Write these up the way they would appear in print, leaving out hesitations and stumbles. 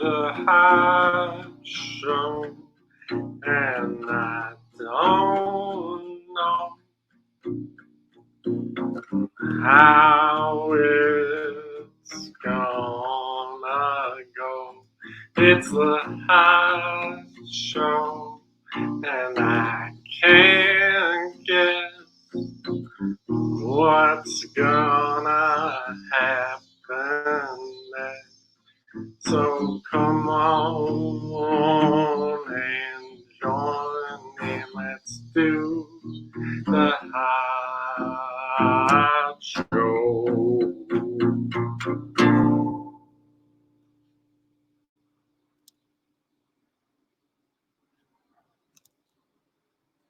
the hot show, and I don't know how it's gonna go. It's the hot show, and I can't guess what's gonna happen next. So come on and join me. Let's do the hot show.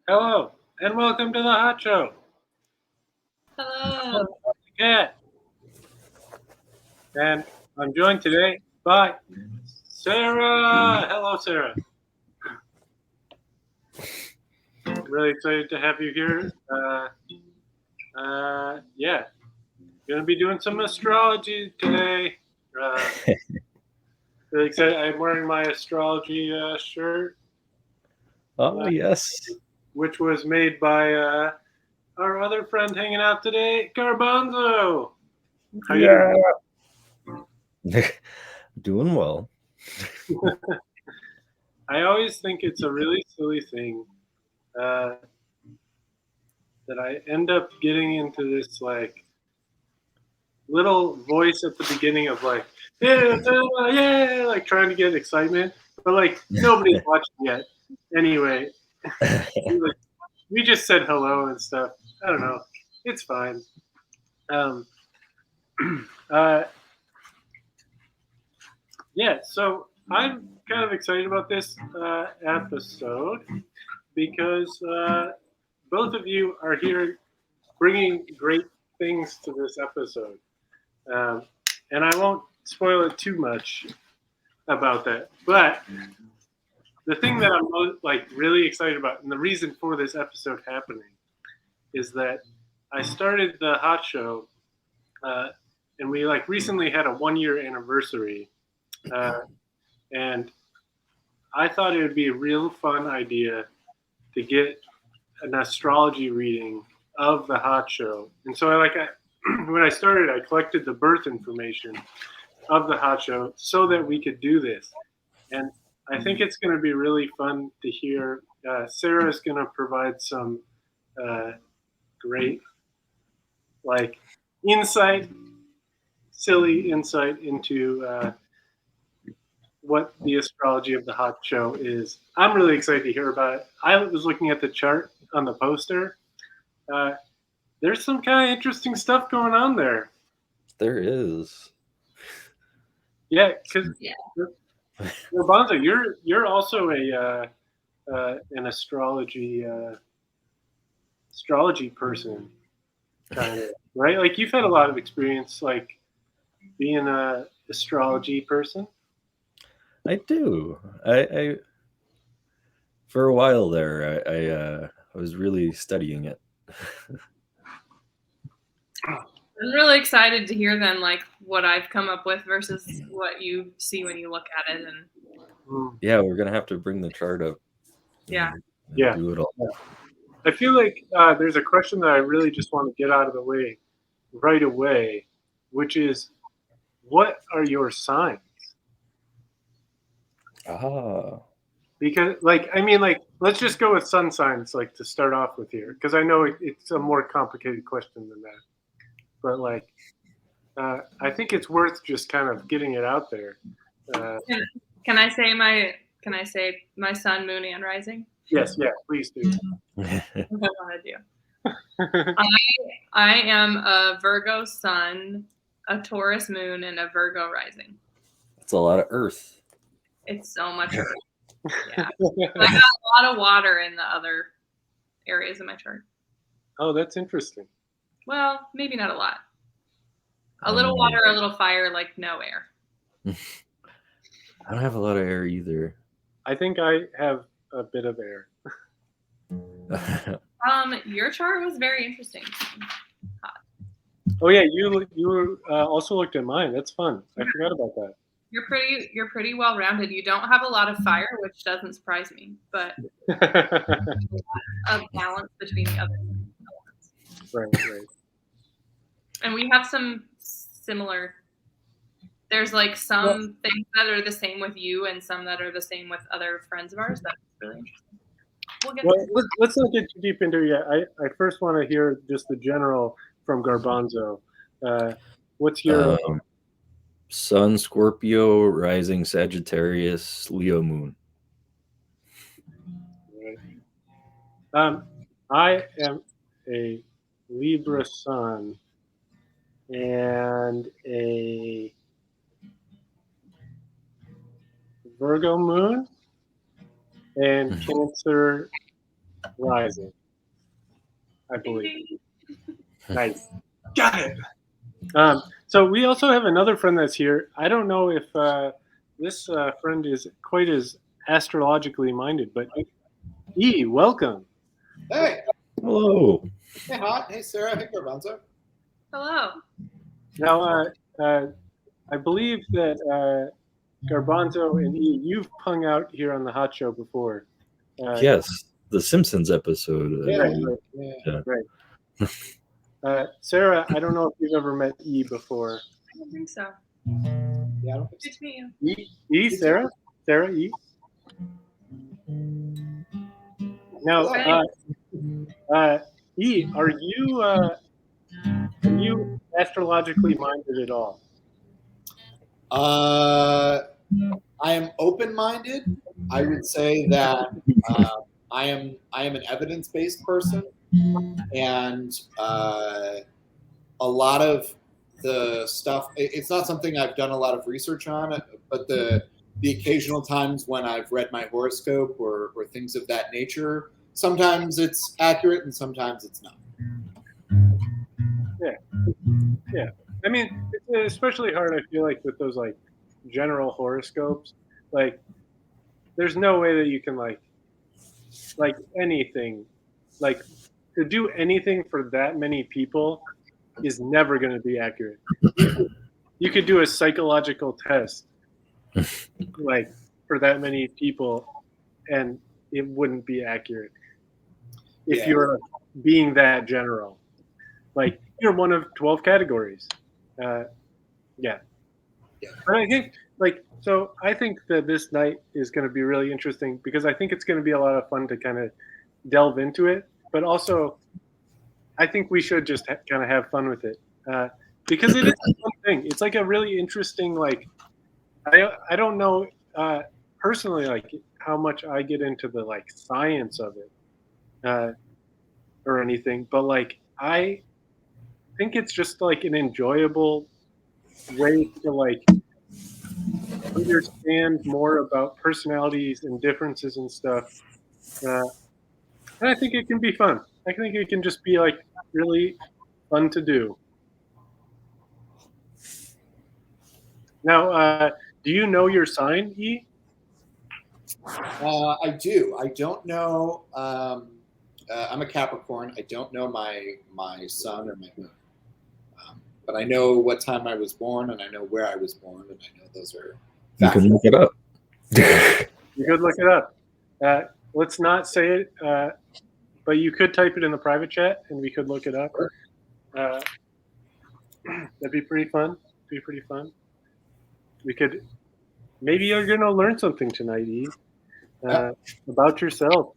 Hello, and welcome to the hot show. Hello. Cat. And I'm joined today by Sarah. Hello, Sarah. I'm really excited to have you here. Yeah, gonna be doing some astrology today. Really excited. I'm wearing my astrology shirt. Oh, yes. Which was made by our other friend hanging out today, Garbanzo. How yeah. Doing well. I always think it's a really silly thing that I end up getting into this like little voice at the beginning of like, yeah, like trying to get excitement, but like nobody's watching yet. Anyway, we just said hello and stuff. I don't know. It's fine. Yeah, so I'm kind of excited about this episode because both of you are here bringing great things to this episode. And I won't spoil it too much about that. But the thing that I'm really excited about, and the reason for this episode happening, is that I started the hot show, and we recently had a 1-year anniversary, and I thought it would be a real fun idea to get an astrology reading of the hot show. And so when I started, I collected the birth information of the hot show so that we could do this. And I think it's going to be really fun to hear. Sarah's going to provide some great silly insight into what the astrology of the hot show is. I'm really excited to hear about it. I was looking at the chart on the poster. There's some kind of interesting stuff going on there. There is. Yeah, because Bonzo, you're also an astrology person, kind of, right? Like you've had a lot of experience, like being a astrology person. I do. I for a while there, I was really studying it. I'm really excited to hear then, like what I've come up with versus what you see when you look at it. And yeah, we're gonna have to bring the chart up. Yeah. Yeah. Do it all. I feel like there's a question that I really just want to get out of the way right away, which is, what are your signs? Because, let's just go with sun signs, to start off with here, because I know it's a more complicated question than that. But, I think it's worth just kind of getting it out there. Can I say my sun, moon, and rising? Yes, yeah, please do. I want to do. I am a Virgo sun, a Taurus moon, and a Virgo rising. That's a lot of earth. It's so much earth. Yeah. I got a lot of water in the other areas of my chart. Oh, that's interesting. Well, maybe not a lot. A little water, a little fire, no air. I don't have a lot of air either. I think I have a bit of air. Your chart was very interesting. Oh yeah, you also looked at mine. That's fun. I forgot about that. You're pretty well rounded. You don't have a lot of fire, which doesn't surprise me, but a balance between the other elements. Right. And we have some similar. There's like some things that are the same with you, and some that are the same with other friends of ours. That's really interesting. We'll get Well, let's not get too deep into it yet. I first want to hear just the general from Garbanzo. What's your Sun, Scorpio, rising Sagittarius, Leo moon. I am a Libra sun and a Virgo moon and Cancer rising, I believe. Nice. Got it. So we also have another friend that's here. I don't know if this friend is quite as astrologically minded, but E, welcome. Hey. Hello. Hey, Hot. Hey, Sarah. Hey, Garbanzo. Hello. Now, I believe that Garbanzo and E, you've hung out here on the Hot Show before. Yes, the Simpsons episode. Right. Sarah, I don't know if you've ever met E before. I don't think so. Yeah, I don't think Good to meet you. E, Sarah? Sarah, E? Now, E, are you astrologically minded at all? I am open-minded. I would say that I am an evidence-based person, and a lot of the stuff. It's not something I've done a lot of research on, but the occasional times when I've read my horoscope or things of that nature, sometimes it's accurate and sometimes it's not. Yeah. I mean, it's especially hard, I feel like, with those like general horoscopes. Like, there's no way that you can like anything, like to do anything for that many people is never going to be accurate. You could do a psychological test, like for that many people, and it wouldn't be accurate if you're being that general. Like, you're one of 12 categories. And I think, I think that this night is going to be really interesting because I think it's going to be a lot of fun to kind of delve into it. But also, I think we should just kind of have fun with it because it is a fun thing. It's like a really interesting, like, I don't know personally, like, how much I get into the, like, science of it or anything. But, like, I think it's just, like, an enjoyable way to, like, understand more about personalities and differences and stuff. And I think it can be fun. I think it can just be, like, really fun to do. Now, do you know your sign, E? I do. I don't know. I'm a Capricorn. I don't know my sun or my moon. But I know what time I was born, and I know where I was born, and I know those are. You can look it up. You could look it up. Let's not say it, but you could type it in the private chat, and we could look it up. That'd be pretty fun. We could. Maybe you're gonna learn something tonight, E, about yourself.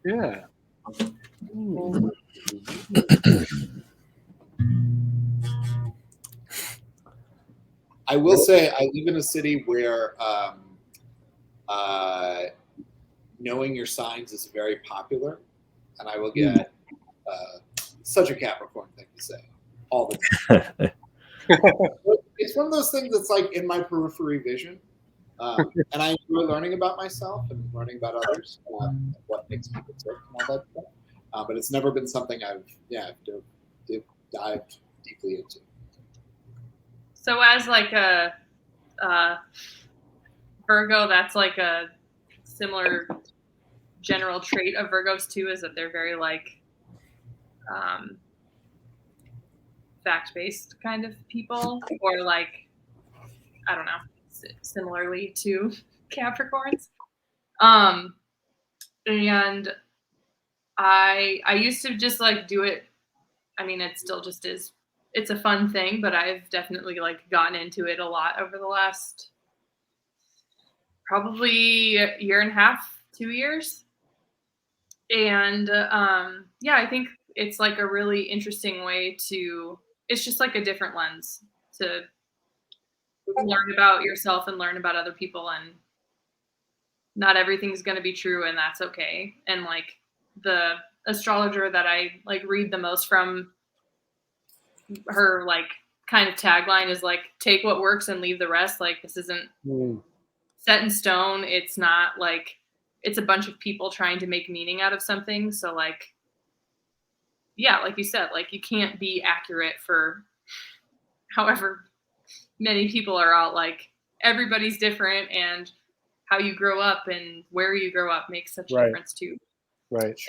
Yeah. I will say I live in a city where knowing your signs is very popular, and I will get such a Capricorn thing to say all the time. It's one of those things that's like in my periphery vision, and I enjoy learning about myself and learning about others, what makes people tick and all that stuff. But it's never been something I've dived deeply into. So as like a Virgo, that's like a similar general trait of Virgos too, is that they're very like fact-based kind of people, or like, I don't know, similarly to Capricorns. And I used to just like do it. I mean, it still just is. It's a fun thing, but I've definitely like gotten into it a lot over the last probably a year and a half, 2 years. And yeah, I think it's like a really interesting way to. It's just like a different lens to learn about yourself and learn about other people, and not everything's going to be true, and that's okay. And like the astrologer that I like read the most from, her like kind of tagline is like, take what works and leave the rest. Like, this isn't set in stone. It's not like, it's a bunch of people trying to make meaning out of something. So like, yeah, like you said, like you can't be accurate for however many people are out. Like, everybody's different, and how you grow up and where you grow up makes such a difference too. Right.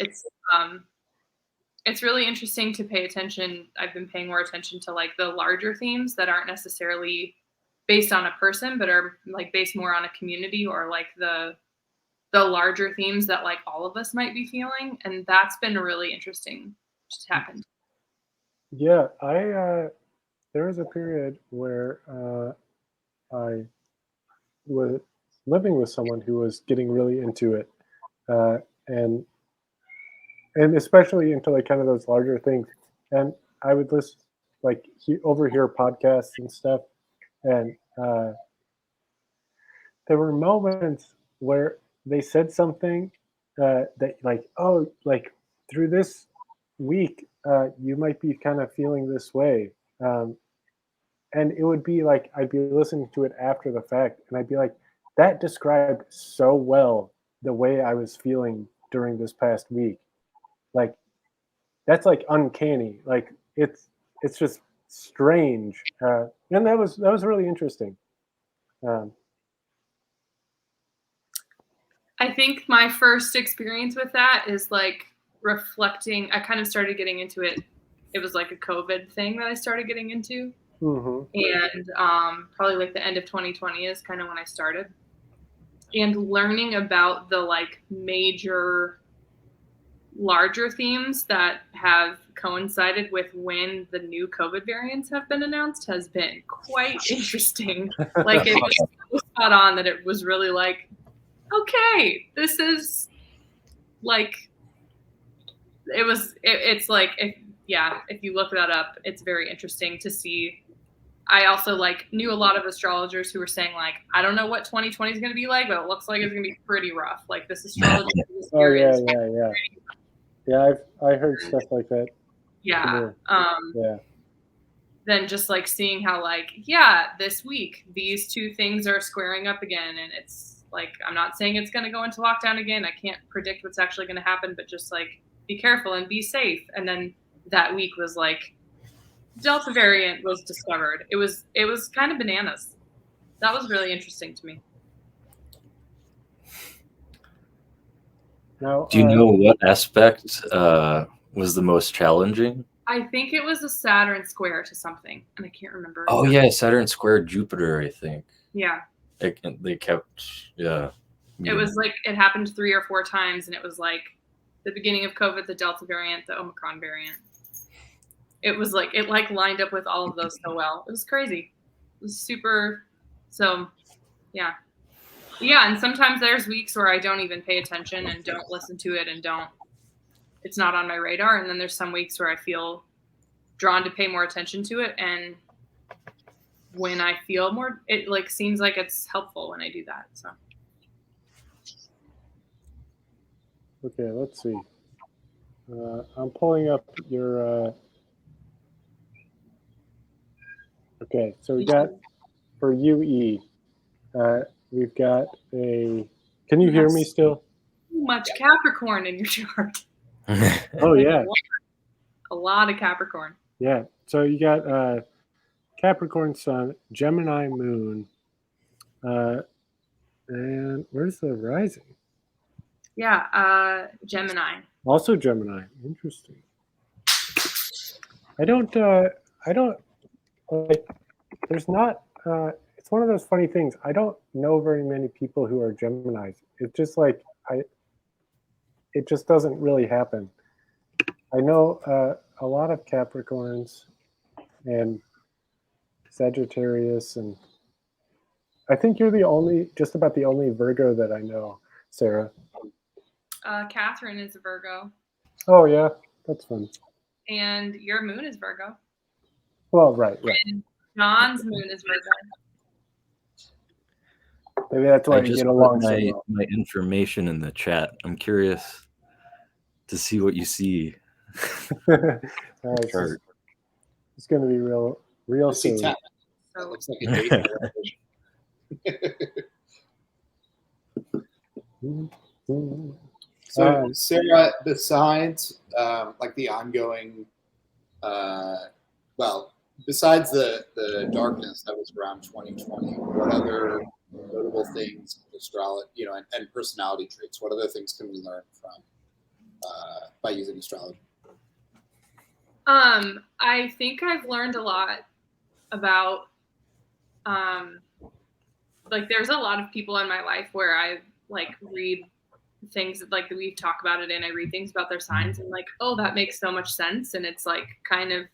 It's really interesting to pay attention. I've been paying more attention to like the larger themes that aren't necessarily based on a person, but are like based more on a community, or like the larger themes that like all of us might be feeling. And that's been really interesting to tap into. Yeah, there was a period where I was living with someone who was getting really into it, and especially into like kind of those larger things. And I would listen, like overhear podcasts and stuff, and there were moments where they said something that like, oh, like through this week, you might be kind of feeling this way. And it would be like, I'd be listening to it after the fact, and I'd be like, that described so well the way I was feeling during this past week. Like, that's like uncanny. Like, it's just strange. And that was really interesting. I think my first experience with that is like reflecting. I kind of started getting into it. It was like a COVID thing that I started getting into. Mm-hmm. And probably like the end of 2020 is kind of when I started. And learning about the like major, larger themes that have coincided with when the new COVID variants have been announced has been quite interesting. Like, it was so spot on that it was really like, okay, this is like, it's like, if you look that up, it's very interesting to see. I also like knew a lot of astrologers who were saying like, I don't know what 2020 is going to be like, but it looks like it's going to be pretty rough. Like, this astrology this year is Yeah, I heard stuff like that. Yeah. Yeah. Then just like seeing how like, yeah, this week these two things are squaring up again, and it's like, I'm not saying it's going to go into lockdown again. I can't predict what's actually going to happen, but just like, be careful and be safe. And then that week was like, Delta variant was discovered. It was kind of bananas. That was really interesting to me. Now, do you know what aspect was the most challenging? I think it was a Saturn square to something, and I can't remember. Oh exactly. yeah, Saturn squared Jupiter, I think. Yeah. They kept, yeah. It was like, it happened 3 or 4 times, and it was like the beginning of COVID, the Delta variant, the Omicron variant. It was like, it like lined up with all of those so well. It was crazy. It was super. So, yeah. Yeah, and sometimes there's weeks where I don't even pay attention and don't listen to it and it's not on my radar. And then there's some weeks where I feel drawn to pay more attention to it. And when I feel more, it like seems like it's helpful when I do that. So. Okay, let's see. I'm pulling up your. Okay, so we got for UE. We've got a. Can you hear me still? Too much Capricorn in your chart. Oh yeah, a lot of Capricorn. Yeah, so you got Capricorn Sun, Gemini Moon, and where's the rising? Yeah, Gemini. Also Gemini. Interesting. I don't. I don't like. There's not. It's one of those funny things. I don't know very many people who are Geminis. It's just like I. It just doesn't really happen. I know a lot of Capricorns and Sagittarius, and I think you're just about the only Virgo that I know, Sarah. Catherine is a Virgo, Oh yeah, that's fun. and your moon is Virgo. Well, right. And John's moon is Virgo. Maybe that's why I you just get put along so well. my information in the chat. I'm curious to see what you see. It's going to be real See soon. That So looks like a date. So, Sarah, besides like the ongoing, besides the darkness that was around 2020, what other notable things, astrology, and personality traits? What other things can we learn from by using astrology? I think I've learned a lot about like there's a lot of people in my life where I like read things like we've talked about it and I read things about their signs and like, oh, that makes so much sense. And it's like kind of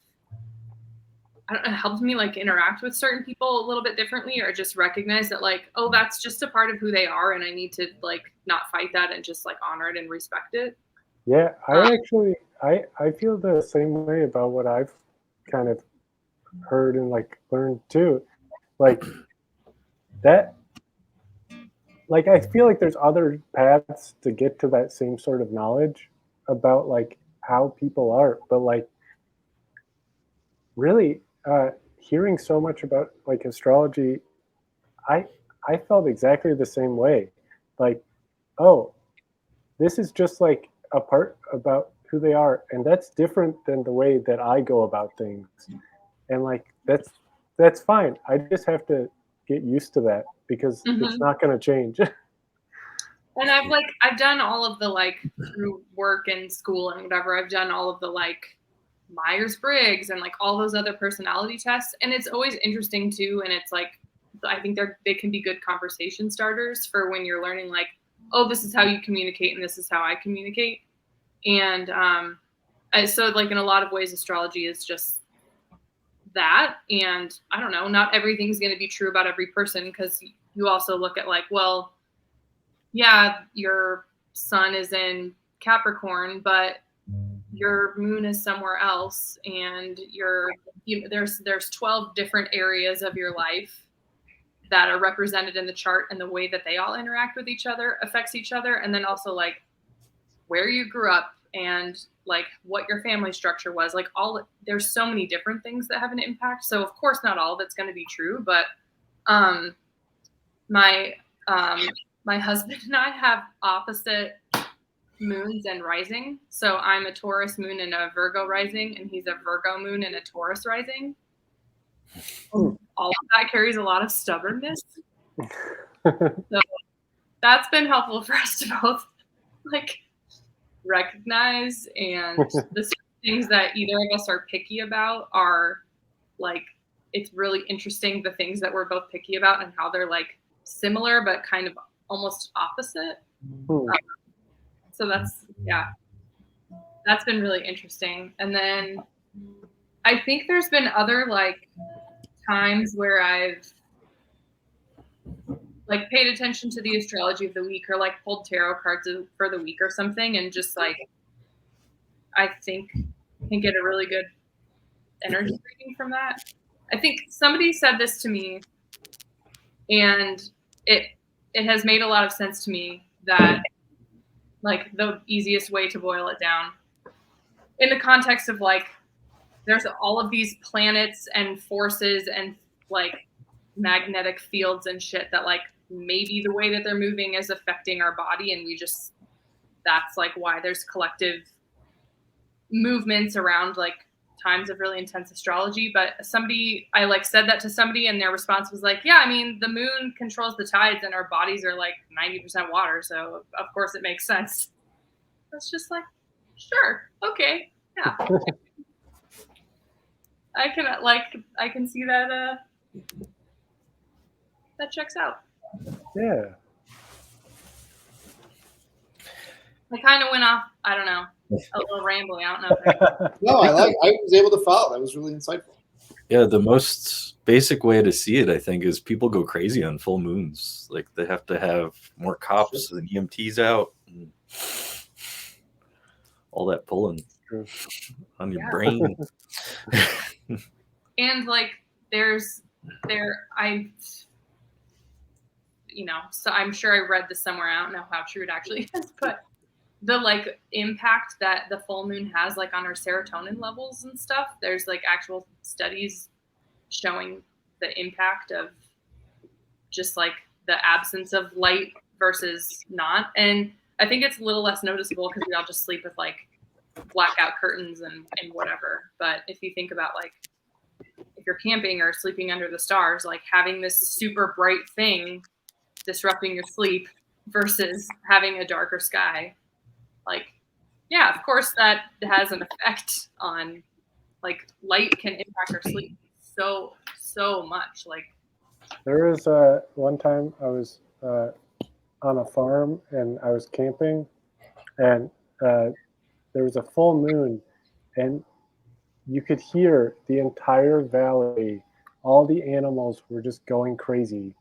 I don't know, it helps me like interact with certain people a little bit differently or just recognize that like, oh, that's just a part of who they are and I need to like not fight that and just like honor it and respect it. Yeah, I feel the same way about what I've kind of heard and like learned too. Like that, like I feel like there's other paths to get to that same sort of knowledge about like how people are, but like really hearing so much about like astrology, I felt exactly the same way. Like, oh, this is just like a part about who they are, and that's different than the way that I go about things. And like that's fine. I just have to get used to that because it's not going to change. And I've done all of the like through work and school and whatever. I've done all of the like Myers-Briggs and like all those other personality tests, and it's always interesting too. And it's like I think they can be good conversation starters for when you're learning like, oh, this is how you communicate and this is how I communicate. And so like in a lot of ways, astrology is just that. And I don't know, not everything's going to be true about every person because you also look at like, well, yeah, your sun is in Capricorn, but your moon is somewhere else, and there's 12 different areas of your life that are represented in the chart, and the way that they all interact with each other affects each other, and then also like where you grew up and like what your family structure was, like there's so many different things that have an impact. So of course not all that's going to be true, but my husband and I have opposite moons and rising. So I'm a Taurus moon and a Virgo rising, and he's a Virgo moon and a Taurus rising. All of that carries a lot of stubbornness. So that's been helpful for us to both like recognize, and the things that either of us are picky about are like, it's really interesting the things that we're both picky about and how they're like similar but kind of almost opposite. So that's been really interesting. And then I think there's been other like times where I've like paid attention to the astrology of the week or like pulled tarot cards for the week or something, and just like I think can get a really good energy reading from that. I think somebody said this to me, and it has made a lot of sense to me, that like the easiest way to boil it down in the context of like there's all of these planets and forces and like magnetic fields and shit that like maybe the way that they're moving is affecting our body, and that's like why there's collective movements around like times of really intense astrology. But I like said that to somebody, and their response was like, yeah, I mean, the moon controls the tides and our bodies are like 90% water, so of course it makes sense. That's just like, sure, okay, yeah. I can see that that checks out. Yeah. I kind of went off, I don't know, a little rambling. I don't know if No, I was able to follow. That was really insightful. Yeah, the most basic way to see it, I think, is people go crazy on full moons. Like they have to have more cops and EMTs out, and all that pulling on your brain. and like so I'm sure I read this somewhere. I don't know how true it actually is, but the like impact that the full moon has like on our serotonin levels and stuff. There's like actual studies showing the impact of just like the absence of light versus not. And I think it's a little less noticeable because we all just sleep with like blackout curtains and whatever. But if you think about like if you're camping or sleeping under the stars, like having this super bright thing disrupting your sleep versus having a darker sky, like, yeah, of course that has an effect on like light can impact our sleep so much. Like There was one time I was on a farm and I was camping, and there was a full moon, and you could hear the entire valley. All the animals were just going crazy.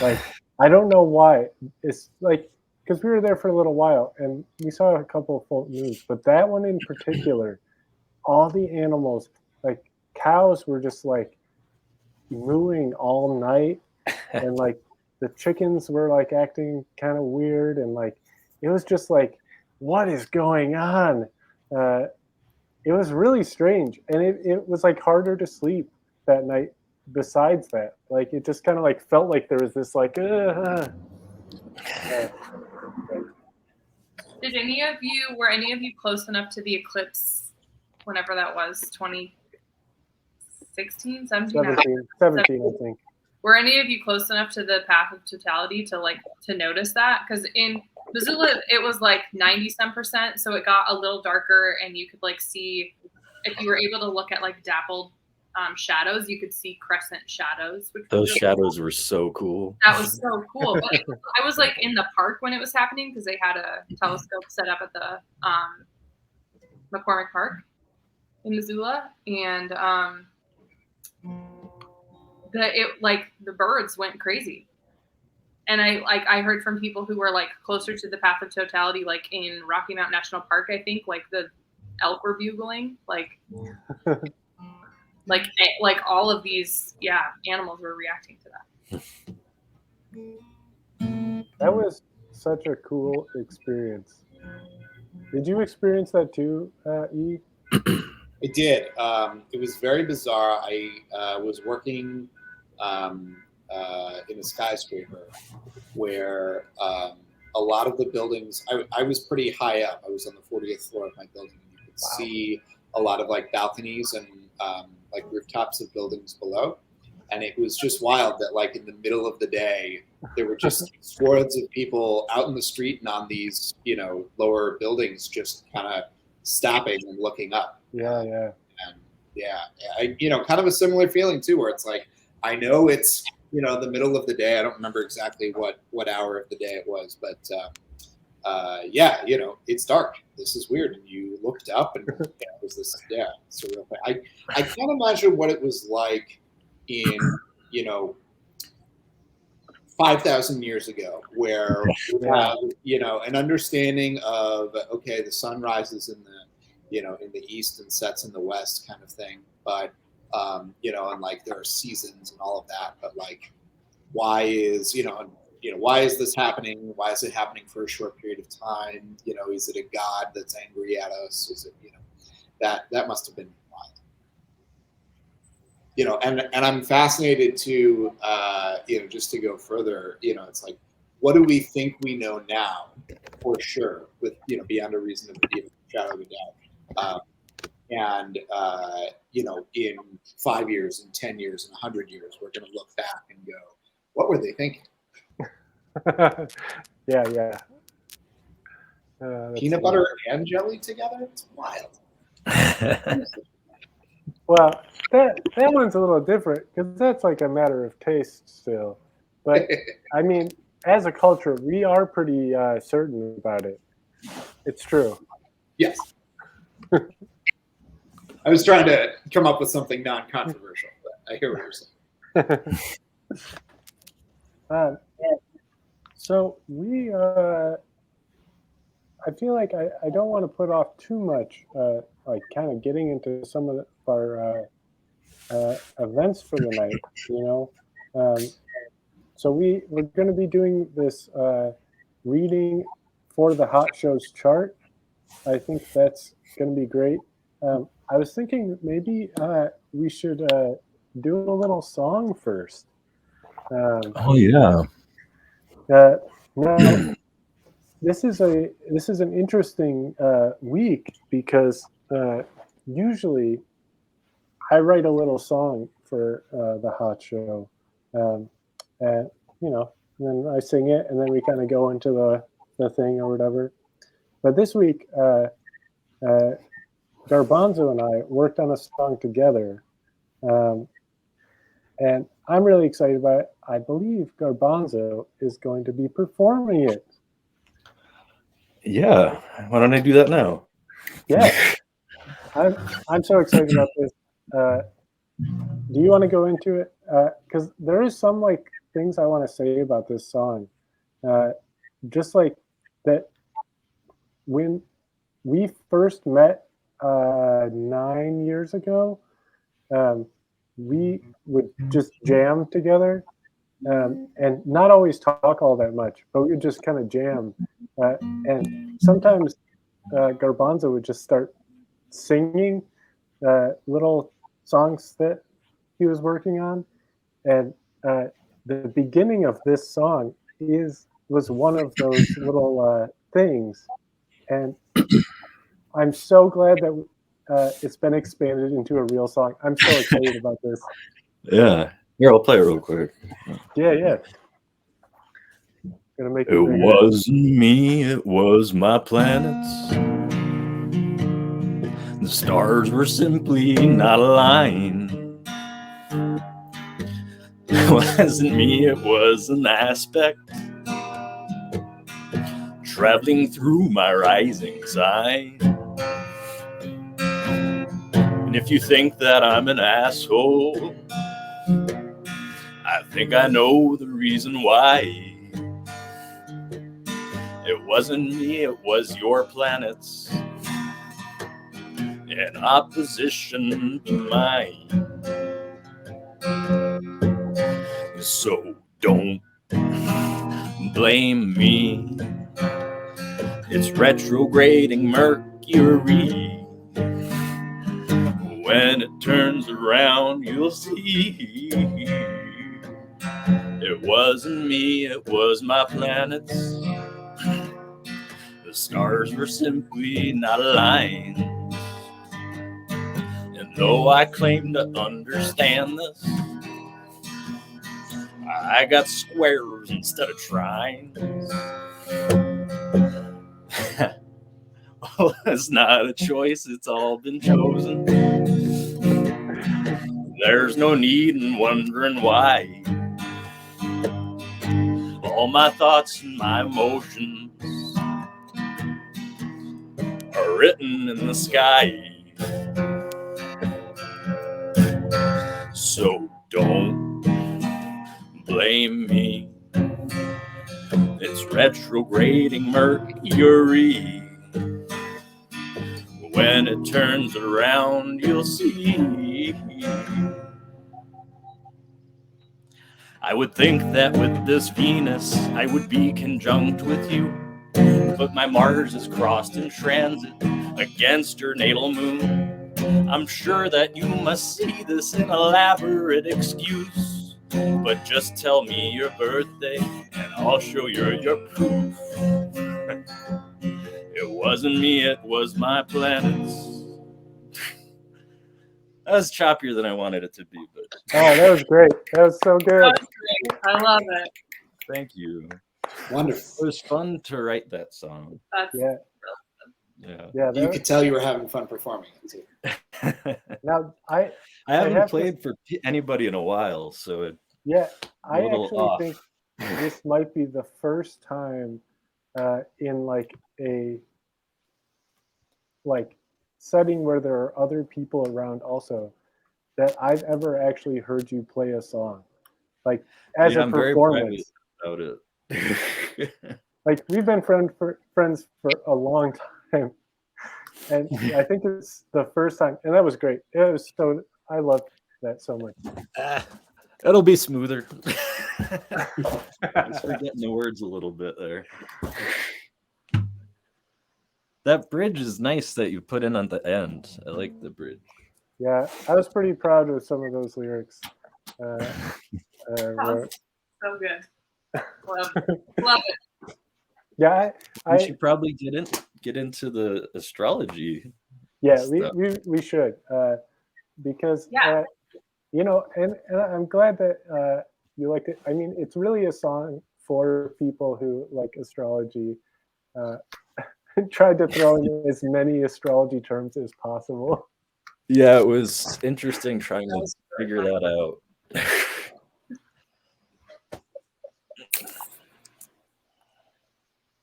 Like, I don't know why. It's like, because we were there for a little while and we saw a couple of full moons, but that one in particular, all the animals, like cows, were just like mooing all night, and like the chickens were like acting kind of weird, and like it was just like, what is going on? It was really strange, and it was like harder to sleep that night. Besides that, like it just kind of like felt like there was this like Did were any of you close enough to the eclipse whenever that was, 2016, 17, 17, I think. Were any of you close enough to the path of totality to notice that? Because in Missoula it was like 90-some%, so it got a little darker, and you could like see, if you were able to look at like dappled shadows, you could see crescent shadows. Those shadows were so cool. That was so cool. But I was like in the park when it was happening because they had a telescope set up at the McCormick Park in Missoula, and the birds went crazy. And I heard from people who were like closer to the path of totality, like in Rocky Mountain National Park, I think, like the elk were bugling, like all of these animals were reacting to that. That was such a cool experience. Did you experience that too, E? It did. It was very bizarre. I was working in a skyscraper where a lot of the buildings, I was pretty high up. I was on the 40th floor of my building. You could see a lot of like balconies and like rooftops of buildings below. And it was just wild that like in the middle of the day, there were just squads of people out in the street and on these, lower buildings, just kind of stopping and looking up. Yeah. And I kind of a similar feeling too, where it's like, I know it's, the middle of the day. I don't remember exactly what hour of the day it was, but it's dark. This is weird. And you looked up and it was this, surreal thing. I can't imagine what it was like in, 5,000 years ago, where we have, an understanding of, okay, the sun rises in the, in the east and sets in the west kind of thing. But, and like there are seasons and all of that, but like, why is this happening? Why is it happening for a short period of time? Is it a God that's angry at us? Is it, that must've been wild. And I'm fascinated to, just to go further, it's like, what do we think we know now for sure with, beyond a reasonable shadow of a doubt? In 5 years, in 10 years, in 100 years, we're going to look back and go, what were they thinking? Yeah. Peanut butter and jelly together? It's wild. Well, that one's a little different because that's like a matter of taste still. But I mean, as a culture, we are pretty certain about it. It's true. Yes. I was trying to come up with something non-controversial, but I hear what you're saying. So we, I feel like I don't want to put off too much, like kind of getting into some of our events for the night, you know. So we're going to be doing this reading for the Hot Shows chart. I think that's going to be great. I was thinking maybe we should do a little song first. Oh yeah. Now, this is an interesting week because usually I write a little song for the Hot Show, and you know, then I sing it, and then we kind of go into the thing or whatever. But this week, Garbanzo and I worked on a song together, and I'm really excited about it. I believe Garbanzo is going to be performing it. Yeah. Why don't I do that now? Yeah, I'm so excited about this. Do you want to go into it? Because there is some like things I want to say about this song. Just like that, when we first met 9 years ago, we would just jam together, and not always talk all that much, but we would just kind of jam. And sometimes Garbanzo would just start singing little songs that he was working on, and the beginning of this song was one of those little things, and I'm so glad that it's been expanded into a real song. I'm so excited about this. Yeah. Here, I'll play it real quick. Yeah. Gonna make it wasn't me, it was my planets. The stars were simply not aligned. It wasn't me, it was an aspect traveling through my rising sign. And if you think that I'm an asshole, I think I know the reason why. It wasn't me, it was your planets in opposition to mine. So don't blame me. It's retrograding Mercury. When it turns around, you'll see. It wasn't me, it was my planets. The stars were simply not aligned. And though I claim to understand this, I got squares instead of trines. Well, it's not a choice, it's all been chosen. There's no need in wondering why. All my thoughts and my emotions are written in the sky. So don't blame me. It's retrograding Mercury. When it turns around, you'll see. I would think that with this Venus, I would be conjunct with you. But my Mars is crossed in transit against your natal moon. I'm sure that you must see this an elaborate excuse. But just tell me your birthday and I'll show you your proof. It wasn't me, it was my planets. That was choppier than I wanted it to be, but that was great. That was so good. That was great. I love it. thank you. Wonderful. It was fun to write that song. That's Yeah. Yeah. Yeah. You could tell you were having fun performing it too. Now I haven't have to- played for anybody in a while, so it, Yeah, a I little actually off. think this might be the first time in like a setting where there are other people around also that I've ever actually heard you play a song, like as Yeah, a I'm very private performance. about it. Like we've been friends for a long time, and I think it's the first time, and that was great. It was so I loved that so much. It'll be smoother. Just forgetting the words a little bit there. That bridge is nice that you put in on the end. I like the bridge. Yeah, I was pretty proud of some of those lyrics. Where, So good. Love it. yeah, We should probably get into the astrology. yeah, stuff. we should because Yeah. and I'm glad that you liked it. I mean, it's really a song for people who like astrology. Tried to throw in as many astrology terms as possible. Yeah, it was interesting trying to figure that out.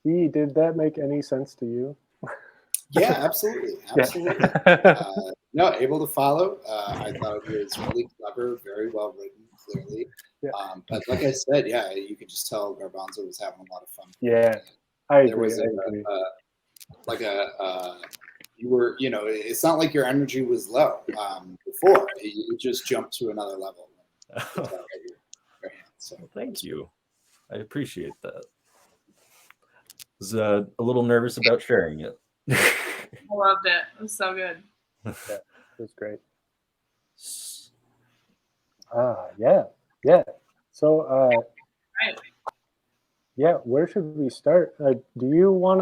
Did that make any sense to you? Yeah, absolutely. Absolutely. Yeah. No, able to follow. I thought it was really clever, very well written, clearly. Yeah. But like I said, yeah, you could just tell Garbanzo was having a lot of fun. Yeah, I There agree. was I agree. you were, it's not like your energy was low before. You just jumped to another level. So Thank you. I appreciate that. Was a little nervous about sharing it. I loved it. It was so good. Yeah, it was great. Yeah. So, Right. yeah, where should we start? Do you want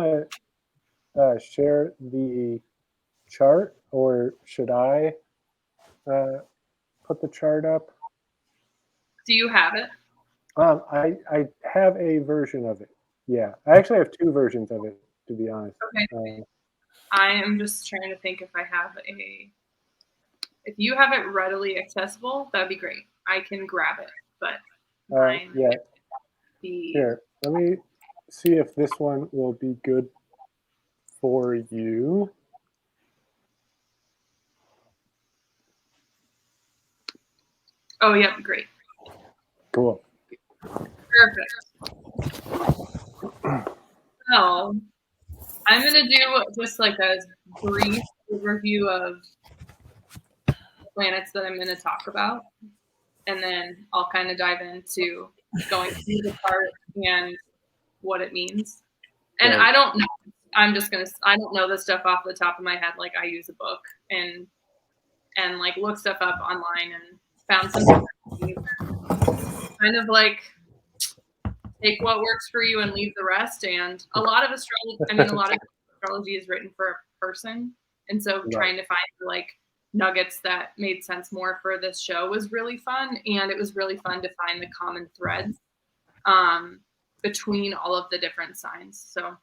to share the chart, or should I put the chart up? Do you have it? I have a version of it. Yeah, I actually have two versions of it, to be honest. Okay. I am just trying to think if I have if you have it readily accessible, that'd be great. I can grab it, but mine Yeah. be Here, let me see if this one will be good for you. Oh, yep, great. Cool. Perfect. So I'm gonna do just like a brief overview of the planets that I'm gonna talk about, and then I'll kind of dive into going through the chart and what it means. And Right. I don't know. I don't know this stuff off the top of my head. Like I use a book and like look stuff up online and found some kind of like take what works for you and leave the rest. And a lot of astrology is written for a person. And so trying to find like nuggets that made sense more for this show was really fun. And it was really fun to find the common threads between all of the different signs. So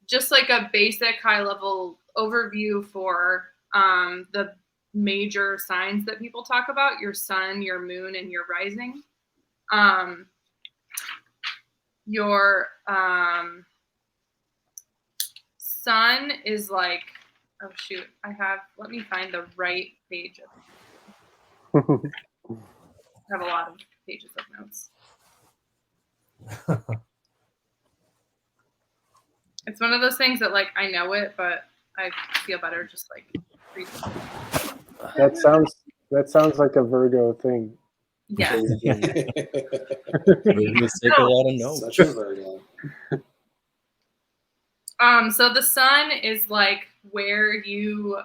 just like a basic high level overview for the major signs that people talk about: your sun, your moon, and your rising. Your sun is like, oh shoot, let me find the right page. I have a lot of pages of notes. It's one of those things that like I know it, but I feel better just like reading. That sounds like a Virgo thing. Yeah. Virgos take a lot of notes. Such a Virgo. So the sun is like where you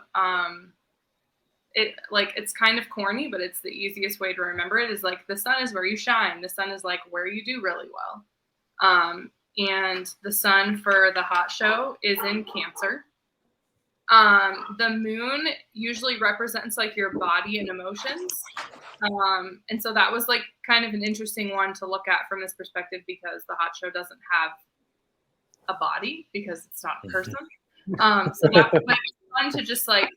it's kind of corny, but it's the easiest way to remember it is like the sun is where you shine. The sun is like where you do really well. And the sun for the hot show is in Cancer. The moon usually represents like your body and emotions. And so that was like kind of an interesting one to look at from this perspective because the hot show doesn't have a body because it's not a person. So that was fun to just like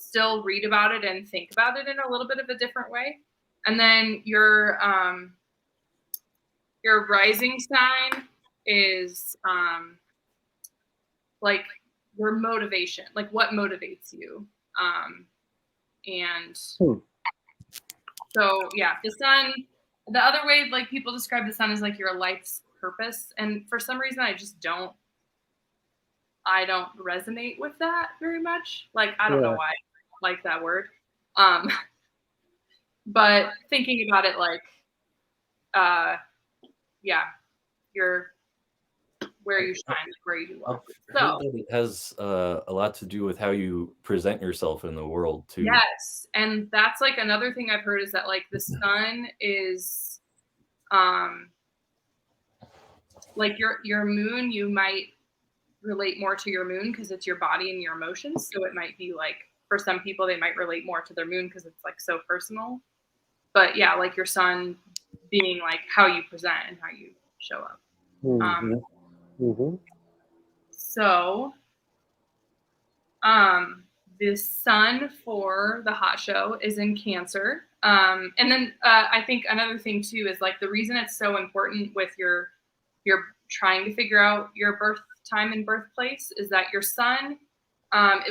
still read about it and think about it in a little bit of a different way. And then your rising sign is like your motivation, like what motivates you. And so yeah, the sun, the other way like people describe the sun is like your life's purpose. And for some reason I don't resonate with that very much. Like I don't know why I like that word. But thinking about it like you're where you shine, where you do well. So it has a lot to do with how you present yourself in the world too. Yes, and that's like another thing I've heard is that like the sun is, like your moon. You might relate more to your moon because it's your body and your emotions. So it might be like for some people they might relate more to their moon because it's like so personal. But yeah, like your sun being like how you present and how you show up. So, the sun for the hot show is in Cancer. And then I think another thing too is like the reason it's so important with your trying to figure out your birth time and birthplace is that your sun,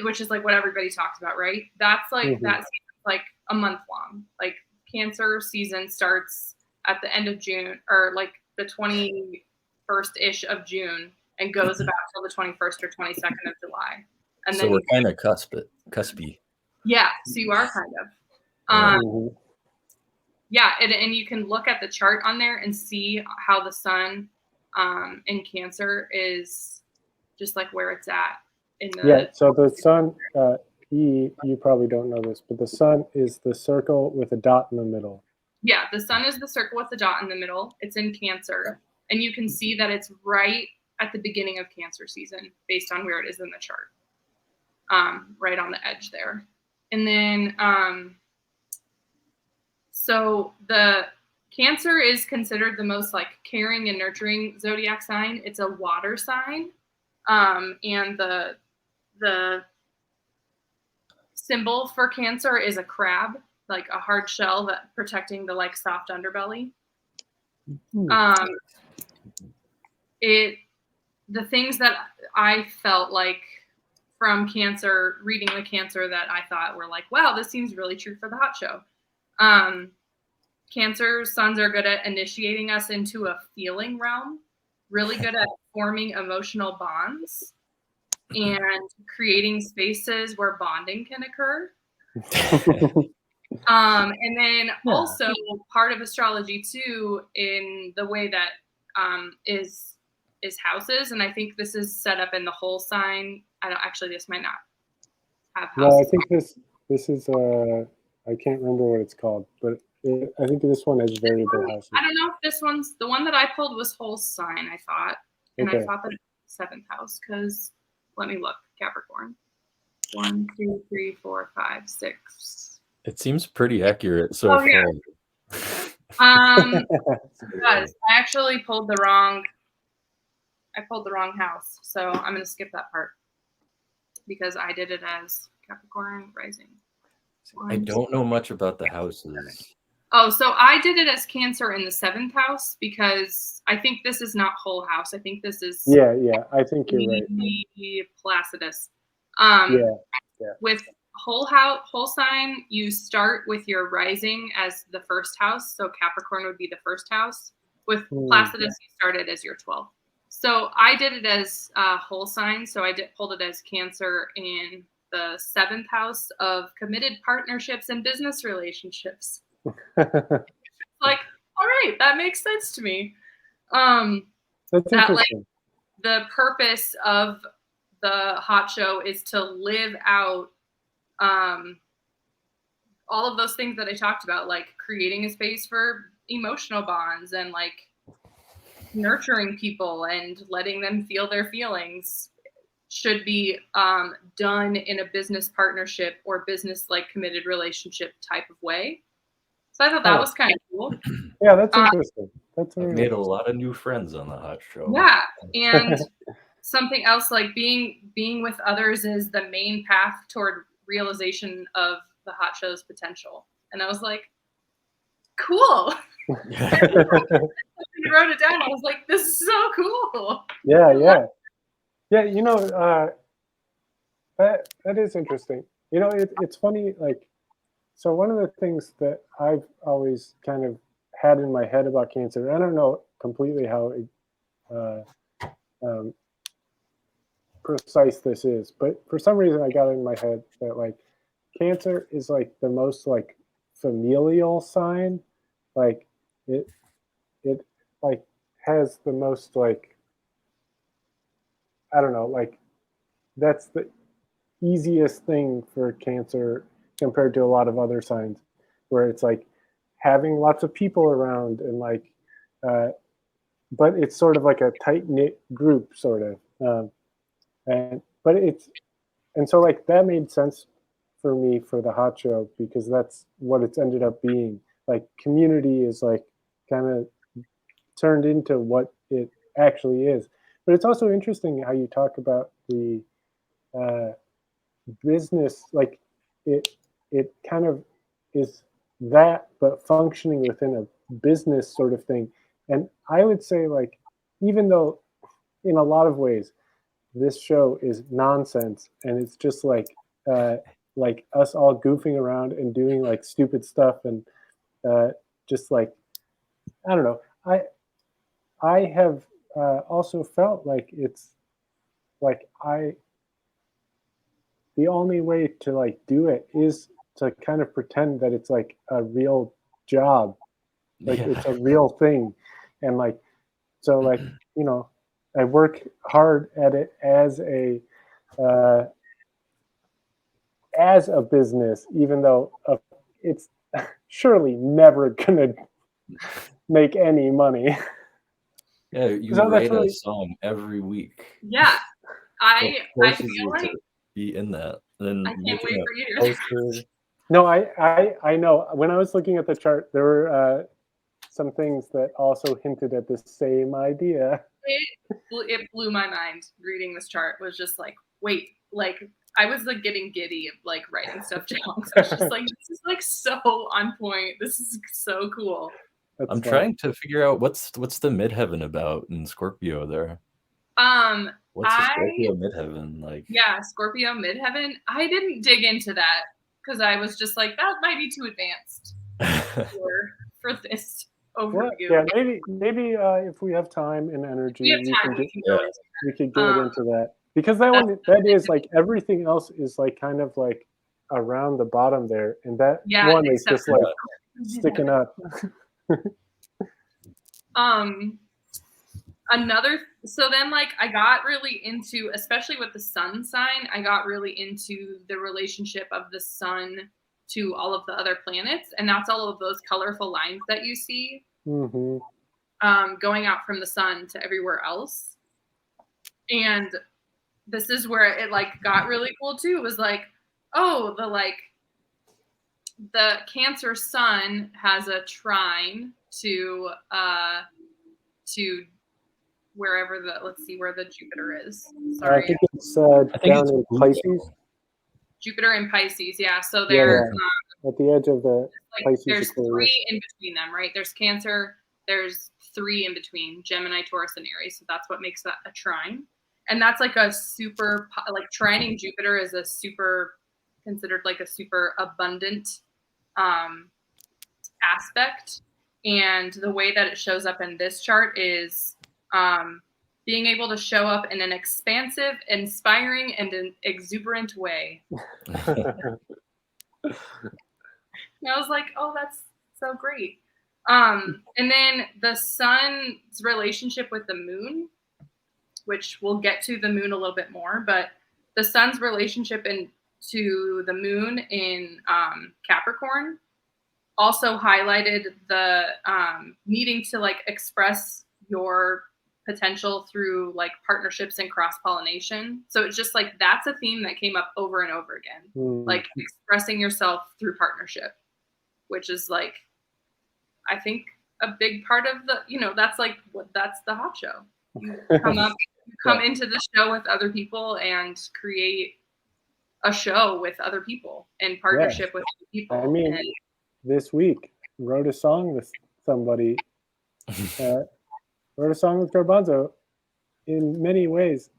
which is like what everybody talks about, right? That's like that's like a month long. Like Cancer season starts at the end of June or like the 21st-ish of June and goes about till the 21st or 22nd of July. And So then we're kind of cuspy. Yeah, so you are kind of. Yeah, and you can look at the chart on there and see how the sun in Cancer is just like where it's at in the so the sun, you probably don't know this, but the sun is the circle with a dot in the middle. Yeah, the sun is the circle with the dot in the middle. It's in Cancer. And you can see that it's right at the beginning of Cancer season based on where it is in the chart. Right on the edge there. And then, so the Cancer is considered the most like caring and nurturing zodiac sign. It's a water sign. And the symbol for Cancer is a crab, like a hard shell that protecting the like soft underbelly. The things that I felt like from Cancer, reading the Cancer that I thought were like, wow, this seems really true for the hot show. Cancer suns are good at initiating us into a feeling realm, really good at forming emotional bonds and creating spaces where bonding can occur. And then also part of astrology too, in the way that is houses, and I think this is set up in the whole sign. This might not have houses. No, I think this is I can't remember what it's called, but I think this one has variable houses. I don't know if this one's the one that I pulled was whole sign. I thought, and I thought that it was 7th house because let me look. Capricorn. 1, 2, 3, 4, 5, 6. It seems pretty accurate so far. Yeah. I actually pulled the wrong house, so I'm going to skip that part because I did it as Capricorn rising. I don't know much about the houses. Oh, so I did it as Cancer in the 7th house because I think this is not whole house. I think this is I think you're right. Placidus. With whole sign, you start with your rising as the 1st house. So Capricorn would be the 1st house. With Placidus, you started as your 12th. So I did it as whole sign. So I pulled it as Cancer in the 7th house of committed partnerships and business relationships. Like, all right, that makes sense to me. That's interesting. Like, the purpose of the hot show is to live out all of those things that I talked about, like creating a space for emotional bonds and like nurturing people and letting them feel their feelings should be done in a business partnership or business like committed relationship type of way. So I thought that was kind of cool. Yeah, that's interesting. I've made a lot of new friends on the hot show. Yeah, and something else like being with others is the main path toward realization of the hot show's potential. And I was like, cool. I wrote it down. I was like, this is so cool. Yeah. You know, that is interesting. You know, it's funny. Like, so one of the things that I've always kind of had in my head about cancer, I don't know completely how precise this is, but for some reason I got it in my head that like cancer is like the most like familial sign. Like it like has the most like, I don't know, like that's the easiest thing for cancer compared to a lot of other signs, where it's like having lots of people around and like but it's sort of like a tight knit group sort of and so like that made sense for me for the hot show, because that's what it's ended up being. Like community is like kind of turned into what it actually is. But it's also interesting how you talk about the business, like it kind of is that, but functioning within a business sort of thing. And I would say, like, even though in a lot of ways this show is nonsense and it's just like us all goofing around and doing like stupid stuff and just like, I don't know, I have also felt like it's like the only way to like do it is to kind of pretend that it's like a real job, like it's a real thing. And like, so like, you know, I work hard at it as a business, even though it's surely never gonna make any money. Yeah, you So that's write really a song every week. Yeah. I forces feel you like to be in that. And I can't making wait a for you to poster. No, I know. When I was looking at the chart, there were some things that also hinted at the same idea. it blew my mind reading this chart. Was just like, wait, like I was like getting giddy of like writing stuff down. So I was just like, this is like so on point. This is so cool. That's I'm fun. trying to figure out what's the midheaven about in Scorpio there. What's the Scorpio midheaven like? Yeah, Scorpio midheaven. I didn't dig into that because I was just like, that might be too advanced for this overview. Well, yeah, maybe if we have time and energy, we could get into that, because that is like everything else is like kind of like around the bottom there, and that one is just like sticking up. So then like I got really into, especially with the sun sign, I got really into the relationship of the sun to all of the other planets, and that's all of those colorful lines that you see going out from the sun to everywhere else. And this is where it like got really cool too. It was like, oh, the Cancer sun has a trine to wherever let's see where the Jupiter is. Sorry. I think it's down in Pisces. Jupiter in Pisces, yeah. So they're at the edge of the Pisces. There's three in between them, right? There's Cancer, there's three in between, Gemini, Taurus, and Aries. So that's what makes that a trine. And that's like a super, like trining Jupiter is considered like a super abundant aspect. And the way that it shows up in this chart is being able to show up in an expansive, inspiring, and an exuberant way. And I was like, oh, that's so great. And then the sun's relationship with the moon, which we'll get to the moon a little bit more, but the sun's relationship to the moon in Capricorn also highlighted the needing to like express your potential through like partnerships and cross-pollination. So it's just like that's a theme that came up over and over again, like expressing yourself through partnership, which is like, I think a big part of the, that's like that's the hot show. You come into the show with other people and create a show with other people in partnership with other people. I mean, and this week wrote a song with somebody. Wrote a song with Garbanzo in many ways,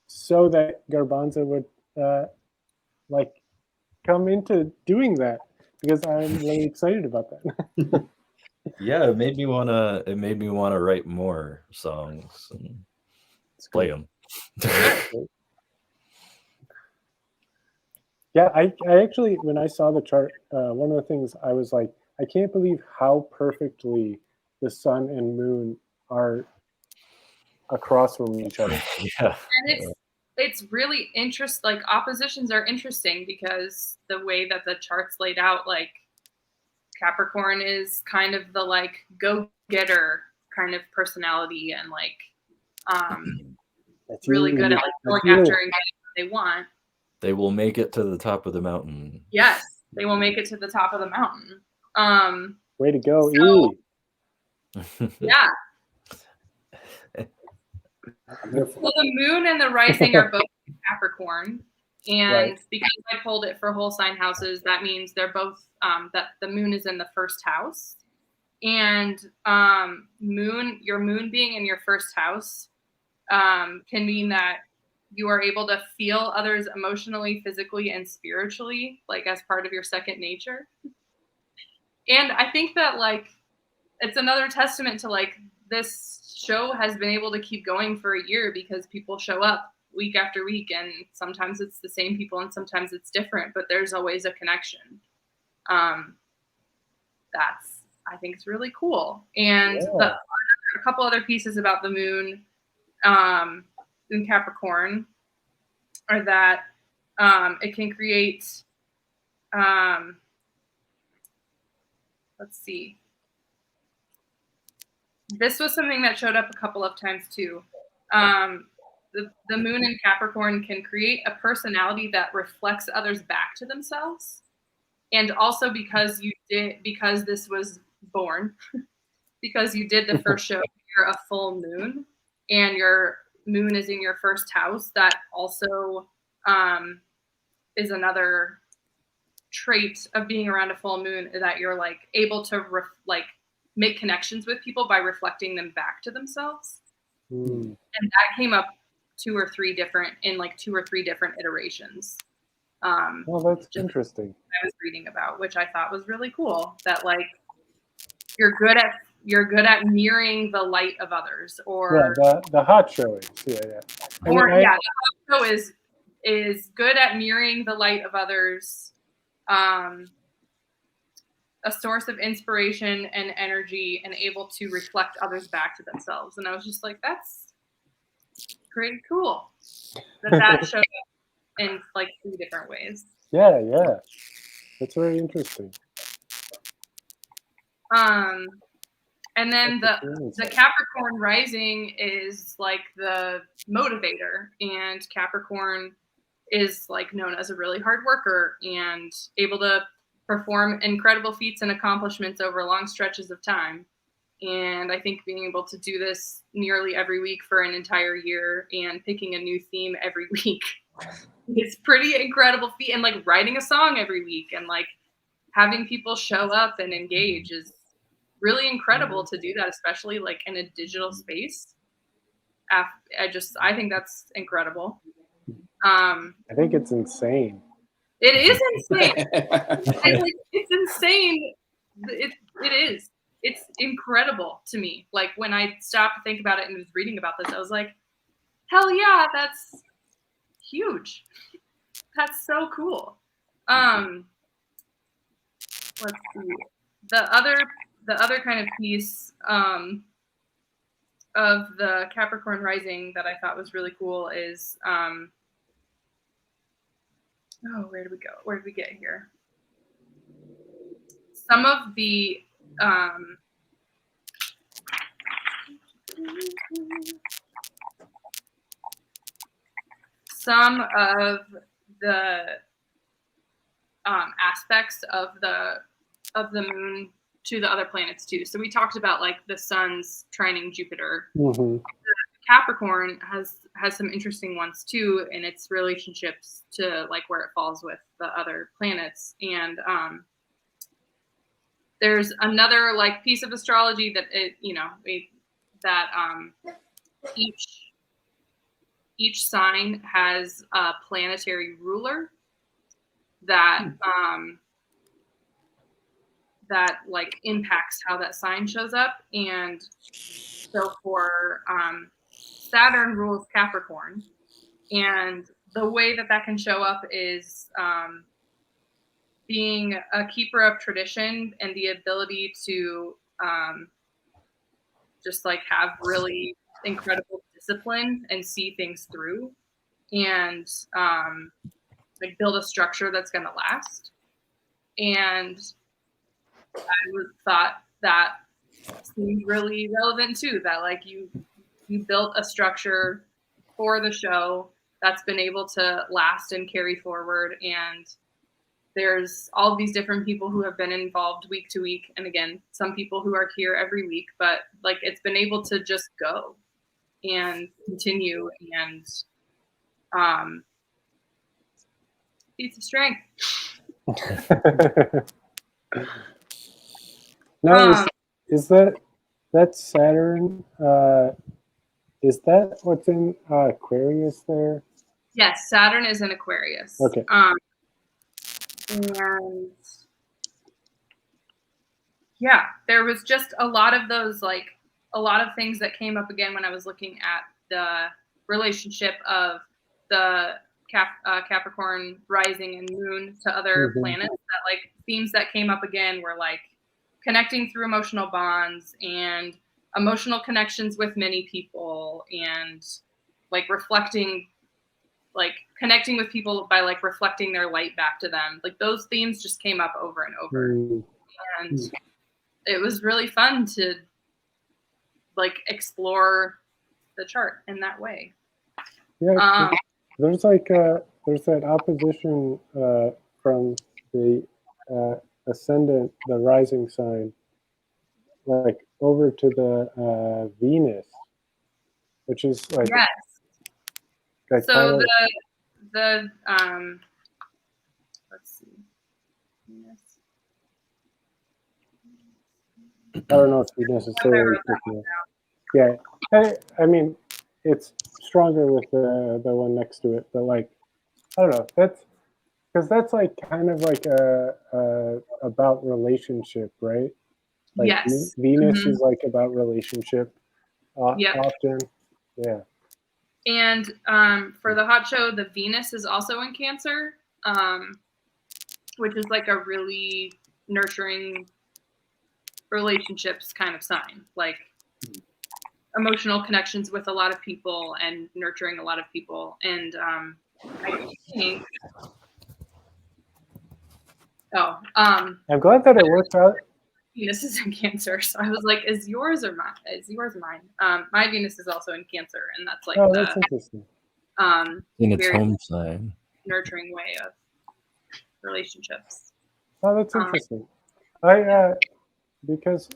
so that Garbanzo would like come into doing that, because I'm really excited about that. Yeah, it made me wanna write more songs and play them. Yeah, I actually, when I saw the chart, one of the things I was like, I can't believe how perfectly the sun and moon are across from each other. Yeah. And it's really like oppositions are interesting because the way that the chart's laid out, like Capricorn is kind of the like go-getter kind of personality and like That's really you. good at like going That's you. after and getting what they want. They will make it to the top of the mountain. Yes, they will make it to the top of the mountain. Way to go, so, E. Yeah. Wonderful. So the moon and the rising are both in Capricorn. And Right. because I pulled it for whole sign houses, that means they're both that the moon is in the first house. And your moon being in your first house can mean that you are able to feel others emotionally, physically, and spiritually, like as part of your second nature. And I think that like it's another testament to like this show has been able to keep going for a year because people show up week after week, and sometimes it's the same people and sometimes it's different, but there's always a connection. That's, I think, it's really cool. And a couple other pieces about the moon in Capricorn are that it can create, let's see. This was something that showed up a couple of times too. The moon in Capricorn can create a personality that reflects others back to themselves. And also because this was born, because you did the first show, you're a full moon, and your moon is in your first house. That also is another trait of being around a full moon, that you're like able to make connections with people by reflecting them back to themselves. And that came up two or three different iterations. Well, that's interesting. I was reading about, which I thought was really cool. That like you're good at mirroring the light of others, or the hot show is the hot show is good at mirroring the light of others. A source of inspiration and energy, and able to reflect others back to themselves. And I was just like, that's pretty cool that showed up in like 3 different ways. Yeah, that's very interesting. And then the Capricorn rising is like the motivator, and Capricorn is like known as a really hard worker and able to perform incredible feats and accomplishments over long stretches of time. And I think being able to do this nearly every week for an entire year and picking a new theme every week is pretty incredible feat. And like writing a song every week and like having people show up and engage is really incredible to do that, especially like in a digital space. I think that's incredible. I think it's insane. It is insane. It's insane. It is. It's incredible to me. Like when I stopped to think about it and was reading about this, I was like, hell yeah, that's huge. That's so cool. Let's see. The other kind of piece of the Capricorn rising that I thought was really cool is where did we go? Where did we get here? Some of the aspects of the moon to the other planets too. So we talked about like the sun's trining Jupiter. Mm-hmm. The Capricorn has some interesting ones too in its relationships to like where it falls with the other planets. And there's another like piece of astrology that each sign has a planetary ruler that that like impacts how that sign shows up. And so for Saturn rules Capricorn, and the way that can show up is being a keeper of tradition and the ability to just like have really incredible discipline and see things through, and like build a structure that's going to last. And I thought that seemed really relevant too, that like you built a structure for the show that's been able to last and carry forward. And there's all these different people who have been involved week to week. And again, some people who are here every week, but like it's been able to just go and continue, and feats of strength. Now, is that's Saturn? Is that what's in Aquarius there? Yes, Saturn is in Aquarius. Okay. And yeah, there was just a lot of those, like a lot of things that came up again when I was looking at the relationship of the Capricorn rising and moon to other planets. That like themes that came up again were like connecting through emotional bonds and emotional connections with many people, and like reflecting, like connecting with people by like reflecting their light back to them. Like those themes just came up over and over. And it was really fun to like explore the chart in that way. Yeah, there's like there's that opposition from the ascendant, the rising sign, like over to the Venus, which is like yes. Like so the let's see. Venus. I don't know if you necessarily. Yeah, I mean, it's stronger with the one next to it, but like, I don't know. That's because that's like kind of like a about relationship, right? Like Yes. Venus is like about relationship often. Yeah. And for the hot show, the Venus is also in Cancer, which is like a really nurturing relationships kind of sign, like emotional connections with a lot of people and nurturing a lot of people. And I think, I'm glad that it worked out. Venus is in Cancer, so I was like, "Is yours or mine? Is yours mine?" My Venus is also in Cancer, and that's like that's interesting. In its home sign, nurturing way of relationships. Oh, that's interesting. Because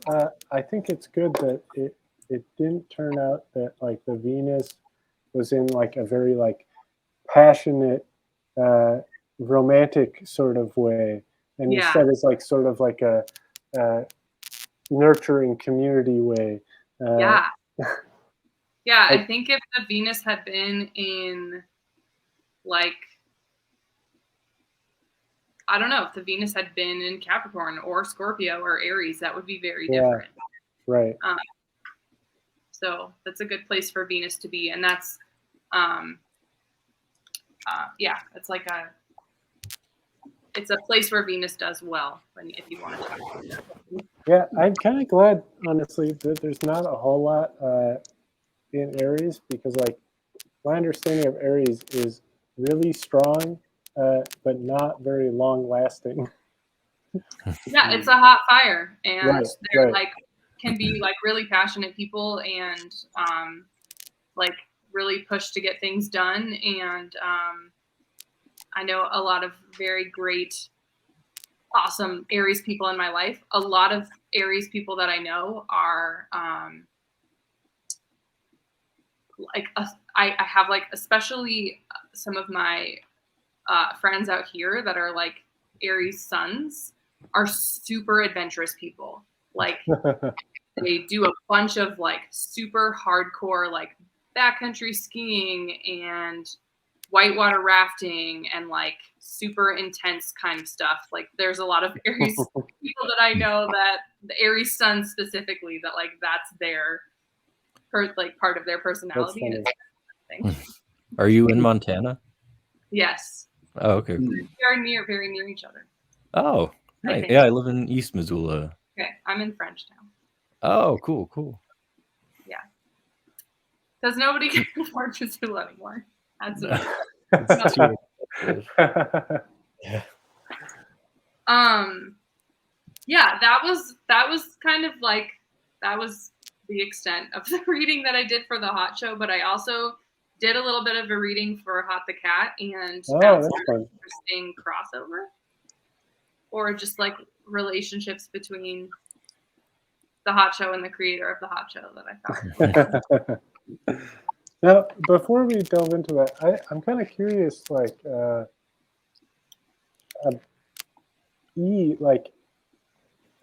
I think it's good that it didn't turn out that like the Venus was in like a very like passionate romantic sort of way, and instead it's like sort of like a nurturing community way. Yeah, I think if the Venus had been in like, I don't know, if the Venus had been in Capricorn or Scorpio or Aries, that would be very different. Right. So that's a good place for Venus to be. And that's, it's like it's a place where Venus does well, if you want to talk about it. Yeah, I'm kind of glad, honestly, that there's not a whole lot in Aries, because like my understanding of Aries is really strong, but not very long lasting. Yeah, it's a hot fire, and they're right. like can be like really passionate people, and like really push to get things done. And I know a lot of very great, awesome Aries people in my life. A lot of Aries people that I know are like I have like, especially some of my friends out here that are like Aries suns are super adventurous people. Like they do a bunch of like super hardcore like backcountry skiing and whitewater rafting and like super intense kind of stuff. Like there's a lot of Aries people that I know, that the Aries sun specifically, that like that's their like part of their personality. And it's Are you in Montana? yes. Oh, okay. We are very near each other. Oh, nice. think. Yeah, I live in East Missoula. Okay, I'm in Frenchtown. Oh, cool. Yeah. Because nobody can afford Missoula anymore. That's It's too expensive. Yeah, that was kind of like, that was the extent of the reading that I did for the Hot Show, but I also did a little bit of a reading for Hot the Cat and found some interesting crossover, or just like relationships between the Hot Show and the creator of the Hot Show that I found. Now, before we delve into that, I'm kind of curious, like, like,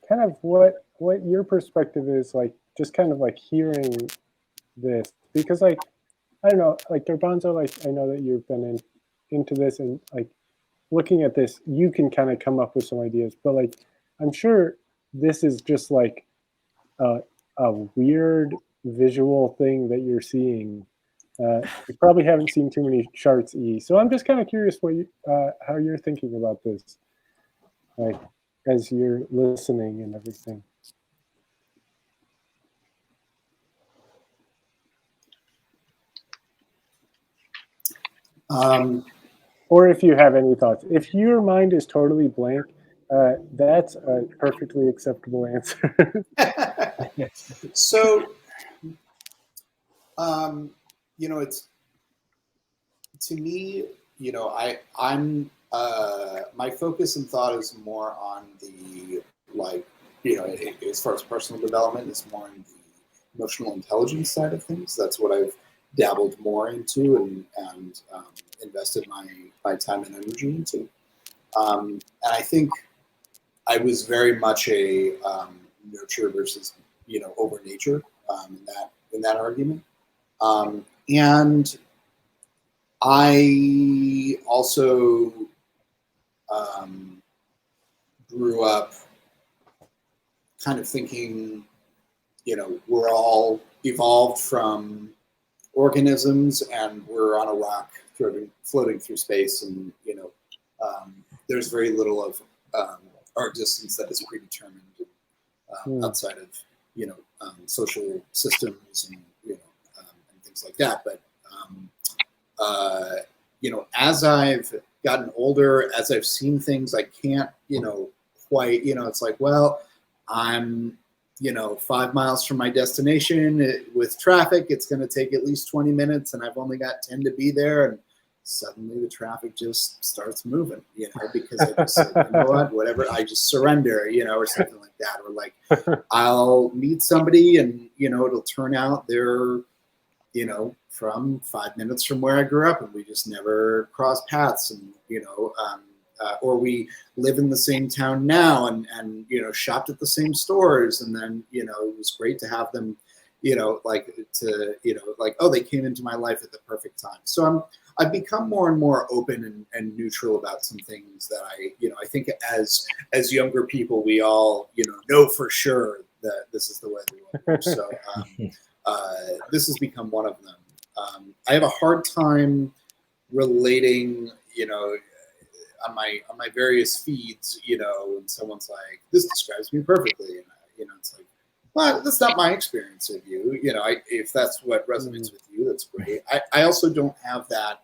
kind of what your perspective is, like, just kind of like hearing this, because, like, I don't know, like garbanzo, like I know that you've been into this, and like looking at this, you can kind of come up with some ideas, but like I'm sure this is just like a weird visual thing that you're seeing. You probably haven't seen too many charts, so I'm just kind of curious what how you're thinking about this, like as you're listening and everything. Or if you have any thoughts. If your mind is totally blank, that's a perfectly acceptable answer. So, it's, to me, I'm my focus and thought is more on the, like, as far as personal development, is more on the emotional intelligence side of things. That's what I've dabbled more into and invested my time and energy into. And I think I was very much a nurture versus over nature in that argument. And I also grew up kind of thinking, we're all evolved from organisms and we're on a rock floating through space, and there's very little of our existence that is predetermined outside of social systems and and things like that. But as I've gotten older, as I've seen things, I can't quite, it's like, well, I'm 5 miles from my destination. With traffic, it's going to take at least 20 minutes, and I've only got 10 to be there. And suddenly the traffic just starts moving, because I just said, you know what, whatever, I just surrender, or something like that. Or like, I'll meet somebody and, it'll turn out they're, from 5 minutes from where I grew up, and we just never crossed paths. And, or we live in the same town now and shopped at the same stores. And then, it was great to have them, oh, they came into my life at the perfect time. So I've become more and more open and neutral about some things that I think as younger people, we all, know for sure that this is the way the world works. So this has become one of them. I have a hard time relating, on my various feeds, when someone's like, this describes me perfectly. And, it's like, well, that's not my experience of you. If that's what resonates with you, that's great. I also don't have that,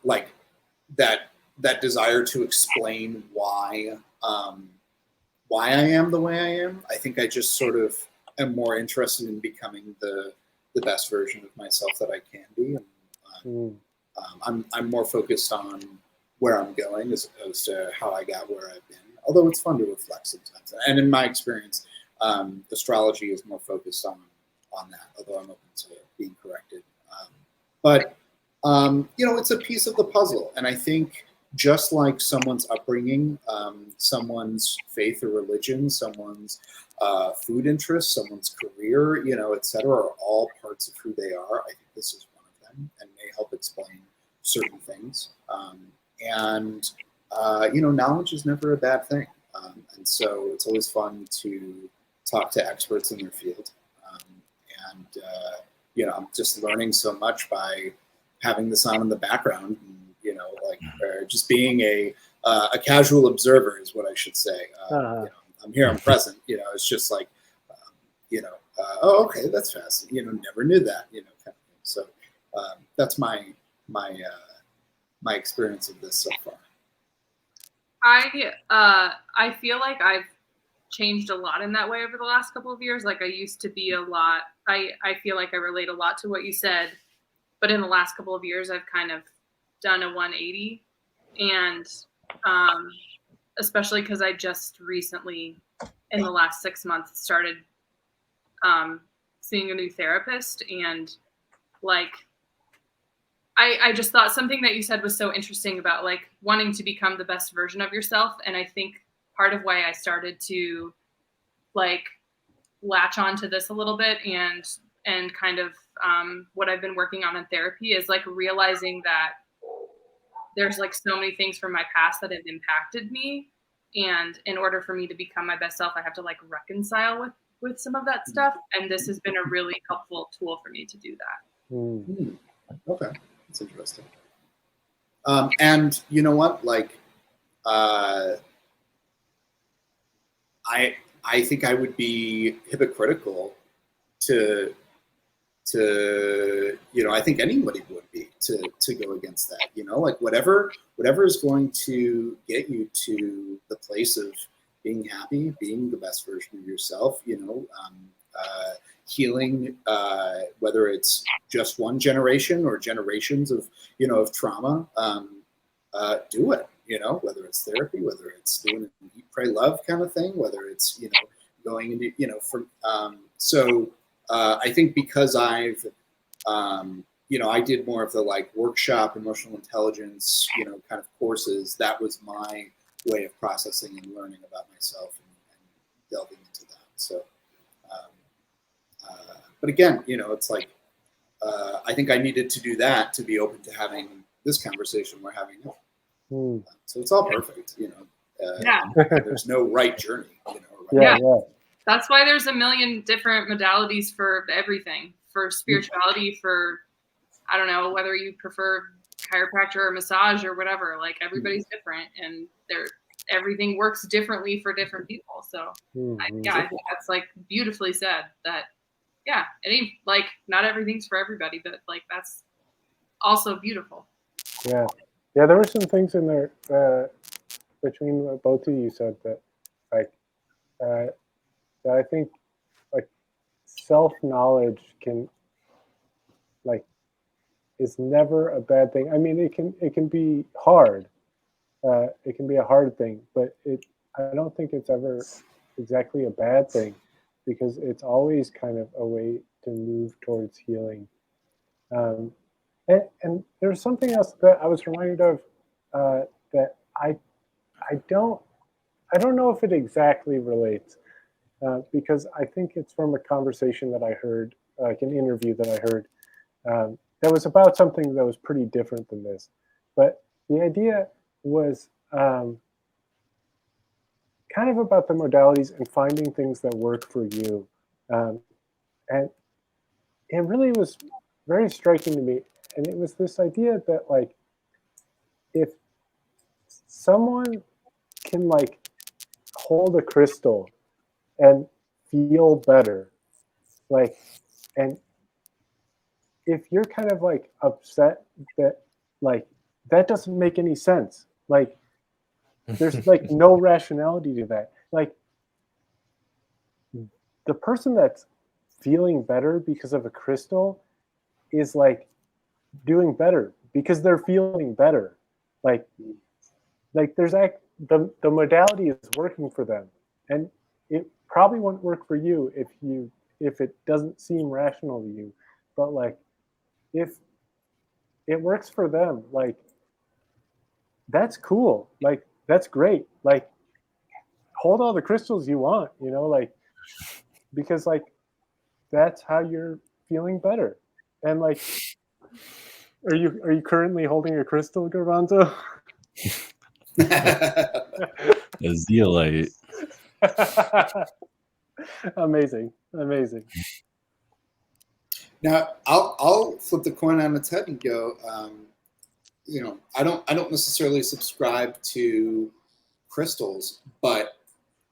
like that desire to explain why I am the way I am. I think I just sort of am more interested in becoming the best version of myself that I can be. And I'm more focused on where I'm going as opposed to how I got where I've been. Although it's fun to reflect sometimes. And in my experience, astrology is more focused on on that, although I'm open to being corrected. But it's a piece of the puzzle, and I think just like someone's upbringing, someone's faith or religion, someone's food interests, someone's career, et cetera, are all parts of who they are. I think this is one of them, and may help explain certain things. Knowledge is never a bad thing, and so it's always fun to talk to experts in their field. I'm just learning so much by having this on in the background, and, or just being a casual observer is what I should say. I'm here, I'm present. It's just like, oh, okay, that's fascinating. Never knew that. Kind of thing. So that's my experience of this so far. I feel like I've changed a lot in that way over the last couple of years. Like I used to be a lot. I feel like I relate a lot to what you said, but in the last couple of years, I've kind of done a 180, and especially because I just recently, in the last 6 months, started seeing a new therapist, and like I just thought something that you said was so interesting about like wanting to become the best version of yourself, and I think part of why I started to like latch onto this a little bit and kind of what I've been working on in therapy is like realizing that there's like so many things from my past that have impacted me, and in order for me to become my best self, I have to like reconcile with some of that stuff, and this has been a really helpful tool for me to do that. Okay, that's interesting. And you know what, like I think I would be hypocritical to I think anybody would be to go against that, like whatever is going to get you to the place of being happy, being the best version of yourself, healing, whether it's just one generation or generations of trauma, do it. Whether it's therapy, whether it's doing an eat, pray, love kind of thing, whether it's going into I think because I've I did more of the like workshop emotional intelligence kind of courses. That was my way of processing and learning about myself and delving into that. So but again, it's like I think I needed to do that to be open to having this conversation we're having now. So it's all perfect, Yeah. There's no right journey, Yeah. That's why there's a million different modalities for everything, for spirituality, for, I don't know, whether you prefer chiropractor or massage or whatever, like everybody's different, and everything works differently for different people. So I think that's like beautifully said that, it ain't like not everything's for everybody, but like that's also beautiful. Yeah, there were some things in there between what both of you said that like that I think like self-knowledge can like is never a bad thing. I mean, it can be hard. It can be a hard thing, but I don't think it's ever exactly a bad thing, because it's always kind of a way to move towards healing. And there's something else that I was reminded of that I don't know if it exactly relates, because I think it's from a conversation that I heard, like an interview that I heard, that was about something that was pretty different than this. But the idea was kind of about the modalities and finding things that work for you. And it really was very striking to me. And it was this idea that like, if someone can like hold a crystal and feel better, like, and if you're kind of like upset that like that doesn't make any sense, like there's like no rationality to that, like the person that's feeling better because of a crystal is like doing better because they're feeling better, like there's the modality is working for them, and it probably won't work for you if you if it doesn't seem rational to you. But like, if it works for them, like, that's cool. Like, that's great. Like, hold all the crystals you want, you know, like, because like that's how you're feeling better. And like, are you currently holding a crystal, Garbanzo? A zeolite. Amazing. Now, I'll flip the coin on its head and go. I don't necessarily subscribe to crystals, but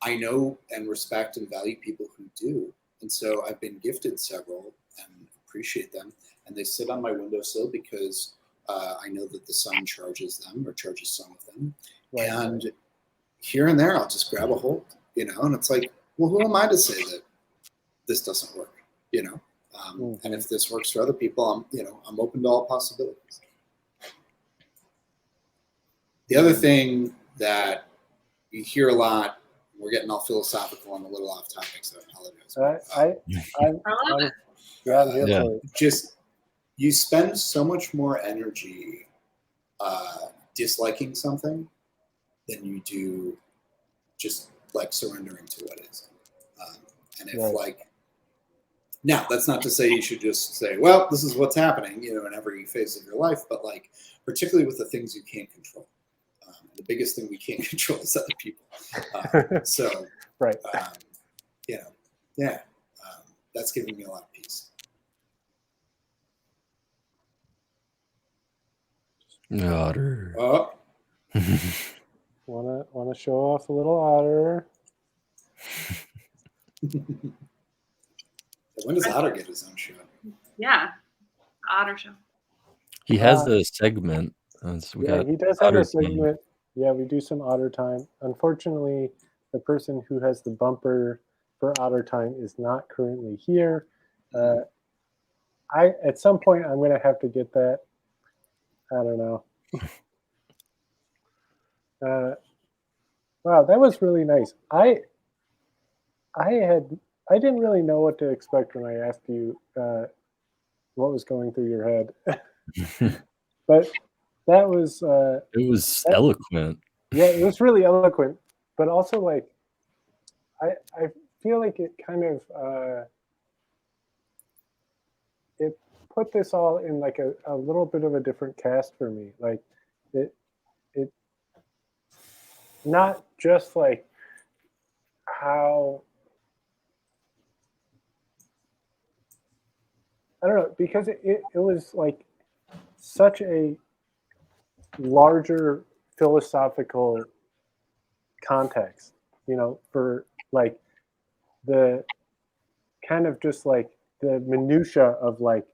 I know and respect and value people who do, and so I've been gifted several and appreciate them. And they sit on my windowsill because I know that the sun charges them or charges some of them. Right. And here and there, I'll just grab a hold, and it's like, well, who am I to say that this doesn't work, And if this works for other people, I'm open to all possibilities. The other thing that you hear a lot, we're getting all philosophical and a little off topic, so I apologize. Just you spend so much more energy disliking something than you do just like surrendering to what is. And if now that's not to say you should just say, well, this is what's happening, in every phase of your life, but like particularly with the things you can't control. The biggest thing we can't control is other people. Right. That's giving me a lot of peace. Otter. Oh. Wanna show off a little otter? When does Otter get his own show? Yeah, Otter show. He has a segment. He does have a segment. Yeah, we do some Otter Time. Unfortunately, the person who has the bumper for Otter Time is not currently here. At some point I'm going to have to get that. I don't know. Wow, that was really nice. I didn't really know what to expect when I asked you what was going through your head, but that was it was eloquent. Yeah, it was really eloquent, but also like I feel like it kind of it put this all in like a little bit of a different cast for me. Like it not just like how I don't know, because it was like such a larger philosophical context, for like the kind of just like the minutia of like,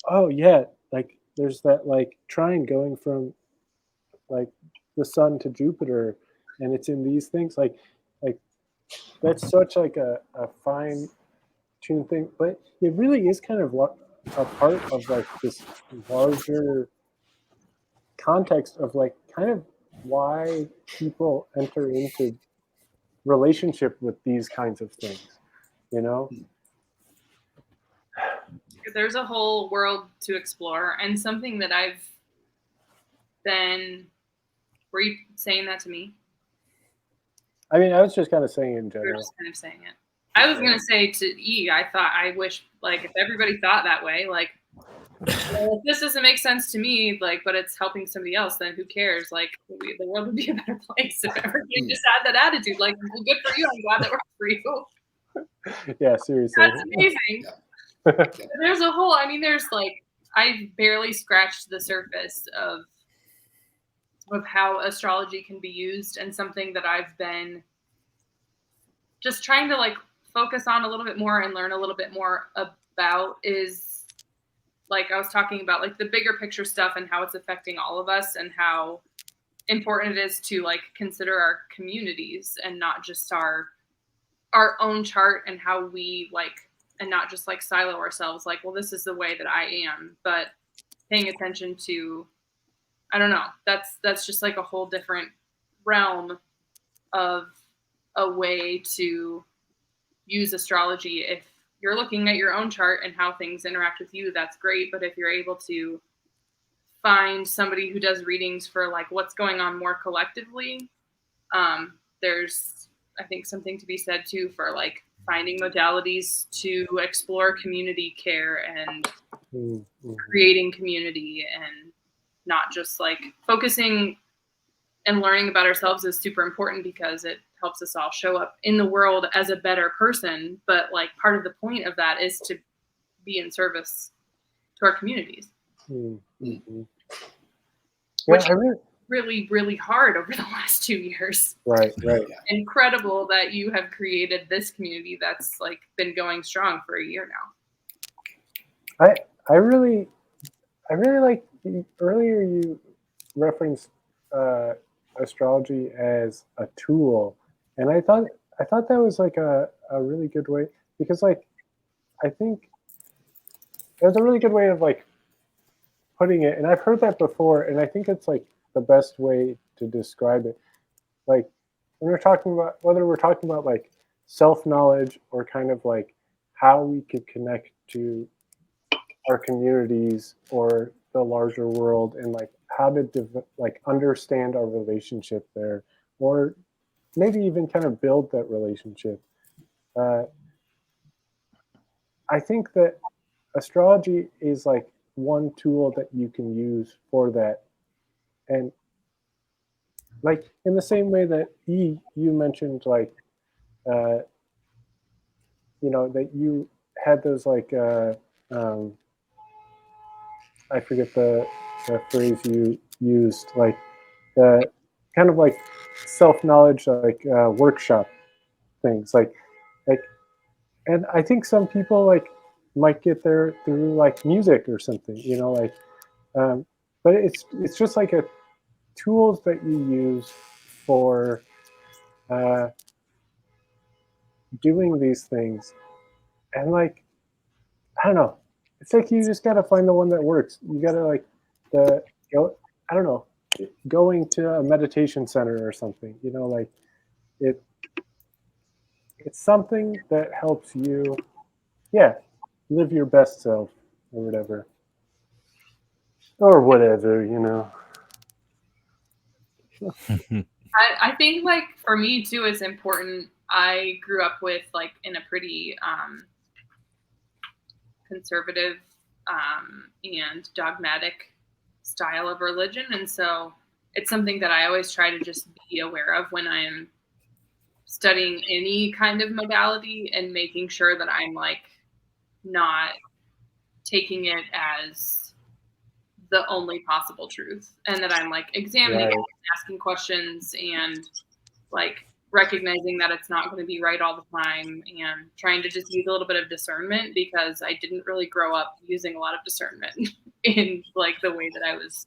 oh yeah, like there's that like trine going from like the sun to Jupiter, and it's in these things like that's such like a fine tuned thing, but it really is kind of a part of like this larger context of like kind of why people enter into relationship with these kinds of things, There's a whole world to explore, and something that I've been. Were you saying that to me? I mean, I was just kind of saying it in general. You were just kind of saying it. I was gonna say to E, I wish like if everybody thought that way, like if this doesn't make sense to me, like, but it's helping somebody else, then who cares? Like, the world would be a better place if everybody just had that attitude. Like, well, good for you. I'm glad that works for you. Yeah, seriously. That's amazing. There's a whole. I mean, there's like I barely scratched the surface of how astrology can be used, and something that I've been just trying to like focus on a little bit more and learn a little bit more about is like I was talking about like the bigger picture stuff and how it's affecting all of us and how important it is to like consider our communities and not just our own chart and how we like and not just like silo ourselves like, well, this is the way that I am, but paying attention to, I don't know, that's just like a whole different realm of a way to use astrology if you're looking at your own chart and how things interact with you, that's great. But if you're able to find somebody who does readings for like what's going on more collectively, there's, I think, something to be said too for like finding modalities to explore community care and creating community, and not just like focusing and learning about ourselves is super important because it helps us all show up in the world as a better person. But like part of the point of that is to be in service to our communities, Mm-hmm. which Yeah, I really, is really, really hard over the last 2 years. right. Incredible that you have created this community that's like been going strong for a year now. I really like earlier you referenced astrology as a tool, and I thought that was like a really good way, because like I think there's a really good way of like putting it, and I've heard that before, and I think it's like the best way to describe it. Like when we're talking about, whether we're talking about like self-knowledge or kind of like how we could connect to our communities or the larger world, and like how to like understand our relationship there, or maybe even kind of build that relationship. I think that astrology is like one tool that you can use for that. And like in the same way that you mentioned, like that you had those like I forget the phrase you used, like the kind of like self-knowledge, like workshop things, like, and I think some people like might get there through like music or something, like, but it's just like a tools that you use for doing these things, and like, I don't know, it's like you just gotta find the one that works. You gotta like I don't know, going to a meditation center or something, like it's something that helps you, live your best self or whatever. Or whatever. I think like for me too, it's important. I grew up with like in a pretty conservative and dogmatic style of religion, and so it's something that I always try to just be aware of when I am studying any kind of modality, and making sure that I'm like not taking it as the only possible truth, and that I'm like examining Right. it, asking questions, and like recognizing that it's not going to be right all the time, and trying to just use a little bit of discernment, because I didn't really grow up using a lot of discernment in like the way that I was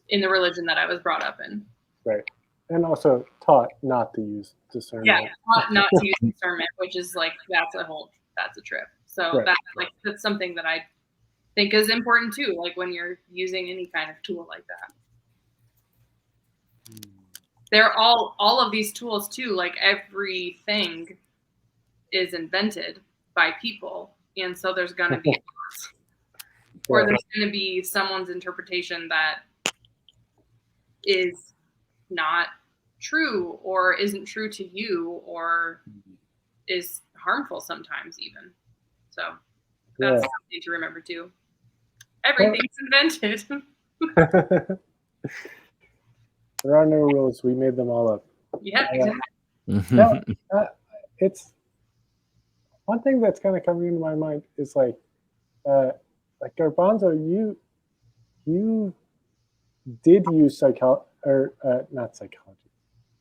in the religion that I was brought up in. Right. And also taught not to use discernment. Yeah, not to use discernment, which is like that's a trip. So Right. that's something that I think is important too, like when you're using any kind of tool like that. They're all of these tools too, like everything is invented by people, and so there's going to be or there's going to be someone's interpretation that is not true, or isn't true to you, or is harmful sometimes even. So that's something to remember too. Everything's invented. There are no rules. We made them all up. Yeah, exactly. No, it's one thing that's kind of coming into my mind is like garbanzo, you did use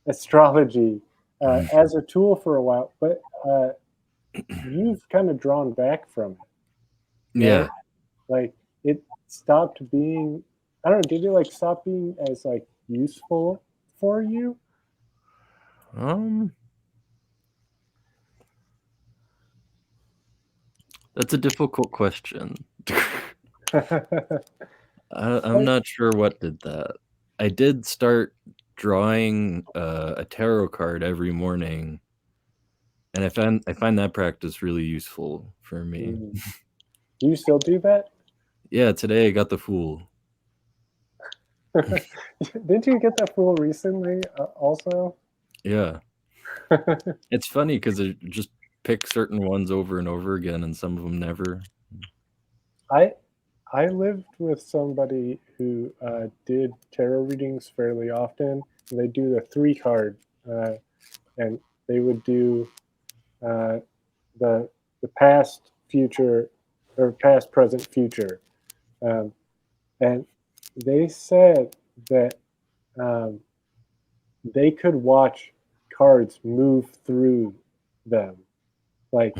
astrology as a tool for a while, but you've kind of drawn back from it. Yeah. Right? Like it stopped being, I don't know, did it like stop being as like useful for you? That's a difficult question. I'm not sure what did that. I did start drawing a tarot card every morning, And I find that practice really useful for me. Do you still do that? Yeah, today I got the Fool. Didn't you get that Fool recently also? Yeah. It's funny because I just pick certain ones over and over again, and some of them never. I lived with somebody who did tarot readings fairly often, and they do the 3 card, and they would do the past, future, or past, present, future, and they said that they could watch cards move through them, like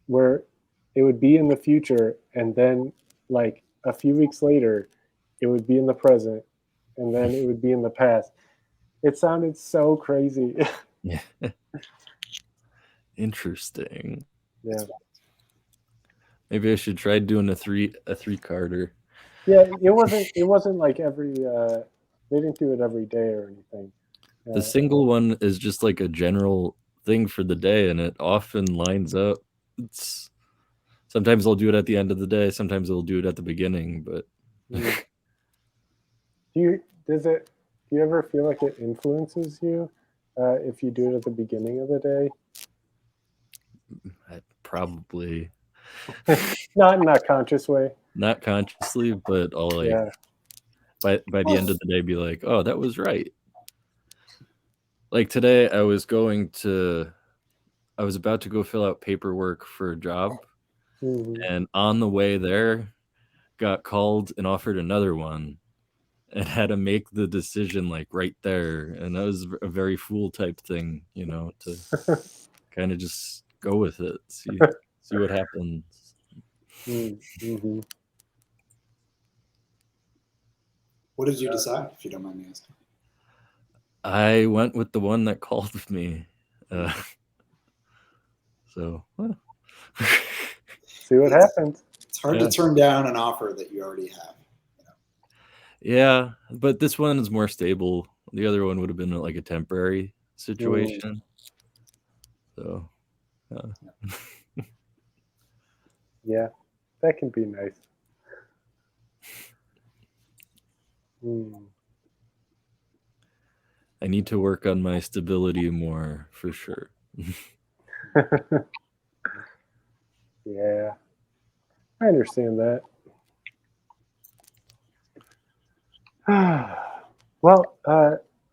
where it would be in the future, and then like a few weeks later, it would be in the present, and then it would be in the past. It sounded so crazy. Yeah. Interesting. Yeah. Maybe I should try doing a three carder. Yeah, it wasn't like every they didn't do it every day or anything. The single one is just like a general thing for the day, and it often lines up. It's sometimes I'll do it at the end of the day, sometimes I'll do it at the beginning, but do you ever feel like it influences you if you do it at the beginning of the day? Probably Not in that conscious way. not consciously, but I'll like by the end of the day be like, oh, that was right. Like today I was about to go fill out paperwork for a job, and on the way there got called and offered another one and had to make the decision like right there, and that was a very Fool type thing, to kind of just go with it, see what happens. What did you decide, if you don't mind me asking? I went with the one that called me. So see what happens. It's hard to turn down an offer that you already have. Yeah, but this one is more stable. The other one would have been like a temporary situation. So yeah, that can be nice. I need to work on my stability more, for sure. Yeah, I understand that. Well,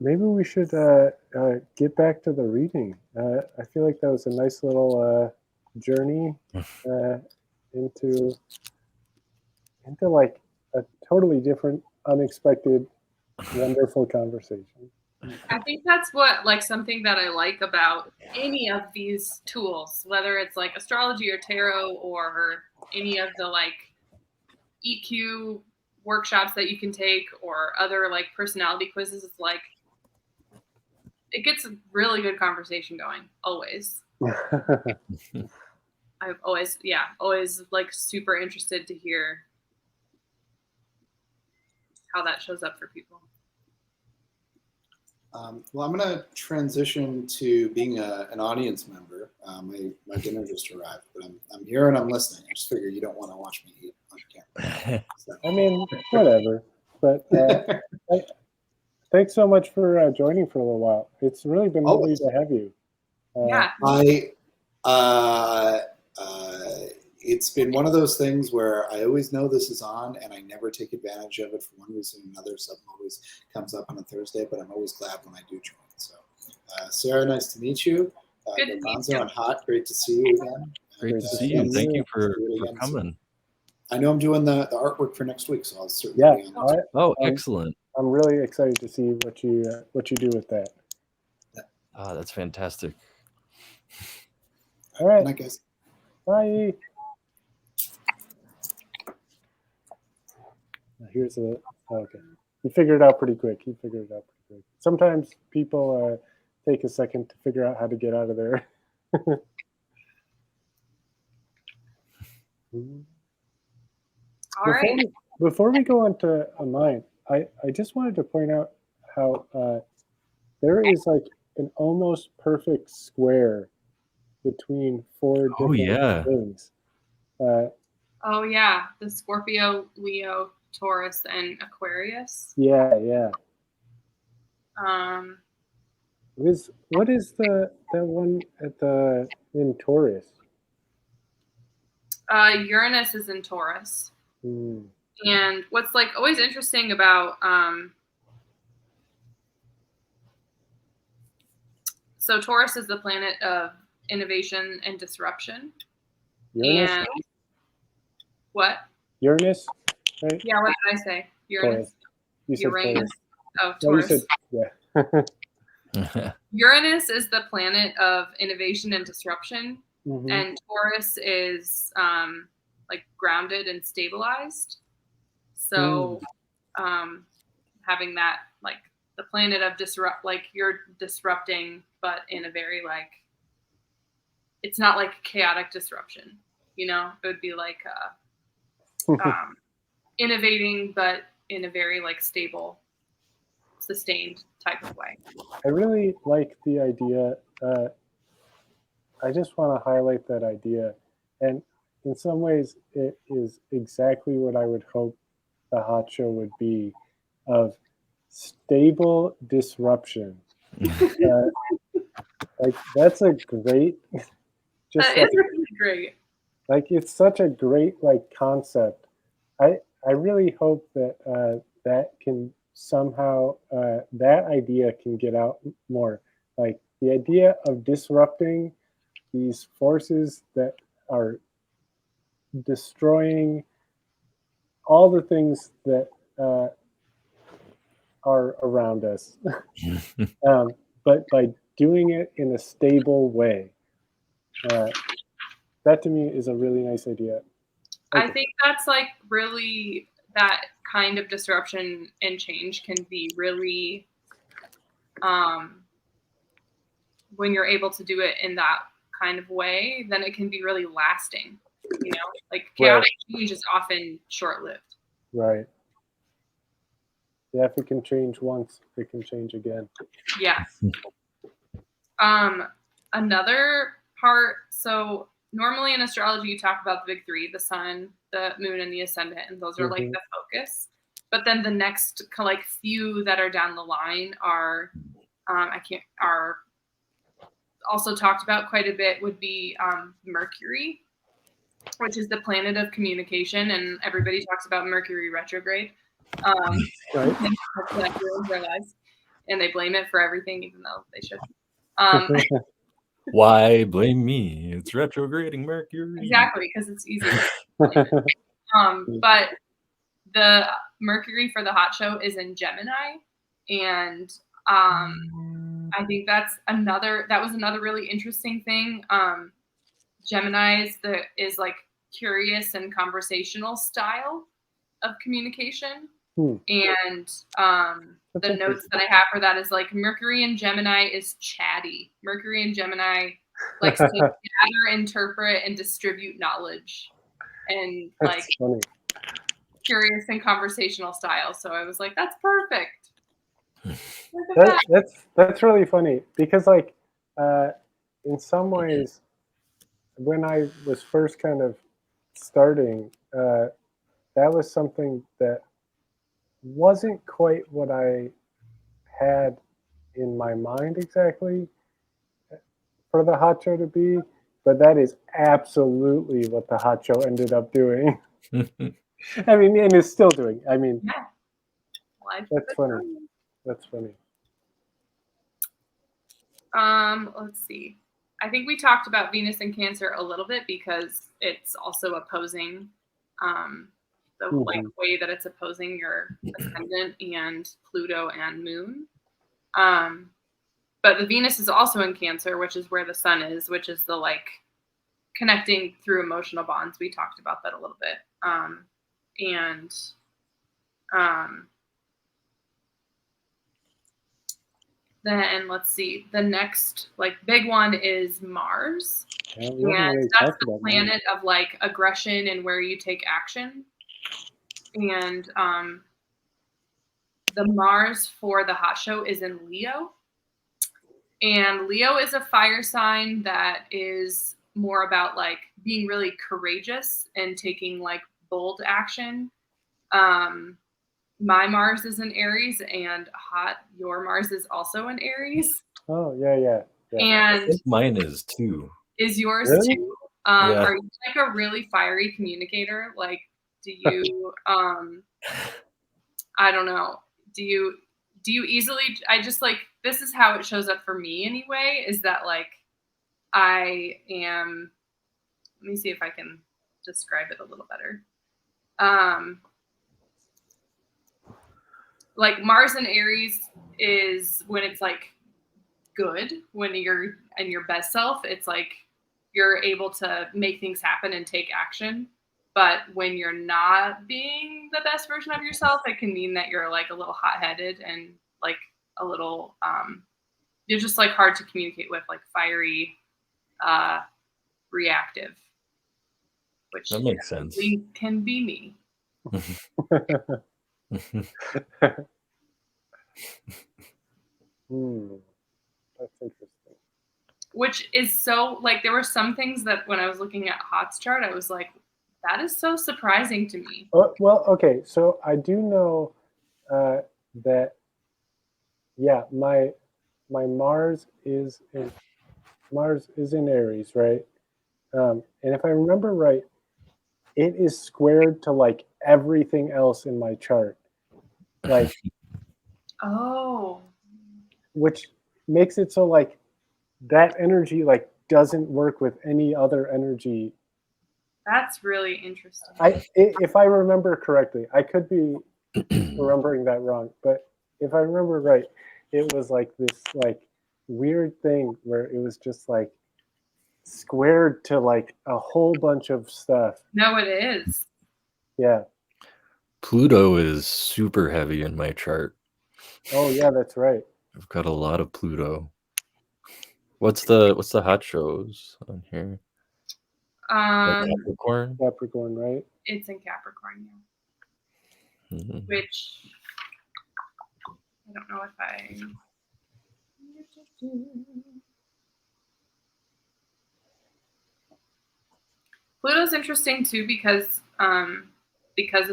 maybe we should get back to the reading. I feel like that was a nice little journey into like a totally different, unexpected, wonderful conversation. I think that's what, like, something that I like about any of these tools, whether it's like astrology or tarot or any of the like EQ workshops that you can take or other like personality quizzes. It's like it gets a really good conversation going always. I've always like super interested to hear how that shows up for people. Well, I'm going to transition to being an audience member. My dinner just arrived, but I'm here and I'm listening. I just figure you don't want to watch me eat on camera. So. I mean, whatever. But thanks so much for joining for a little while. It's really been lovely to have you. Yeah. It's been one of those things where I always know this is on and I never take advantage of it for one reason or another. Something always comes up on a Thursday, but I'm always glad when I do join. So, Sarah, nice to meet you. Garbanzo and Hot, great to see you again. Great to see you. Thank you for coming. I know I'm doing the artwork for next week, so I'll certainly be on it. Oh, excellent. I'm really excited to see what you do with that. Oh, that's fantastic. All right. Good night, guys. Bye. Here's okay. You figured it out pretty quick. Sometimes people take a second to figure out how to get out of there. All right. Before we go on to mine, I just wanted to point out how there is like an almost perfect square between four Oh, different yeah. things. Oh yeah, the Scorpio, Leo, Taurus, and Aquarius. Yeah. Um, What is the that one at the in Taurus? Uranus is in Taurus. Hmm. And what's like always interesting about so Taurus is the planet of innovation and disruption. Uranus? And what? Uranus, right? Yeah, what did I say? Uranus. You said Uranus. Oh, No, you Taurus. said yeah. Uranus is the planet of innovation and disruption, Mhm. and Taurus is like grounded and stabilized. So having that like the planet of disrupt, like you're disrupting, but in a very like it's not like chaotic disruption. You know, it would be like innovating, but in a very like stable, sustained type of way. I really like the idea. I just want to highlight that idea, and in some ways, it is exactly what I would hope the hot show would be, of stable disruption. Like that's a great, just That is really great. like it's such a great like concept. I really hope that that can somehow that idea can get out more. Like the idea of disrupting these forces that are destroying all the things that are around us, but by doing it in a stable way. That to me is a really nice idea. I think that's like really that kind of disruption and change can be really when you're able to do it in that kind of way, then it can be really lasting. You know, like chaotic change is often short-lived. Right. Yeah, if it can change once, it can change again. Yeah. Another part, so normally in astrology you talk about the big three, the sun, the moon, and the ascendant, and those are like the focus. But then the next like few that are down the line are are also talked about quite a bit would be Mercury, which is the planet of communication, and everybody talks about Mercury retrograde. Right. That ruins their lives, and they blame it for everything, even though they should. Why blame me? It's retrograding Mercury. Exactly, because it's easy. But the Mercury for the hot show is in Gemini, and I think that was another really interesting thing. Gemini is like curious and conversational style of communication. And the notes that I have for that is like Mercury in Gemini is chatty. Mercury in Gemini likes to gather, interpret, and distribute knowledge, and That's like funny. curious and conversational style. So I was like, that's perfect. That's really funny because like in some ways, when I was first kind of starting, that was something that wasn't quite what I had in my mind exactly for the hot show to be, but that is absolutely what the hot show ended up doing. I mean, and is still doing. I mean, Yeah. that's funny. That's funny. Let's see. I think we talked about Venus and Cancer a little bit because it's also opposing the like way that it's opposing your ascendant and Pluto and Moon. But the Venus is also in Cancer, which is where the Sun is, which is the like connecting through emotional bonds. We talked about that a little bit. Then let's see. The next like big one is Mars. And that's the planet of like aggression and where you take action. And the Mars for the hot show is in Leo. And Leo is a fire sign that is more about like being really courageous and taking like bold action. My Mars is in Aries, and your Mars is also in Aries. Oh, yeah. I And think mine is too. is yours Really? too? Yeah. Are you like a really fiery communicator? Like, do you, I don't know, do you easily, I just like, this is how it shows up for me anyway, is that like, I am, let me see if I can describe it a little better. Like Mars in Aries is when it's like good, when you're in your best self, it's like you're able to make things happen and take action. But when you're not being the best version of yourself, it can mean that you're like a little hot-headed and like a little you're just like hard to communicate with, like fiery, reactive, which That makes sense. can be me. That's interesting. Which is so like, there were some things that when I was looking at Hot's chart, I was like, that is so surprising to me. Well, okay, so I do know that, yeah, my Mars is in Aries, right? And if I remember right, it is squared to like everything else in my chart, like, Oh, which makes it so like that energy like doesn't work with any other energy. that's really interesting. If I remember correctly, I could be remembering that wrong, but if I remember right, it was like this like weird thing where it was just like squared to like a whole bunch of stuff. No, it is. Yeah. Pluto is super heavy in my chart. Oh yeah, that's right. I've got a lot of Pluto. What's the hot shows on here? Capricorn. Capricorn, right? It's in Capricorn, yeah. Mm-hmm. Which I don't know if I. Pluto's interesting too because of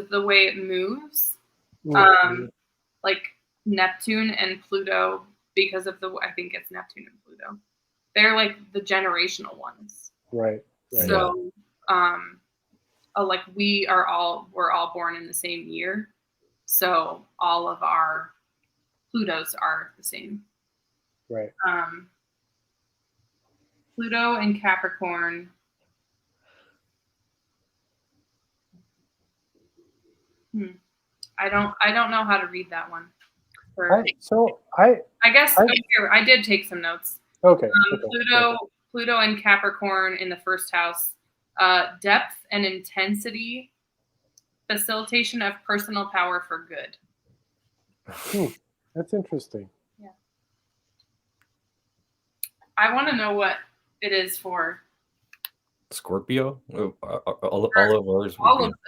the way it moves. Like Neptune and Pluto, because of I think it's Neptune and Pluto. They're like the generational ones. Right. So, like we're all born in the same year, so all of our Plutos are the same. Right. Pluto and Capricorn. I don't know how to read that one. I guess I did take some notes. Okay. Pluto and Capricorn in the first house. Depth and intensity, facilitation of personal power for good. That's interesting. Yeah. I want to know what it is for Scorpio. All of ours.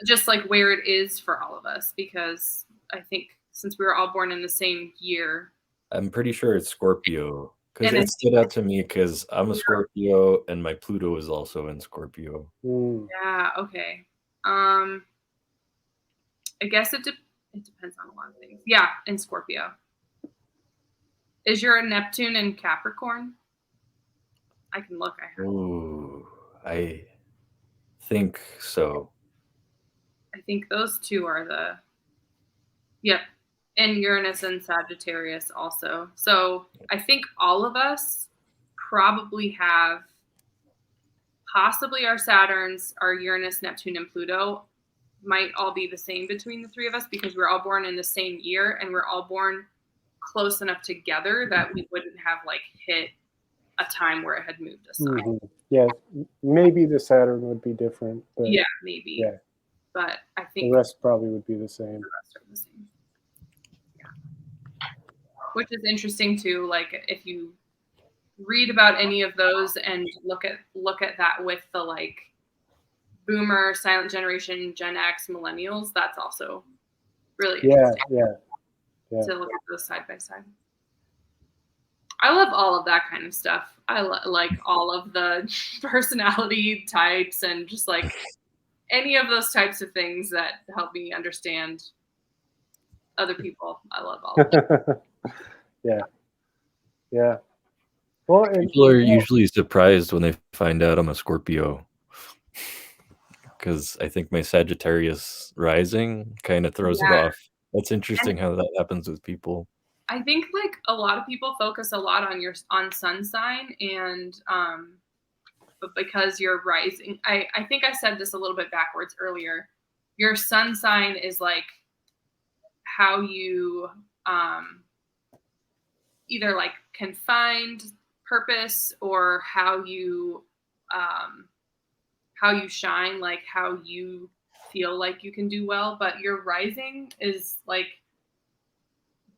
Just like where it is for all of us, because I think since we were all born in the same year. I'm pretty sure it's Scorpio. Because it stood out to me because I'm a Scorpio and my Pluto is also in Scorpio. Yeah, okay. I guess it depends on a lot of things. Yeah, in Scorpio. Is your Neptune in Capricorn? I can look. Ooh, I think so. I think those two are the... Yep. And Uranus and Sagittarius also. So I think all of us probably have possibly our Saturns, our Uranus, Neptune, and Pluto might all be the same between the three of us because we're all born in the same year and we're all born close enough together that we wouldn't have like hit a time where it had moved aside. Mm-hmm. Yeah, maybe the Saturn would be different. But yeah, maybe. Yeah. But I think the rest probably would be the same. The rest are the same. Which is interesting too. Like if you read about any of those and look at that with the like Boomer, Silent Generation, Gen X, Millennials, that's also really interesting. Yeah. To look at those side by side. I love all of that kind of stuff. I like all of the personality types and just like any of those types of things that help me understand other people. I love all of it. Yeah. Well, People are usually surprised when they find out I'm a Scorpio, because I think my Sagittarius rising kind of throws it off. That's interesting how that happens with people. I think like a lot of people focus a lot on sun sign and but because you're rising, I think I said this a little bit backwards earlier. Your sun sign is like how you either like can find purpose or how you shine, like how you feel like you can do well. But your rising is like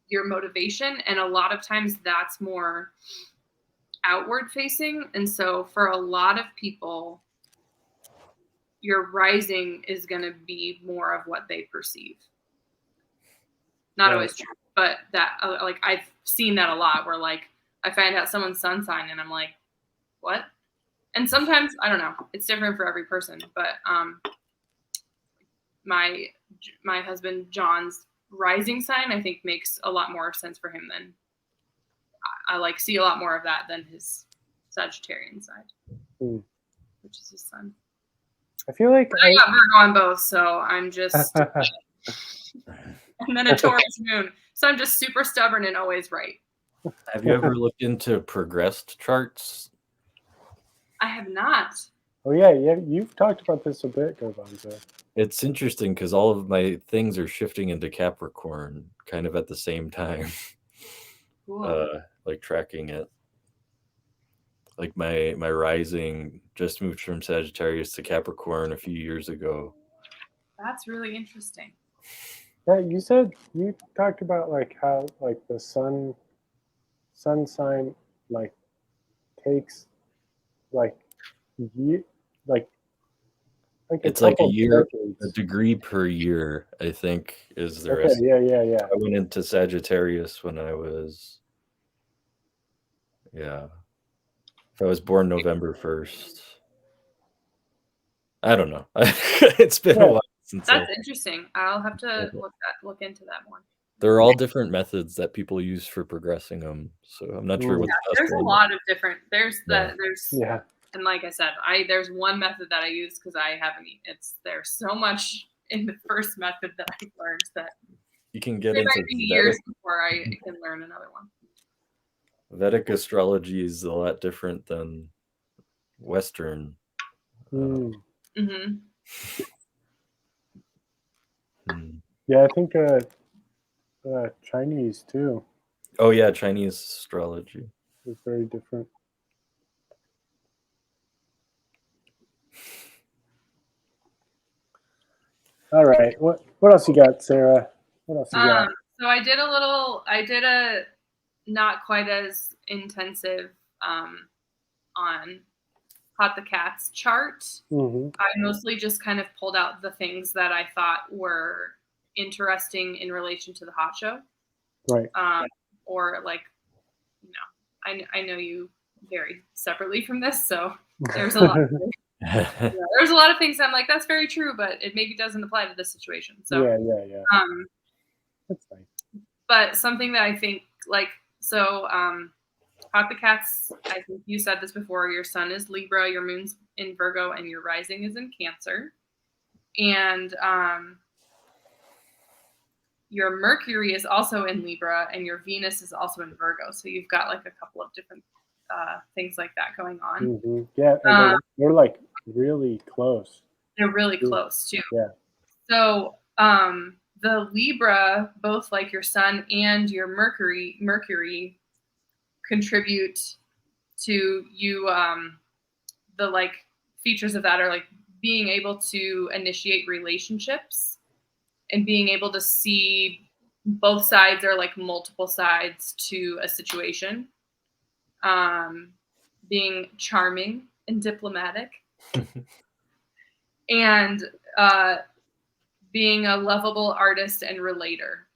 your motivation, and a lot of times that's more outward facing. And so for a lot of people, your rising is going to be more of what they perceive. Not always true, but that like I've seen that a lot where like I find out someone's sun sign and I'm like, what? And sometimes I don't know, it's different for every person, but my husband John's rising sign I think makes a lot more sense for him than I like see a lot more of that than his Sagittarian side, which is his sun. I feel like I got Virgo on both, so I'm just and then a Taurus moon, so I'm just super stubborn and always right. Have you ever looked into progressed charts? I have not. Oh yeah, you've talked about this a bit, Garbanzo. It's interesting because all of my things are shifting into Capricorn kind of at the same time. Cool. Like tracking it. Like my rising just moved from Sagittarius to Capricorn a few years ago. That's really interesting. Yeah, you talked about like how like the sun sign like takes like it's like a year, a degree per year, I think is the rest. Yeah. I went into Sagittarius when I was if I was born November 1st. I don't know. It's been a while since. That's interesting. I'll have to look into that more. They're all different methods that people use for progressing them, so I'm not sure what the best there's one a lot of different. And like I said, there's one method that I use because I haven't. There's so much in the first method that I learned that you can get it into might be years before I can learn another one. Vedic astrology is a lot different than Western. Yeah, I think Chinese too. Oh yeah, Chinese astrology is very different. All right, what else you got, Sarah? What else you got? So I did a not quite as intensive on Hot the Cat's chart. I mostly just kind of pulled out the things that I thought were interesting in relation to the Hot Show. Right. Or like, I know you very separately from this, so there's a lot. There's a lot of things I'm like, that's very true, but it maybe doesn't apply to this situation. So yeah. That's fine. But something that I think Hot the Cats, I think you said this before, your sun is Libra, your moon's in Virgo, and your rising is in Cancer. And your Mercury is also in Libra, and your Venus is also in Virgo. So you've got like a couple of different things like that going on. Yeah, and they're like really close. They're really close too. Yeah. So the Libra, both like your sun and your Mercury contribute to you. The like features of that are like being able to initiate relationships and being able to see both sides or like multiple sides to a situation. Being charming and diplomatic. And being a lovable artist and relater.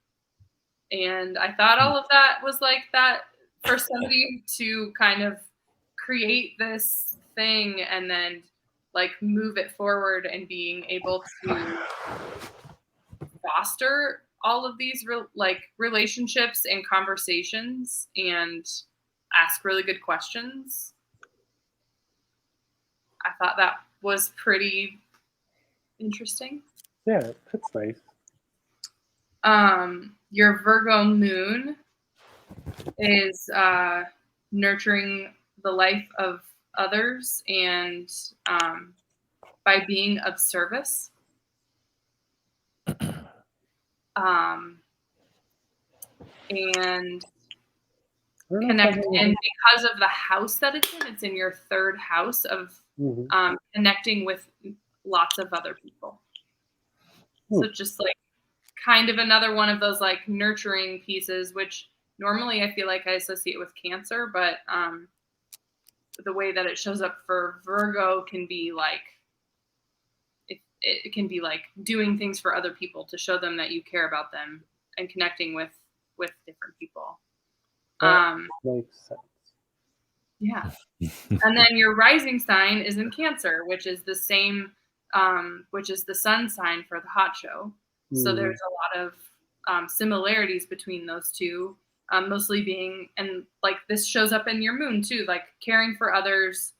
And I thought all of that was like that for somebody to kind of create this thing and then like move it forward and being able to foster all of these relationships and conversations and ask really good questions. I thought that was pretty interesting. Yeah, that's nice. Your Virgo moon is nurturing the life of others and by being of service. And because of the house that it's in your third house of connecting with lots of other people. So just like kind of another one of those like nurturing pieces, which normally I feel like I associate with Cancer, but the way that it shows up for Virgo can be like, it can be like doing things for other people to show them that you care about them and connecting with different people. Makes sense. Yeah. And then your rising sign is in Cancer, which is the same, which is the sun sign for the hot show. So there's a lot of similarities between those two, mostly being, and like this shows up in your moon too, like caring for others,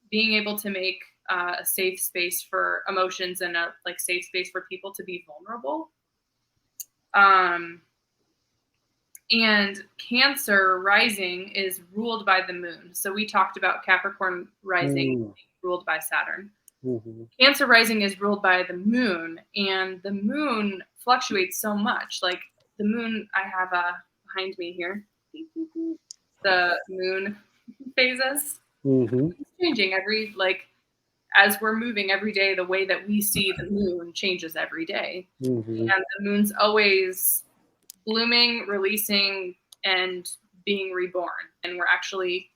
being able to make a safe space for emotions and a like safe space for people to be vulnerable. And Cancer rising is ruled by the moon. So we talked about Capricorn rising being ruled by Saturn. Cancer rising is ruled by the moon, and the moon fluctuates so much. Like the moon, I have behind me here, the moon phases. It's changing every, like, as we're moving every day, the way that we see the moon changes every day. And the moon's always blooming, releasing, and being reborn. And we're actually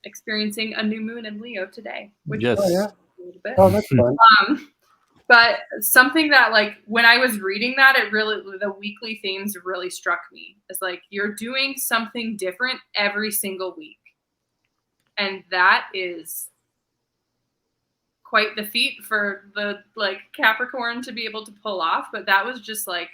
experiencing a new moon in Leo today, which is a little bit. Oh, that's fun. But something that, like, when I was reading that, it really, the weekly themes really struck me. It's like, you're doing something different every single week. And that is quite the feat for the, like, Capricorn to be able to pull off. But that was just, like,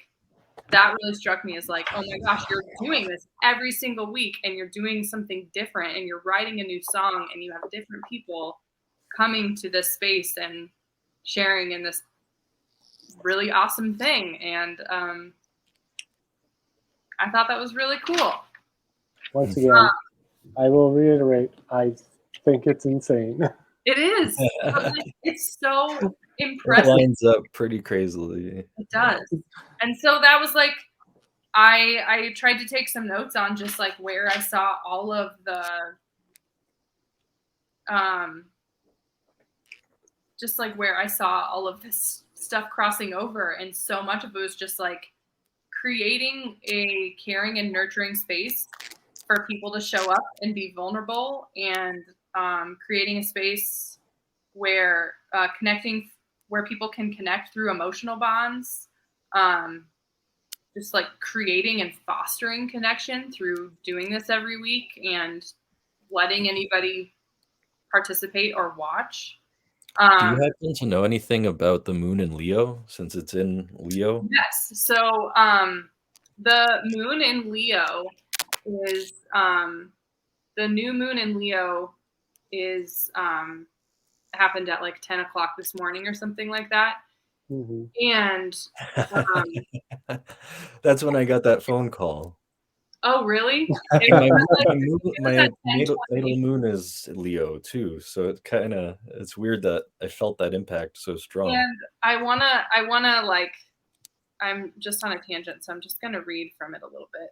that really struck me as, like, oh my gosh, you're doing this every single week and you're doing something different and you're writing a new song and you have different people coming to this space and sharing in this really awesome thing. And I thought that was really cool. Once again, I will reiterate, I think it's insane. It is. It's so impressive. It lines up pretty crazily. It does. And so that was like, I tried to take some notes on just like where I saw all of the just like where I saw all of this stuff crossing over. And so much of it was just like creating a caring and nurturing space for people to show up and be vulnerable, and creating a space where connecting, where people can connect through emotional bonds, just like creating and fostering connection through doing this every week and letting anybody participate or watch. Do you happen to know anything about the moon in Leo, since it's in Leo? Yes. So the moon in Leo is the new moon in Leo is happened at like 10 o'clock this morning or something like that. And that's when I got that phone call. Oh, really? My natal moon is Leo too, so it's weird that I felt that impact so strong. And I wanna like, I'm just on a tangent, so I'm just gonna read from it a little bit.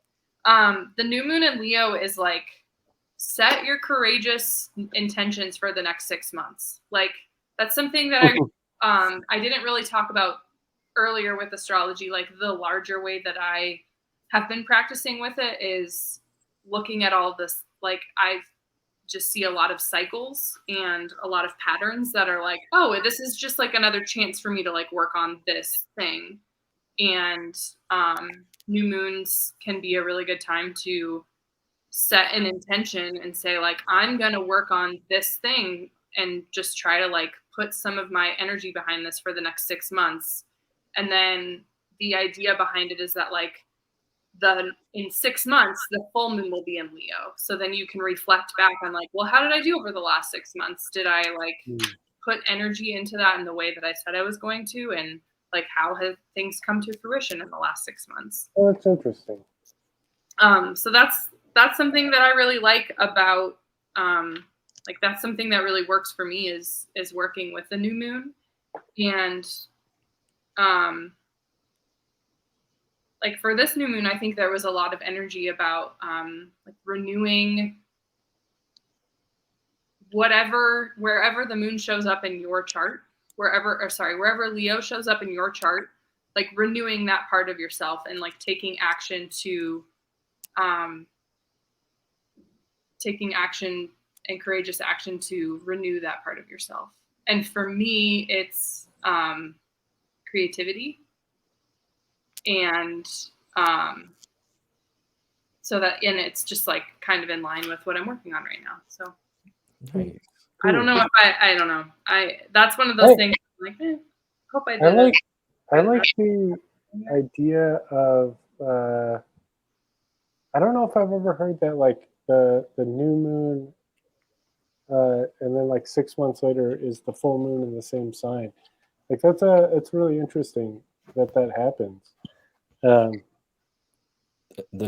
The new moon in Leo is like, set your courageous intentions for the next 6 months. Like, that's something that I didn't really talk about earlier with astrology. Like, the larger way that I have been practicing with it is looking at all this. Like, I just see a lot of cycles and a lot of patterns that are like, oh, this is just like another chance for me to like work on this thing. And new moons can be a really good time to set an intention and say, like, I'm going to work on this thing and just try to like put some of my energy behind this for the next 6 months. And then the idea behind it is that like in 6 months, the full moon will be in Leo. So then you can reflect back on like, well, how did I do over the last 6 months? Did I like put energy into that in the way that I said I was going to? And like, how have things come to fruition in the last 6 months? Oh, that's interesting. So that's something that I really like about, like that's something that really works for me is working with the new moon. And like for this new moon, I think there was a lot of energy about like renewing wherever the moon shows up in your chart, wherever Leo shows up in your chart, like renewing that part of yourself and like taking action and courageous action to renew that part of yourself. And for me, it's creativity. And and it's just like kind of in line with what I'm working on right now. So Nice. I don't know if I don't know. That's one of those things I'm like, hope I did it. I like the idea of I don't know if I've ever heard that like the new moon and then like 6 months later is the full moon in the same sign. Like it's really interesting that happens. The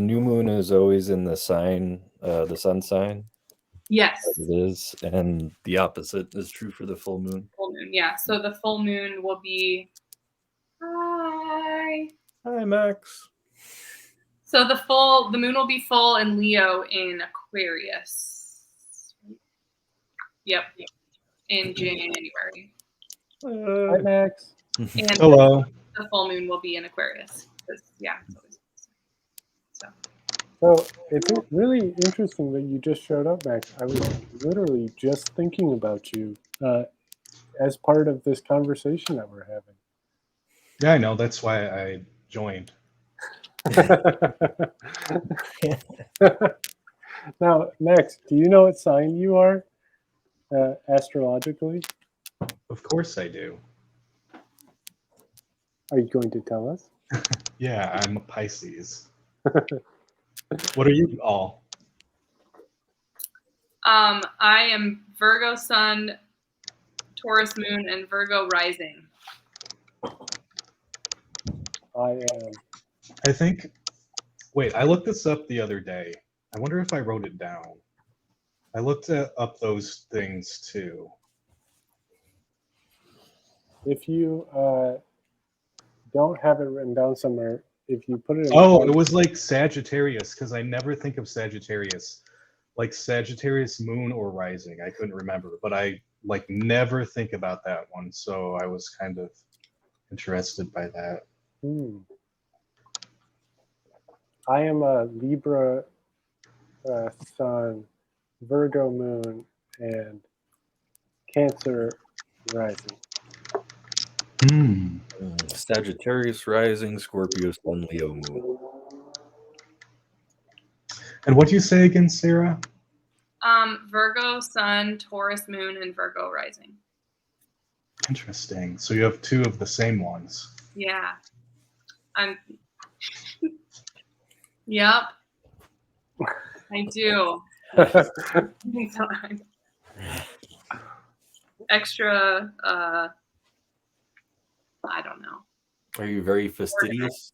new moon is always in the sign, the sun sign. Yes. It is, and the opposite is true for the full moon. Full moon, yeah. So the full moon will be. Hi, Max. So the moon will be full in Leo in Aquarius. Yep. In January. Hi, Max. And Hello. the full moon will be in Aquarius. Yeah. So it's really interesting that you just showed up, Max. I was literally just thinking about you as part of this conversation that we're having. Yeah, I know. That's why I joined. Now, Max, do you know what sign you are astrologically? Of course I do. Are you going to tell us? Yeah, I'm a Pisces. What are you all? I am Virgo sun, Taurus moon, and Virgo rising. I am. I think. Wait, I looked this up the other day. I wonder if I wrote it down. I looked up those things too. If you don't have it written down somewhere, if you put it in it was like Sagittarius, because I never think of Sagittarius. Like Sagittarius moon or rising. I couldn't remember, but I like never think about that one. So I was kind of interested by that. I am a Libra sun, Virgo moon, and Cancer rising. Sagittarius rising, Scorpio sun, Leo moon. And what do you say again, Sarah? Virgo sun, Taurus moon, and Virgo rising. Interesting. So you have two of the same ones. Yeah. Yep. I do. Extra, I don't know. Are you very fastidious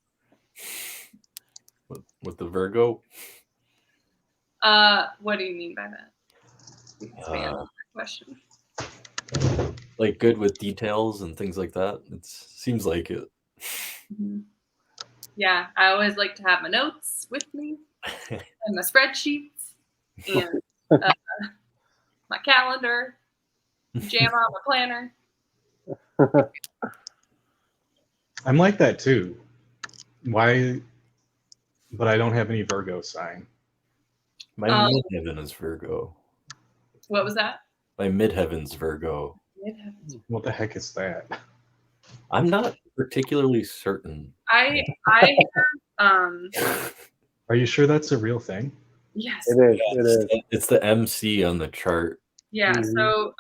with the Virgo? What do you mean by that? Expand the question. Like good with details and things like that? It seems like it. Mm-hmm. Yeah, I always like to have my notes with me and my spreadsheets and my calendar, jam on my planner. I'm like that too. Why? But I don't have any Virgo sign. My midheaven is Virgo. What was that? My midheaven's Virgo. What the heck is that? I'm not particularly certain. I Are you sure that's a real thing? Yes. It is. It is. It's the MC on the chart. Yeah. Mhm. So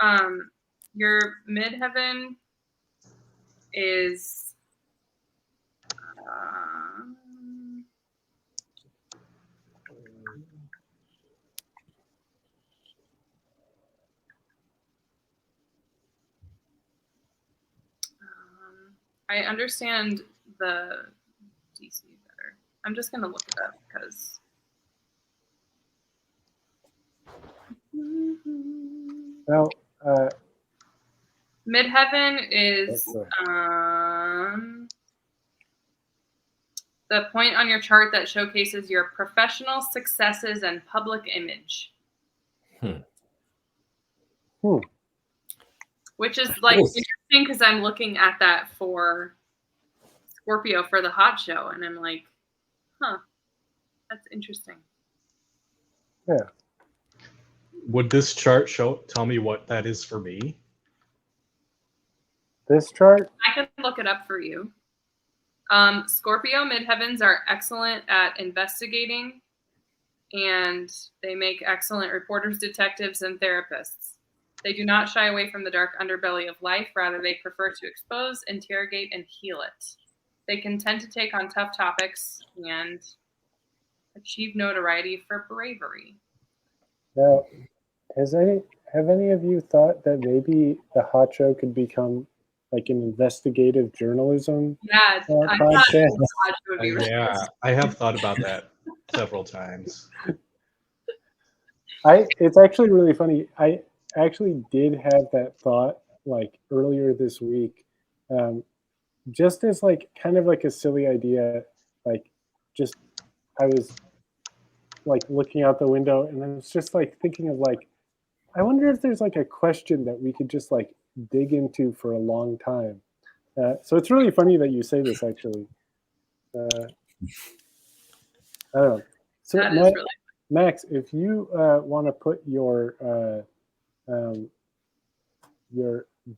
your midheaven is I understand the DC better. I'm just gonna look it up because Well, midheaven is Okay. the point on your chart that showcases your professional successes and public image. Which is like Yes. interesting because I'm looking at that for Scorpio for the hot show, and I'm like, huh, that's interesting. Yeah. Would this chart tell me what that is for me? This chart? I can look it up for you. Scorpio midheavens are excellent at investigating, and they make excellent reporters, detectives, and therapists. They do not shy away from the dark underbelly of life. Rather, they prefer to expose, interrogate, and heal it. They can tend to take on tough topics and achieve notoriety for bravery. Now, have any of you thought that maybe the hot show could become like an investigative journalism Yeah, I thought podcast? the hot show would be really Yeah, I have thought about that several times. It's actually really funny. I actually did have that thought like earlier this week, just as like kind of like a silly idea. Like, just I was like looking out the window, and I was just like thinking of like, I wonder if there's like a question that we could just like dig into for a long time. So it's really funny that you say this, actually. I don't know. So That is really Max, if you want to put your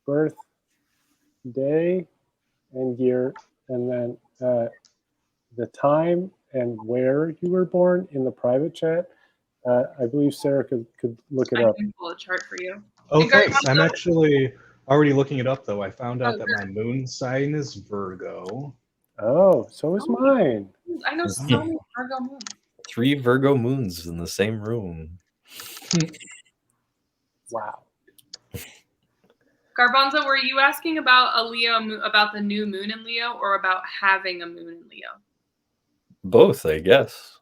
birth day and year, and then the time and where you were born in the private chat, I believe Sarah could look it I up. can pull a chart for you. Oh, And thanks. I'm Garbanzo- actually already looking it up, though. I found out Oh, that my moon sign is Virgo. Oh, so is mine. I know so many Virgo moons. 3 Virgo moons in the same room. Wow. Garbanzo, were you asking about about the new moon in Leo, or about having a moon in Leo? Both, I guess.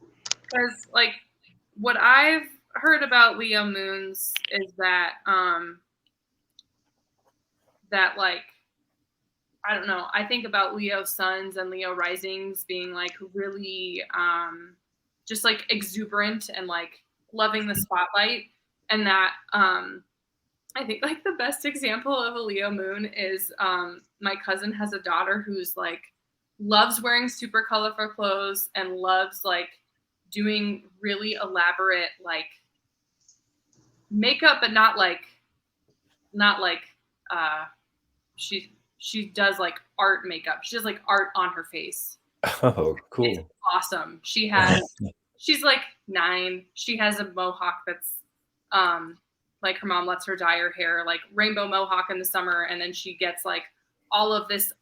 Because like what I've heard about Leo moons is that that like I don't know. I think about Leo suns and Leo risings being like really just like exuberant and like loving the spotlight, and that I think like the best example of a Leo moon is my cousin has a daughter who's like loves wearing super colorful clothes and loves like doing really elaborate like makeup, but not like she does like art makeup. She does like art on her face. Oh, cool. It's awesome. She's like 9. She has a mohawk that's like her mom lets her dye her hair like rainbow mohawk in the summer, and then she gets like all of these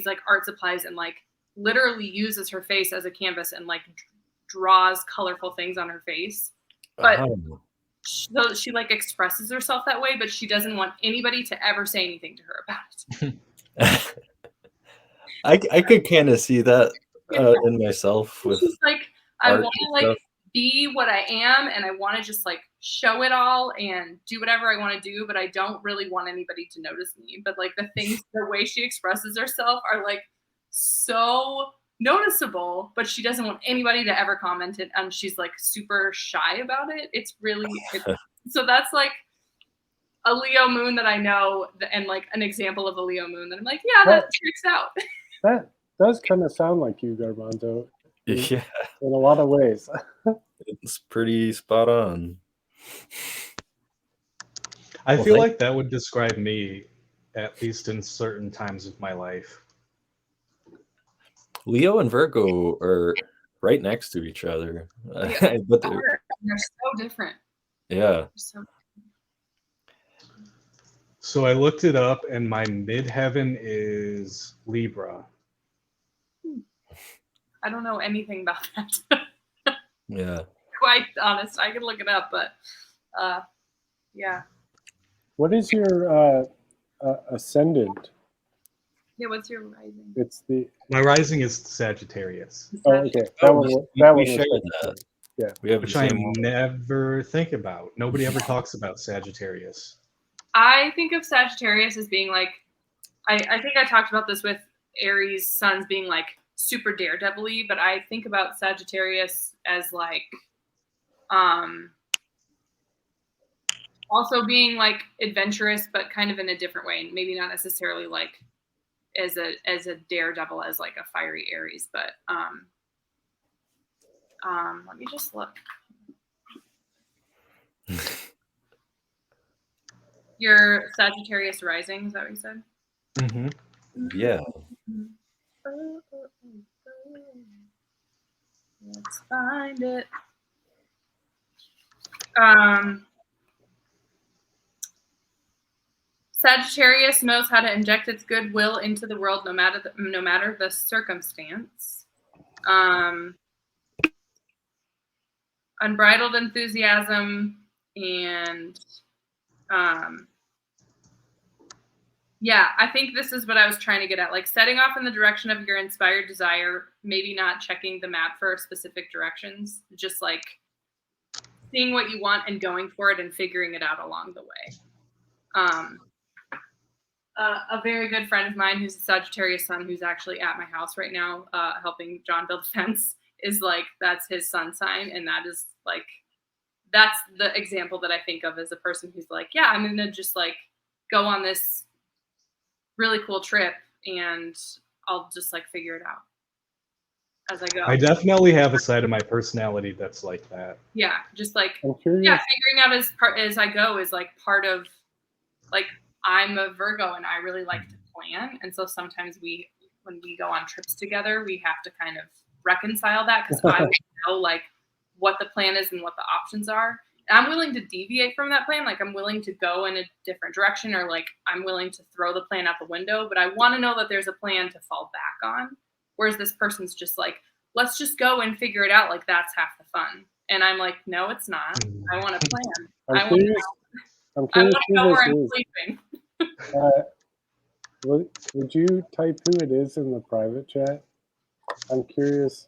like art supplies and like literally uses her face as a canvas and like draws colorful things on her face. But so she like expresses herself that way, but she doesn't want anybody to ever say anything to her about it. I could kind of see that in myself with She's like, I art want and to like stuff. be what I am, and I want to just like show it all and do whatever I want to do, but I don't really want anybody to notice me. But like the way she expresses herself are like so noticeable, but she doesn't want anybody to ever comment it, and she's like super shy about it. So that's like a Leo moon that I know, and like an example of a Leo moon that I'm like, yeah, that checks out. That does kind of sound like you, Garbanzo. Yeah, in a lot of ways. it's pretty spot on. I feel like that would describe me, at least in certain times of my life. Leo and Virgo are right next to each other. Yeah. But They're so different. yeah, So, So I looked it up, and my midheaven is Libra. I don't know anything about that. yeah. Quite honest, I could look it up, but yeah. What is your ascendant? Yeah, what's your rising? It's the My rising is Sagittarius, oh, okay. That Oh, one. we That one share was that. Sagittarius. We have the which I same one. never think about. Nobody ever talks about Sagittarius. I think of Sagittarius as being like, I think I talked about this with Aries suns being like super daredevil-y, but I think about Sagittarius as like, also being like adventurous, but kind of in a different way, and maybe not necessarily like as a daredevil as like a fiery Aries, but let me just look. Your Sagittarius rising, is that what you said? Mm-hmm. Yeah. Let's find it. Sagittarius knows how to inject its goodwill into the world, no matter the circumstance. Unbridled enthusiasm and yeah, I think this is what I was trying to get at. Like setting off in the direction of your inspired desire, maybe not checking the map for specific directions, just like seeing what you want and going for it and figuring it out along the way. A very good friend of mine who's a Sagittarius sun, who's actually at my house right now, helping John build a fence, is like, that's his sun sign. And that is like, that's the example that I think of as a person who's like, yeah, I'm going to just like go on this really cool trip and I'll just like figure it out as I go. I definitely have a side of my personality that's like that. Yeah, just like, I'm curious. yeah, figuring out as I go is like part of, like, I'm a Virgo and I really like to plan. And so sometimes when we go on trips together, we have to kind of reconcile that because I know like what the plan is and what the options are. And I'm willing to deviate from that plan. Like I'm willing to go in a different direction, or like I'm willing to throw the plan out the window, but I want to know that there's a plan to fall back on. Whereas this person's just like, let's just go and figure it out. Like that's half the fun. And I'm like, no, it's not. I want to plan. I'm curious I want to know where who I'm this sleeping. is. Would you type who it is in the private chat? I'm curious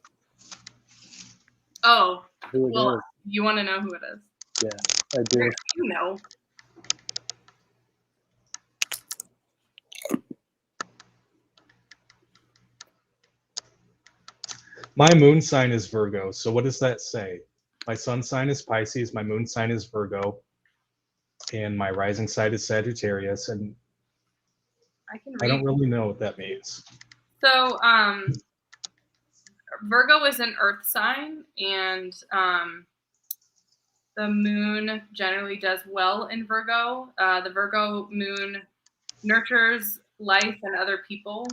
Oh, who it well, is. you want to know who it is? Yeah, I do. You know. My moon sign is Virgo. So what does that say? My sun sign is Pisces. My moon sign is Virgo. And my rising sign is Sagittarius. And I can I don't read. really know what that means. So, Virgo is an earth sign, and the moon generally does well in Virgo. The Virgo moon nurtures life and other people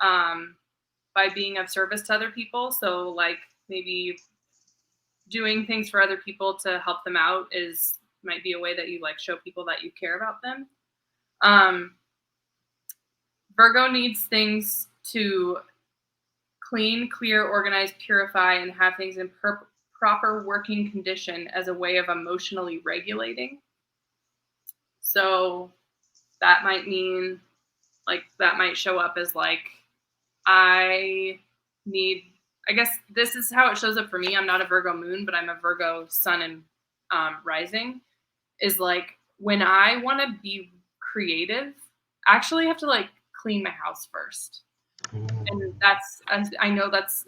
by being of service to other people. So, like maybe doing things for other people to help them out might be a way that you like show people that you care about them. Virgo needs things to clean, clear, organize, purify, and have things in proper working condition as a way of emotionally regulating. So that might mean, like, that might show up as like, I guess this is how it shows up for me. I'm not a Virgo moon, but I'm a Virgo sun and rising. Is like when I want to be creative, I actually have to like clean my house first. And I know that's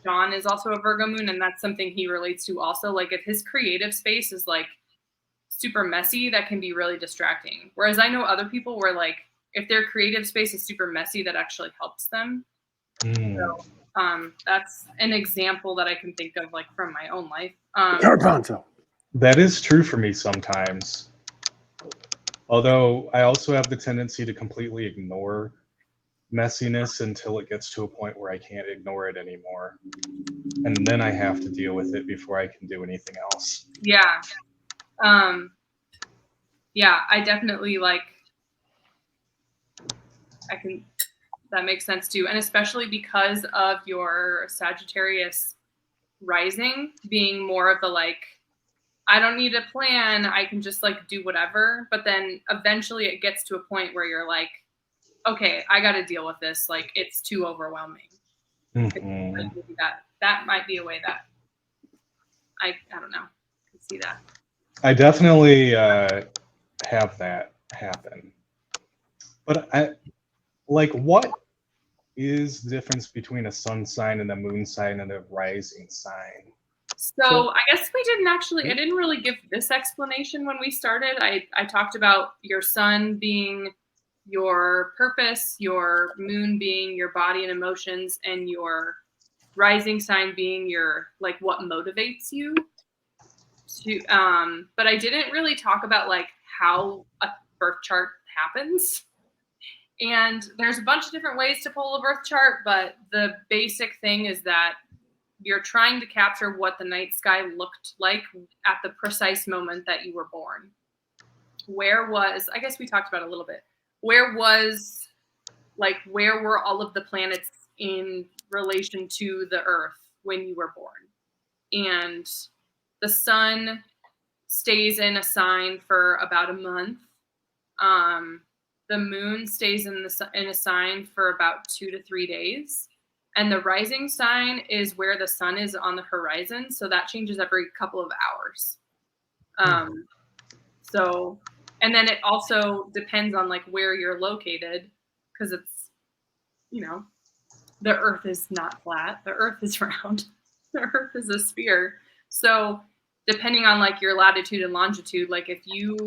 John is also a Virgo moon, and that's something he relates to also. Like if his creative space is like super messy, that can be really distracting. Whereas I know other people where like if their creative space is super messy, that actually helps them. So that's an example that I can think of like from my own life. Garbanzo. That is true for me sometimes. Although I also have the tendency to completely ignore messiness until it gets to a point where I can't ignore it anymore. And then I have to deal with it before I can do anything else. Yeah. Yeah, I definitely that makes sense too. And especially because of your Sagittarius rising being more of the I don't need a plan. I can just do whatever. But then eventually it gets to a point where you're like, okay, I got to deal with this. It's too overwhelming. Mhm. Maybe that might be a way that I don't know. I can see that. I definitely have that happen. But what is the difference between a sun sign and a moon sign and a rising sign? So I guess I didn't really give this explanation when we started. I talked about your sun being your purpose, your moon being your body and emotions, and your rising sign being your what motivates you to but I didn't really talk about how a birth chart happens. And there's a bunch of different ways to pull a birth chart, but the basic thing is that you're trying to capture what the night sky looked like at the precise moment that you were born. I guess we talked about it a little bit. Where were all of the planets in relation to the Earth when you were born? And the sun stays in a sign for about a month. The moon stays in a sign for about 2 to 3 days. And the rising sign is where the sun is on the horizon. So that changes every couple of hours. And then it also depends on where you're located, because it's, the Earth is not flat. The Earth is round. The Earth is a sphere. So depending on your latitude and longitude, if you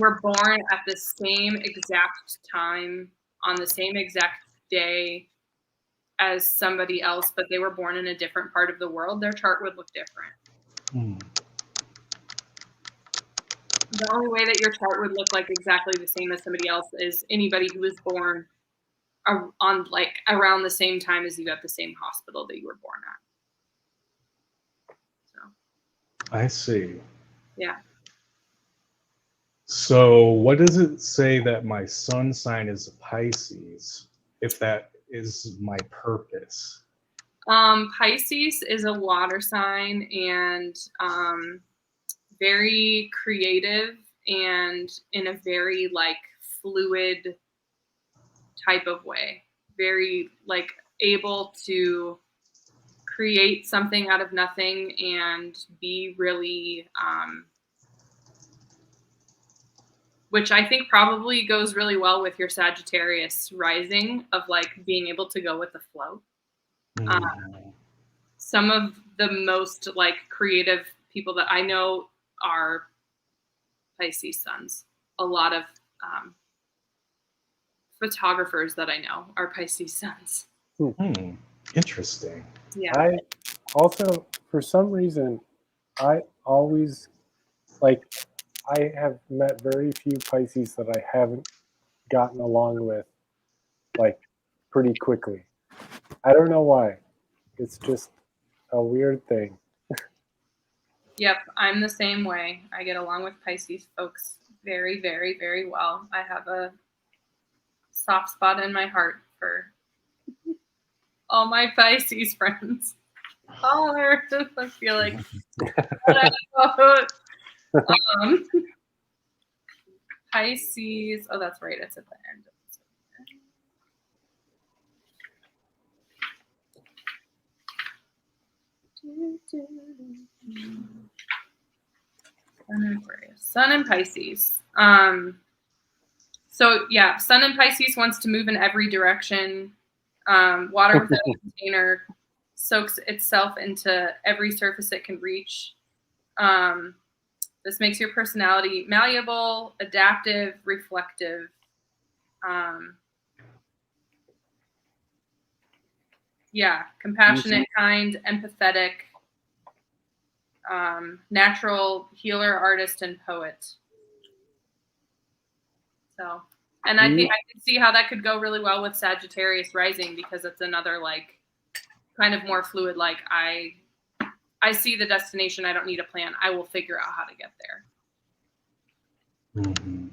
were born at the same exact time on the same exact day as somebody else, but they were born in a different part of the world, their chart would look different. The only way that your chart would look exactly the same as somebody else is anybody who was born on around the same time as you at the same hospital that you were born at. So I see. yeah. So what does it say that my sun sign is Pisces, if that is my purpose? Pisces is a water sign and very creative and in a very fluid type of way. Very able to create something out of nothing and be really which I think probably goes really well with your Sagittarius rising of being able to go with the flow. Some of the most creative people that I know are Pisces suns. A lot of photographers that I know are Pisces suns. Interesting. Yeah. I also, for some reason, I always I have met very few Pisces that I haven't gotten along with pretty quickly. I don't know why. It's just a weird thing. Yep, I'm the same way. I get along with Pisces folks very, very, very well. I have a soft spot in my heart for all my Pisces friends. I feel like Pisces. Oh, that's right. It's at the end. Sun and Pisces. So yeah, Sun and Pisces wants to move in every direction. Water within a container soaks itself into every surface it can reach. This makes your personality malleable, adaptive, reflective. Compassionate, kind, empathetic, natural healer, artist, and poet. So And I think I can see how that could go really well with Sagittarius rising, because it's another like kind of more fluid. Like I see the destination. I don't need a plan. I will figure out how to get there. Mhm.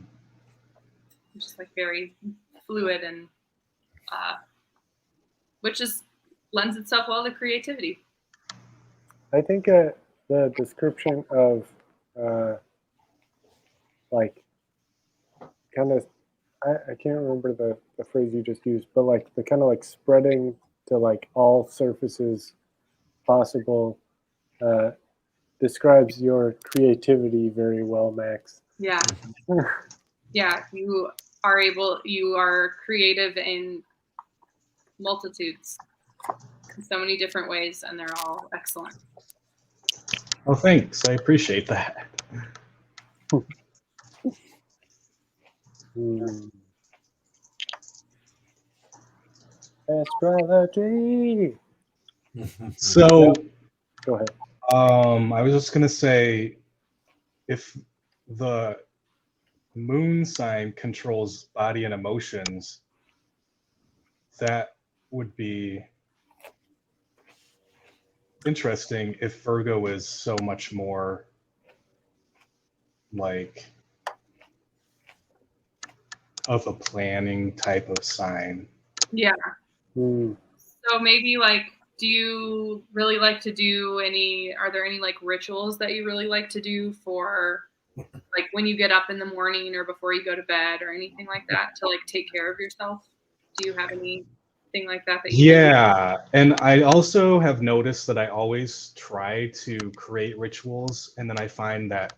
Just like very fluid and which is lends itself well to creativity. I think the description of like kind of I can't remember the phrase you just used, but like the kind of like spreading to like all surfaces possible describes your creativity very well, Max. Yeah. Yeah, you are creative in multitudes, in so many different ways, and they're all excellent. Oh, thanks. I appreciate that. Astrology. So, Go ahead. I was just gonna say, if the moon sign controls body and emotions, that would be interesting if Virgo is so much more like of a planning type of sign. Yeah. Mm. So maybe like, do you really like to do are there any like rituals that you really like to do for like when you get up in the morning or before you go to bed or anything like that to like take care of yourself? Do you have anything like that you Yeah, and I also have noticed that I always try to create rituals, and then I find that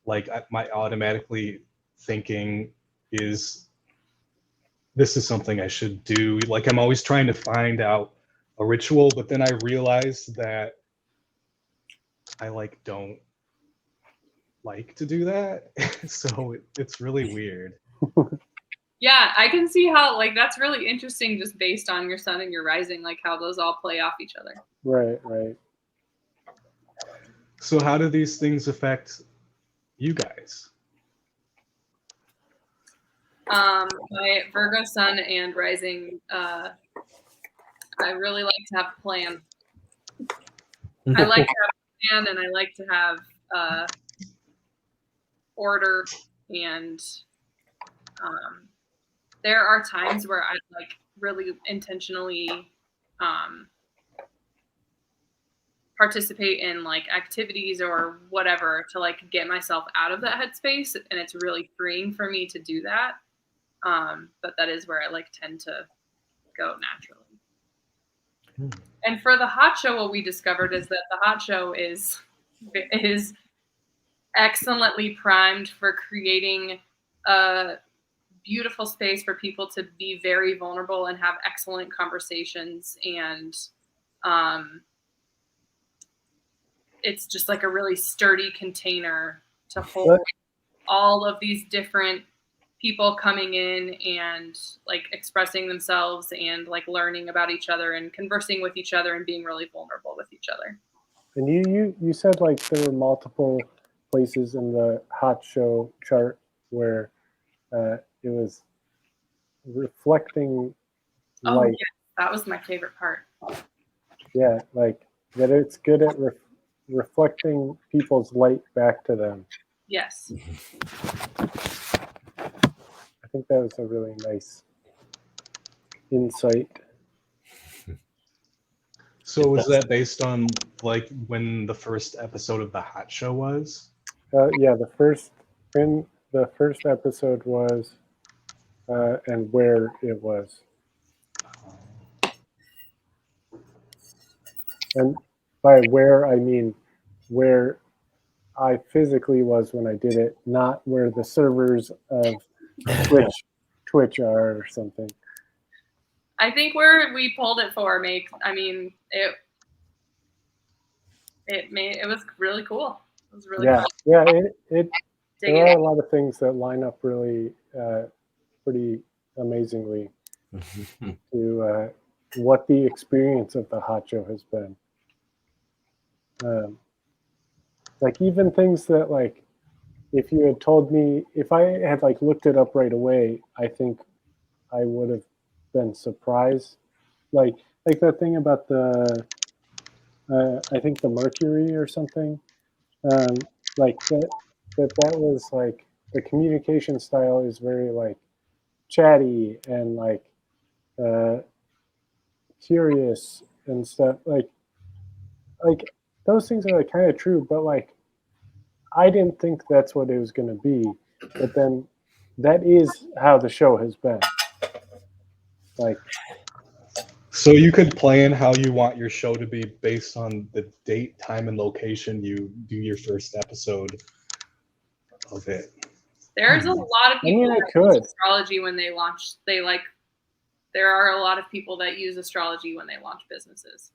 like my automatically thinking is this is something I should do. Like I'm always trying to find out a ritual, but then I realize that I like don't like to do that. So it's really weird. Yeah, I can see how like that's really interesting just based on your sun and your rising, like how those all play off each other. Right. So how do these things affect you guys? My Virgo sun and rising, I really like to have a plan. I like to have a plan, and I like to have order, and there are times where I like really intentionally participate in like activities or whatever to like get myself out of that headspace, and it's really freeing for me to do that. But that is where I like tend to go naturally. And for the hot show, what we discovered is that the hot show is excellently primed for creating a beautiful space for people to be very vulnerable and have excellent conversations. And it's just like a really sturdy container to hold all of these different people coming in and like expressing themselves and like learning about each other and conversing with each other and being really vulnerable with each other. And you said like there were multiple places in the hot show chart where it was reflecting light. Yeah, that was my favorite part. Yeah, like that it's good at reflecting people's light back to them. Yes. I think that was a really nice insight. So was that based on like when the first episode of the hot show was? Yeah, the first episode was and where it was. And by where I mean where I physically was when I did it, not where the servers of Twitch are or something. I think where we pulled it for it was really cool. It was really fun. Yeah. There are a lot of things that line up really pretty amazingly to what the experience of the hot show has been. Like even things that like if you had told me, if I had like looked it up right away, I think I would have been surprised. Like the thing about the, I think the Mercury or something, like that was like the communication style is very like chatty and like uh, curious and stuff. Like those things are like kind of true, but like I didn't think that's what it was going to be. But then that is how the show has been. Like, So you could plan how you want your show to be based on the date, time, and location you do your first episode of it. There's a lot of people I that could. use astrology when they launch. There are a lot of people that use astrology when they launch businesses.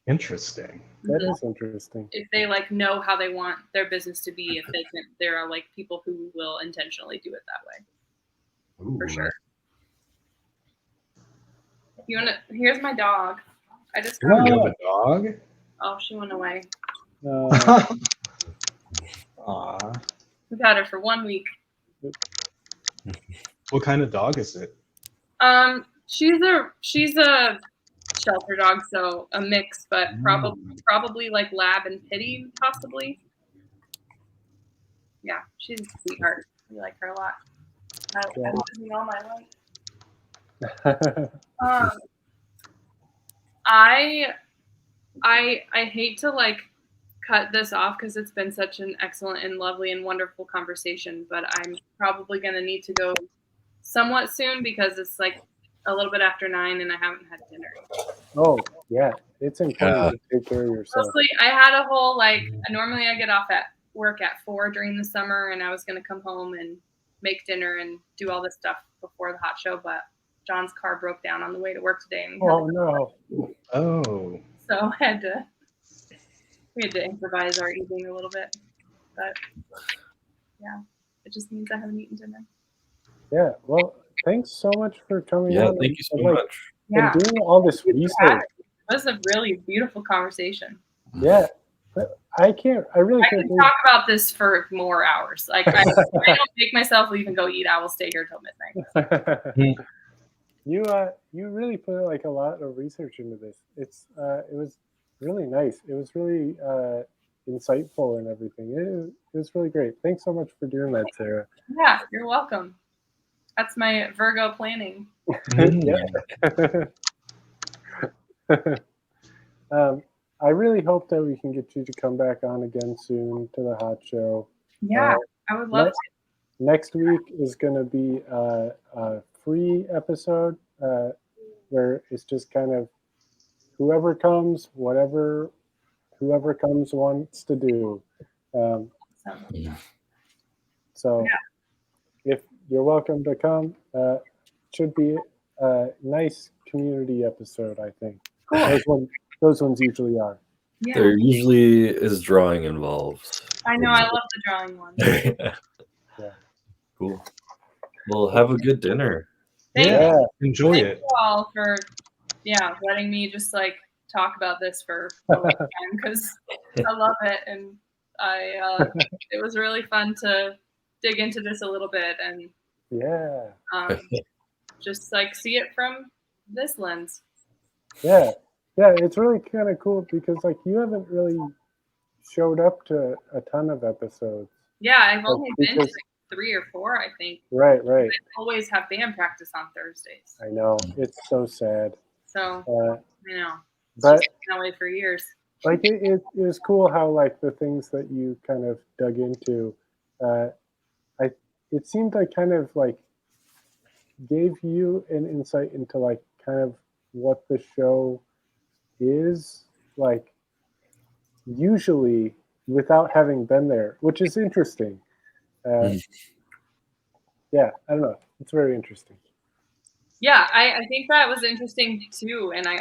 Interesting. That is interesting. If they like know how they want their business to be, if they can, there are like people who will intentionally do it that way. Ooh. For sure. You wanna? Here's my dog. I just You got. have a dog? Oh, she went away. Aw. We've had her for 1 week. What kind of dog is it? She's a shelter dog, so a mix, but probably like lab and pity, possibly. Yeah, she's a sweetheart. We like her a lot. I've been busy all my life. I hate to like cut this off because it's been such an excellent and lovely and wonderful conversation, but I'm probably gonna need to go somewhat soon because it's like a little bit after 9 and I haven't had dinner. Oh yeah, it's important to take care of yourself. Mostly, I had a whole like. Normally, I get off at work at 4 during the summer, and I was gonna come home and make dinner and do all this stuff before the hot show, but John's car broke down on the way to work today, and Oh no! Oh. so we had to improvise our evening a little bit, but yeah, it just means I haven't eaten dinner. Yeah, well, thanks so much for coming Yeah, on. thank you so and, much. Yeah, And doing all this it research. was a really beautiful conversation. Yeah, but I really I can't can believe. talk about this for more hours. Like I don't make myself leave and go eat. I will stay here till midnight. You really put like a lot of research into this. It was really nice. It was really insightful and everything. It was really great. Thanks so much for doing that, Sarah. Yeah, you're welcome. That's my Virgo planning. I really hope that we can get you to come back on again soon to the hot show. Yeah, I would love to. Next week is going to be a free episode where it's just kind of whoever comes, whatever whoever comes wants to do. So if you're welcome to come, should be a nice community episode, I think. Cool. Those ones usually are. Yeah. There usually is drawing involved. I know. I love the drawing one. Yeah. Cool. Well, have a good dinner. Thank Enjoy Thank it. you all for letting me just like talk about this for a long time because I love it and it was really fun to dig into this a little bit and just like see it from this lens. Yeah, it's really kind of cool because like you haven't really showed up to a ton of episodes. Yeah, I've only been to like 3 or 4, I think. Right. I always have band practice on Thursdays. I know, it's so sad. So I know. It's But just been that way for years. like it was cool how like the things that you kind of dug into, it seemed like kind of like gave you an insight into like kind of what the show is like usually without having been there, which is interesting. Yeah, I don't know. It's very interesting. Yeah, I think that was interesting too. And I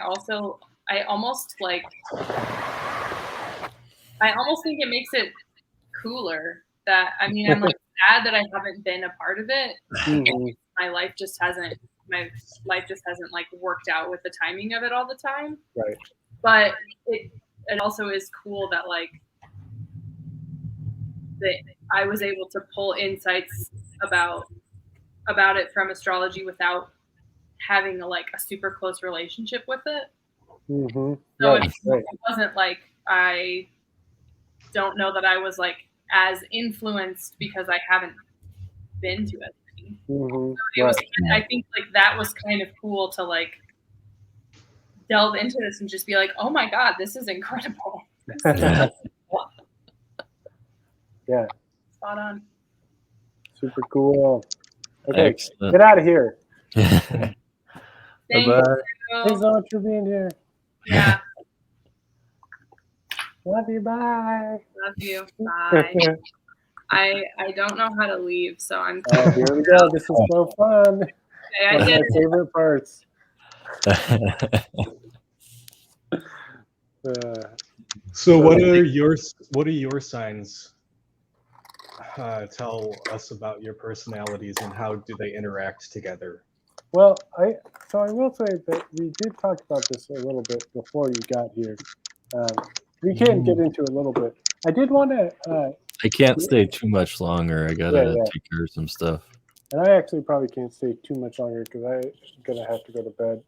almost think it makes it cooler that, I mean, I'm like sad that I haven't been a part of it. Mm-hmm. My life just hasn't like worked out with the timing of it all the time. Right. But it also is cool that like that I was able to pull insights about it from astrology without having a super close relationship with it. Mm-hmm. So Right, right. it wasn't like I don't know that I was like as influenced because I haven't been to it. Mm-hmm. It was, Right. I think like that was kind of cool to like delve into this and just be like, oh my God, this is incredible. Yeah. Spot on. Super cool. Okay, Excellent. get out of here. Thank Bye-bye. you. Thanks so much for being here. Yeah, Love you. Bye. love you. Bye. I don't know how to leave, so I'm. Oh, here we go. This is so fun. Okay, I One of did my it. favorite parts. So what are your signs? Tell us about your personalities and how do they interact together? Well, I will say that we did talk about this a little bit before you got here. We can get into a little bit. I did want to. I can't stay too much longer. I gotta Yeah. take care of some stuff. And I actually probably can't stay too much longer because I'm gonna have to go to bed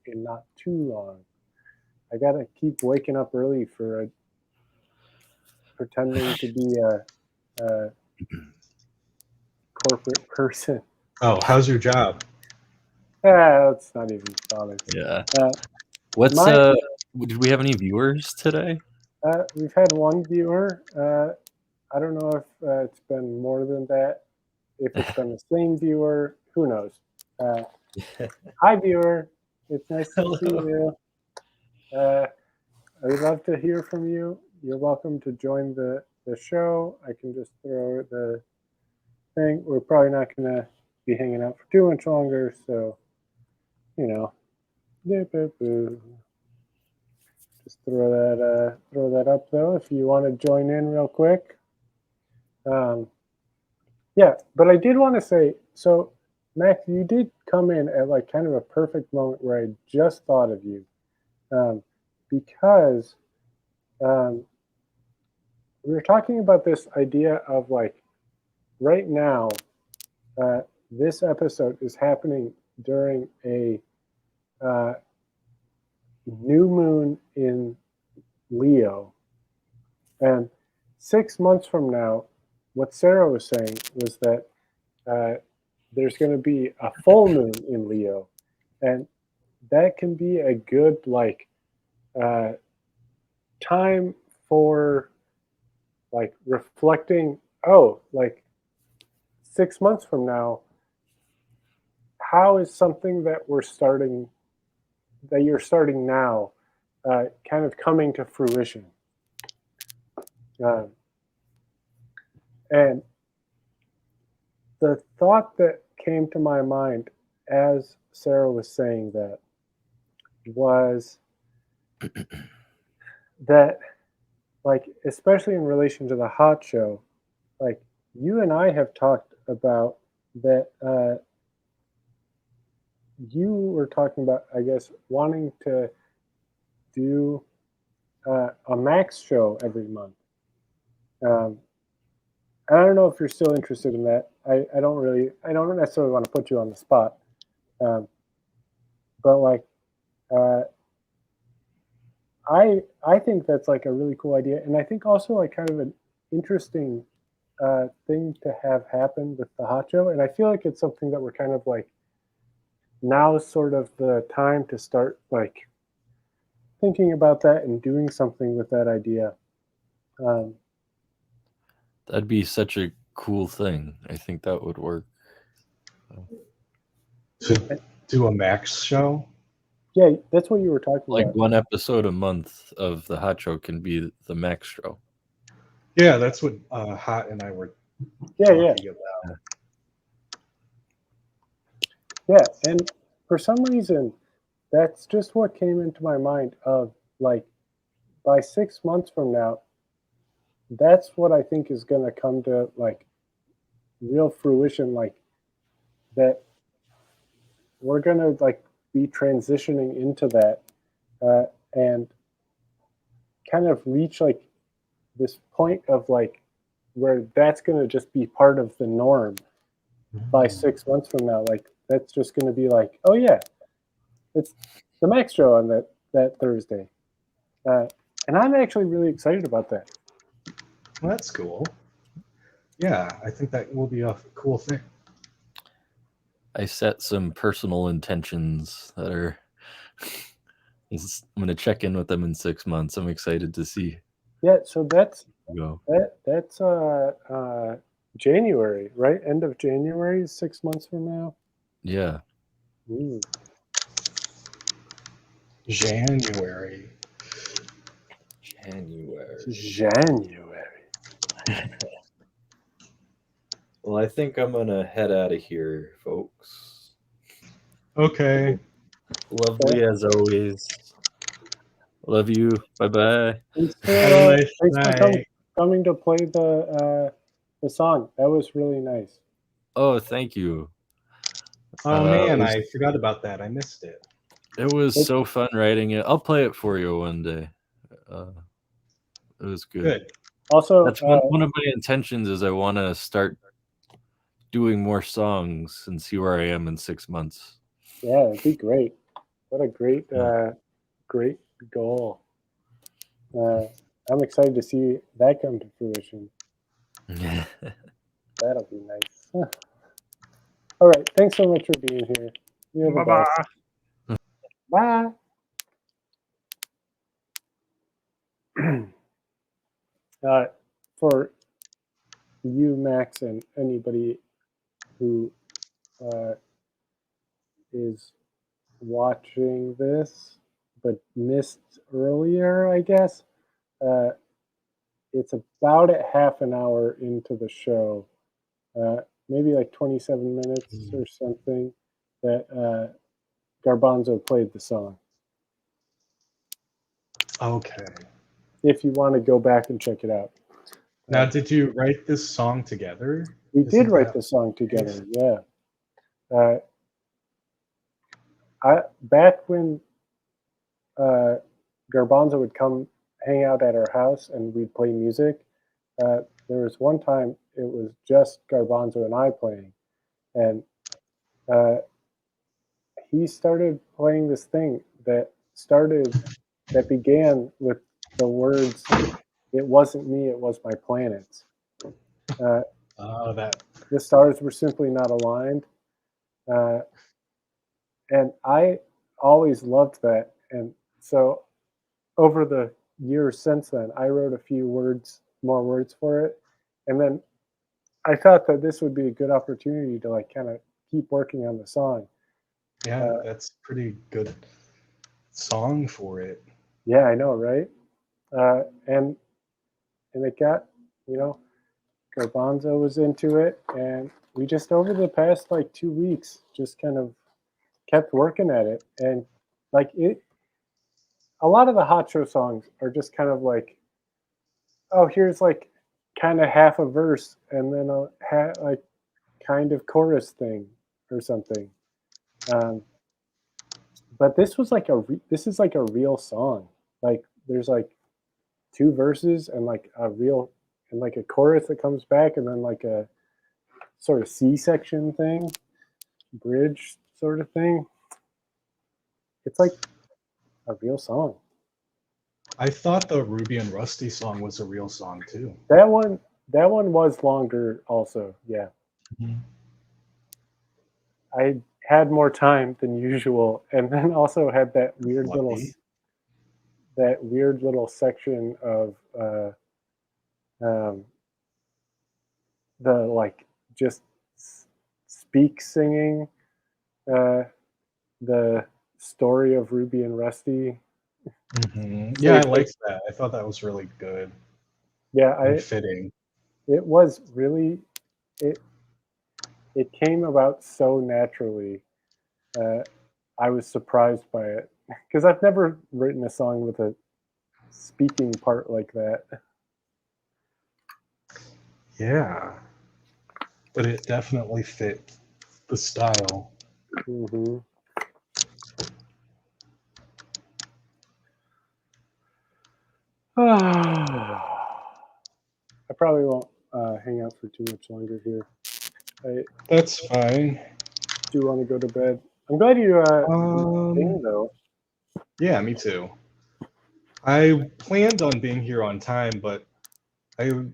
in not too long. I gotta keep waking up early for pretending to be a corporate person. Oh, how's your job? That's not even bothering. Yeah. Uh, What's my- did we have any viewers today? We've had one viewer. I don't know if it's been more than that. If it's been the same viewer, who knows? Hi, viewer. It's nice to see you. I'd love to hear from you. You're welcome to join the show. I can just throw the thing. We're probably not going to be hanging out for too much longer, so, you know. Just throw that up, though, if you want to join in real quick. Yeah, but I did want to say, so Max, you did come in at like kind of a perfect moment where I just thought of you, because we were talking about this idea of like right now, this episode is happening during a new moon in Leo, and 6 months from now, what Sarah was saying was that there's going to be a full moon in Leo, and that can be a good like time for like reflecting. Oh, like 6 months from now, how is something that you're starting now kind of coming to fruition? And the thought that came to my mind as Sarah was saying that was that, like, especially in relation to the hot show, like, you and I have talked about that. You were talking about, I guess, wanting to do a Max show every month. I don't know if you're still interested in that. I don't necessarily want to put you on the spot. But like, I think that's like a really cool idea. And I think also like kind of an interesting thing to have happen with the hot show. And I feel like it's something that we're kind of like, now is sort of the time to start like thinking about that and doing something with that idea. That'd be such a cool thing. I think that would work. To do a Max show? Yeah, that's what you were talking Like about. one episode a month of the hot show can be the Max show. Yeah, that's what Hot and I were Yeah. talking about. Yeah, and for some reason, that's just what came into my mind of like, by 6 months from now, that's what I think is going to come to like real fruition, like that we're going to like be transitioning into that and kind of reach like this point of like where that's going to just be part of the norm by 6 months from now. Like that's just going to be like, oh yeah, it's the Max show on that Thursday, and I'm actually really excited about that. Well, that's cool. Yeah, I think that will be a cool thing. I set some personal intentions that are. I'm going to check in with them in 6 months. I'm excited to see. Yeah, so that's Go. that's January, right? End of January, 6 months from now. Yeah. Ooh. January. January. Well, I think I'm going to head out of here, folks. Okay. Lovely as always. Love you. Bye-bye. Thanks Have a nice for night. coming to play the song. That was really nice. Oh, thank you. Oh man, it was- I forgot about that. I missed it. It was so fun writing it. I'll play it for you one day. It was good. Good. Also, That's one of my intentions is I want to start doing more songs and see where I am in 6 months. yeah, it'd be great. What a great great goal. I'm excited to see that come to fruition. That'll be nice. All right. Thanks so much for being here. You're the best. Bye. For you, Max, and anybody who is watching this but missed earlier, I guess, it's about at half an hour into the show, maybe like 27 minutes or something, that Garbanzo played the song. Okay. If you want to go back and check it out. Now, did you write this song together? We Isn't did write that- the song together, yeah. Back when Garbanzo would come hang out at our house and we'd play music, there was one time it was just Garbanzo and I playing, and he started playing this thing that began with the words, "It wasn't me, it was my planets." Oh, that. The stars were simply not aligned. And I always loved that. And so over the years since then, I wrote a few more words for it. And then I thought that this would be a good opportunity to like kind of keep working on the song. Yeah, that's pretty good song for it. Yeah, I know, right? And it got, Garbanzo was into it, and we just over the past like 2 weeks just kind of kept working at it, and like it. A lot of the hot show songs are just kind of like, oh, here's like kind of half a verse and then a like kind of chorus thing or something. But this was like this is like a real song. Like there's like 2 verses and like like a chorus that comes back and then like a sort of C-section thing, bridge sort of thing. It's like a real song. I thought the Ruby and Rusty song was a real song too. That one was longer also, yeah. Mm-hmm. I had more time than usual, and then also had that weird little section of the like just speak singing the story of Ruby and Rusty. Mm-hmm. Yeah, I liked that. I thought that was really good. Yeah, fitting. It was really it came about so naturally. I was surprised by it because I've never written a song with a speaking part like that. Yeah, but it definitely fit the style. Mm-hmm. I probably won't hang out for too much longer here. I That's fine. do want to go to bed. I'm glad you sing though. Yeah, me too. I planned on being here on time, but I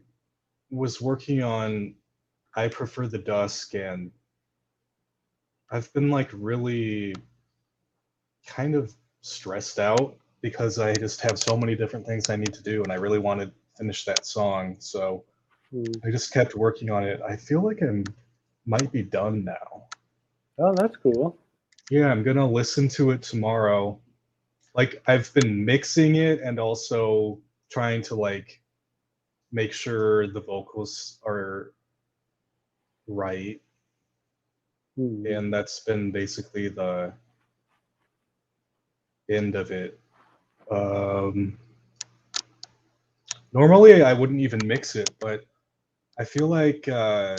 was working on I Prefer the Dusk, and I've been like really kind of stressed out because I just have so many different things I need to do, and I really want to finish that song. So I just kept working on it. I feel like I might be done now. Oh, that's cool. Yeah, I'm gonna listen to it tomorrow. Like I've been mixing it and also trying to like make sure the vocals are right, and that's been basically the end of it. Normally I wouldn't even mix it, but I feel like I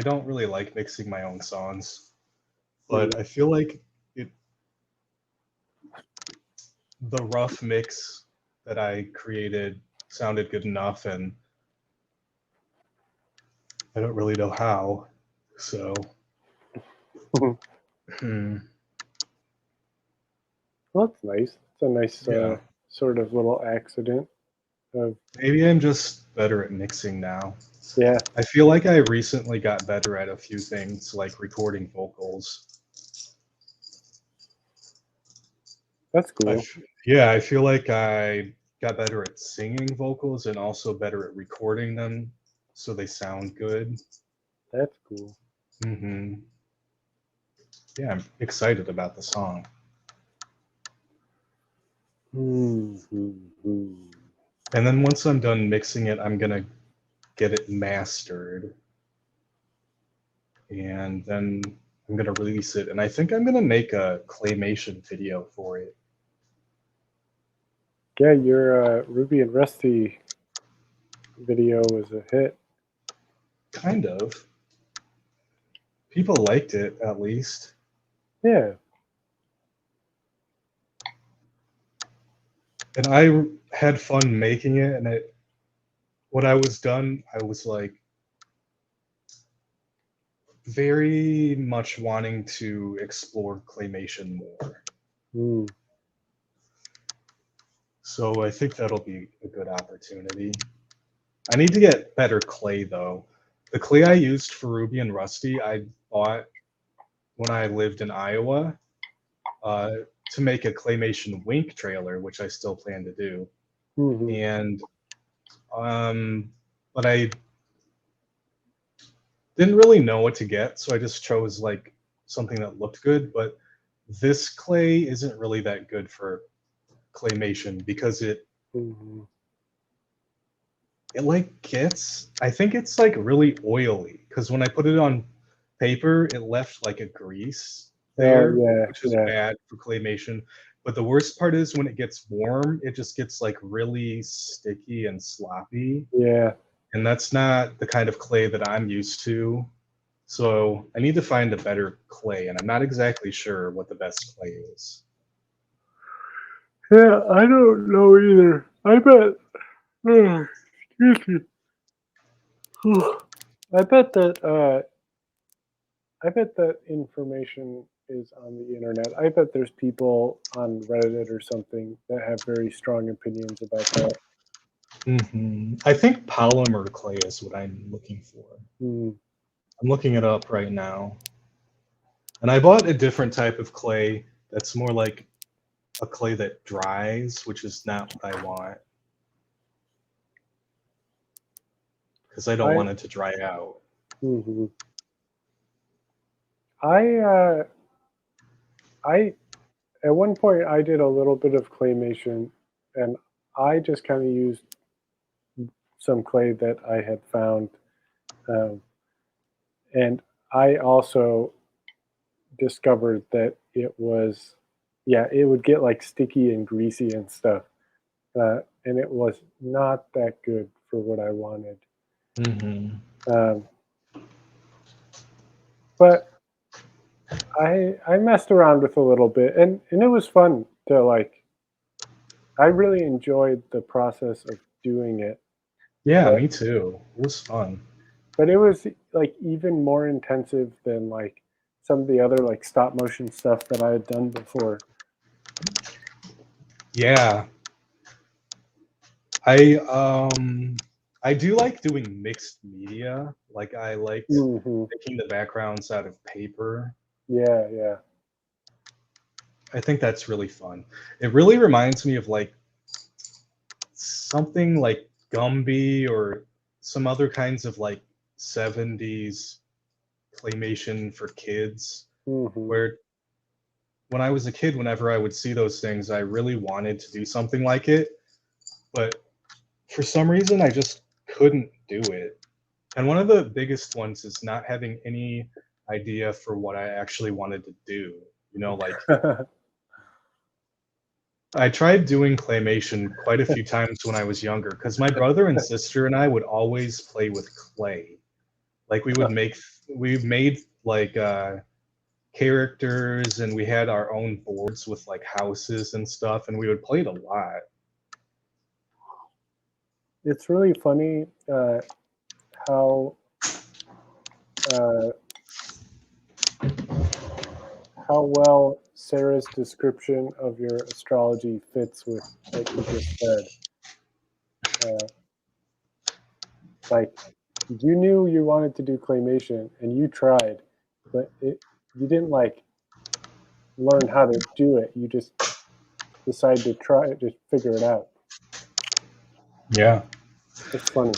don't really like mixing my own songs, but I feel like the rough mix that I created sounded good enough, and I don't really know how. So, Well, that's nice. It's a nice yeah. sort of little accident. Maybe I'm just better at mixing now. Yeah. I feel like I recently got better at a few things, like recording vocals. That's cool. I feel like I got better at singing vocals and also better at recording them so they sound good. That's cool. Yeah, I'm excited about the song. And then once I'm done mixing it, I'm gonna get it mastered, and then I'm gonna release it. And I think I'm gonna make a claymation video for it. Yeah, your Ruby and Rusty video was a hit. Kind of. People liked it, at least. Yeah. And I had fun making it, and when I was done, I was like very much wanting to explore claymation more. So I think that'll be a good opportunity. I need to get better clay, though. The clay I used for Ruby and Rusty, I bought when I lived in Iowa to make a claymation Wink trailer, which I still plan to do. And but I didn't really know what to get, so I just chose like something that looked good. But this clay isn't really that good for claymation because it like gets, I think it's like really oily, because when I put it on paper, it left like a grease there, which is bad for claymation. But the worst part is when it gets warm, it just gets like really sticky and sloppy. Yeah. And that's not the kind of clay that I'm used to. So I need to find a better clay, and I'm not exactly sure what the best clay is. Yeah, I don't know either. I bet. Excuse me. I bet that information is on the internet. I bet there's people on Reddit or something that have very strong opinions about that. I think polymer clay is what I'm looking for. I'm looking it up right now. And I bought a different type of clay that's more like a clay that dries, which is not what I want. Because I don't want it to dry out. I at one point I did a little bit of claymation, and I just kind of used some clay that I had found, and I also discovered that it was, it would get like sticky and greasy and stuff, and it was not that good for what I wanted. But I messed around with a little bit, and it was fun to like. I really enjoyed the process of doing it. Yeah, But- me too. It was fun. But it was like even more intensive than like some of the other like stop motion stuff that I had done before. Yeah. I do like doing mixed media. Like I liked Hmm. making the backgrounds out of paper. Yeah, yeah. I think that's really fun. It really reminds me of like something like Gumby or some other kinds of like 70s claymation for kids, Hmm. where when I was a kid, whenever I would see those things, I really wanted to do something like it, but for some reason I just couldn't do it. And one of the biggest ones is not having any idea for what I actually wanted to do. You know, like I tried doing claymation quite a few times when I was younger because my brother and sister and I would always play with clay. Like we made like characters, and we had our own boards with like houses and stuff, and we would play it a lot. It's really funny how uh, how well Sarah's description of your astrology fits with what you just said. Like you knew you wanted to do claymation and you tried, but you didn't like learn how to do it. You just decided to try to figure it out. Yeah. It's funny.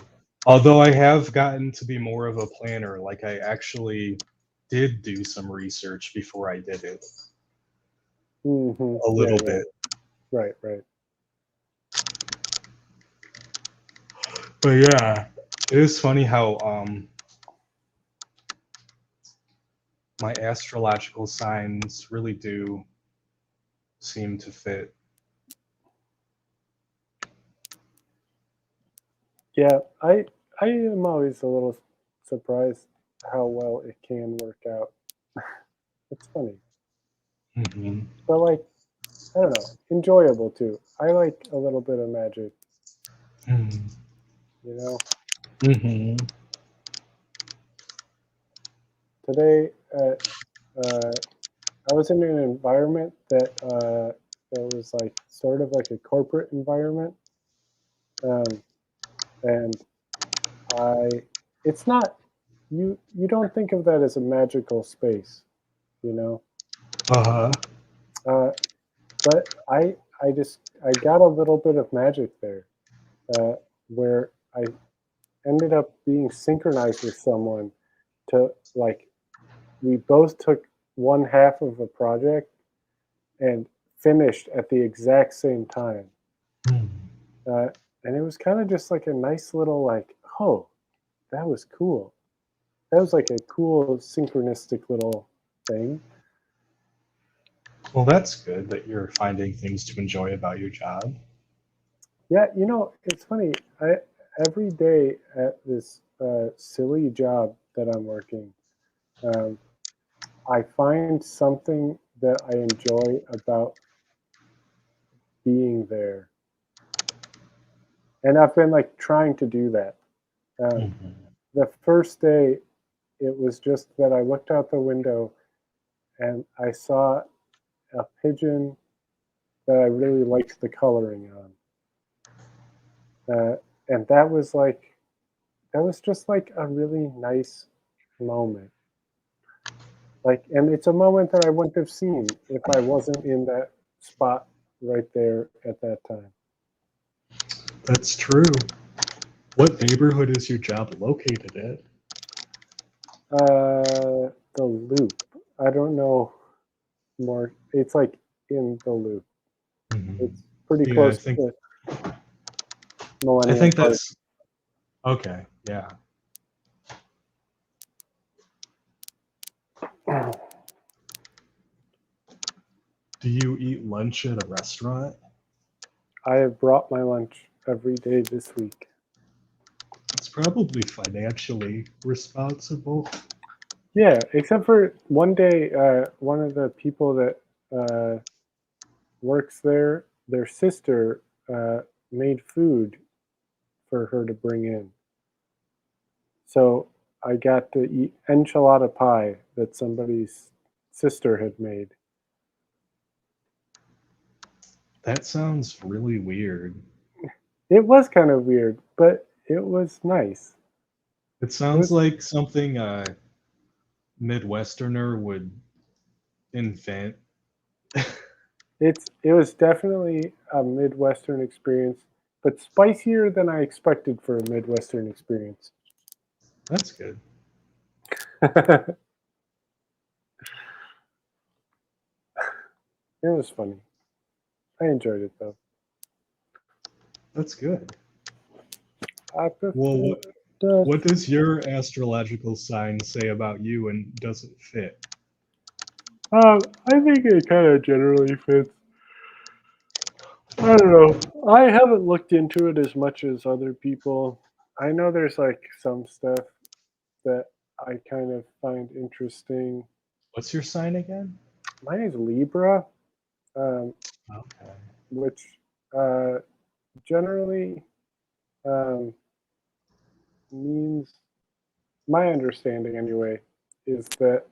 Although I have gotten to be more of a planner, like I actually did do some research before I did it. Hmm. A little bit. Right, right. But yeah, it is funny how my astrological signs really do seem to fit. Yeah, I am always a little surprised how well it can work out. It's funny, Hmm. but like I don't know, enjoyable too. I like a little bit of magic, you know. Hmm. Today, I was in an environment that was like sort of like a corporate environment, um, and I it's not you don't think of that as a magical space, you know. Uh-huh. Uh, but I got a little bit of magic there, where I ended up being synchronized with someone to like we both took one half of a project and finished at the exact same time. Uh, and it was kind of just like a nice little like, oh, that was cool. That was like a cool synchronistic little thing. Well, that's good that you're finding things to enjoy about your job. Yeah, you know, it's funny. I every day at this silly job that I'm working, um, I find something that I enjoy about being there, and I've been like trying to do that. Um, Mhm. the first day, it was just that I looked out the window and I saw a pigeon that I really liked the coloring on, and that was just like a really nice moment. Like, and it's a moment that I wouldn't have seen if I wasn't in that spot right there at that time. That's true. What neighborhood is your job located at? The loop. I don't know more. It's like in the loop. Mhm. It's pretty Yeah, close to I Millennium think Park. that's okay. Yeah. Do you eat lunch at a restaurant? I have brought my lunch every day this week. It's probably financially responsible. Yeah, except for one day, one of the people that works there, their sister made food for her to bring in. So I got to eat enchilada pie that somebody's sister had made. That sounds really weird. It was kind of weird, but it was nice. It sounds like something a Midwesterner would invent. It was definitely a Midwestern experience, but spicier than I expected for a Midwestern experience. That's good. It was funny. I enjoyed it though. That's good. I prefer Well, the- what does your astrological sign say about you, and does it fit? I think it kind of generally fits. I don't know. I haven't looked into it as much as other people. I know there's like some stuff that I kind of find interesting. What's your sign again? Mine is Libra, Okay. which generally means, my understanding anyway, is that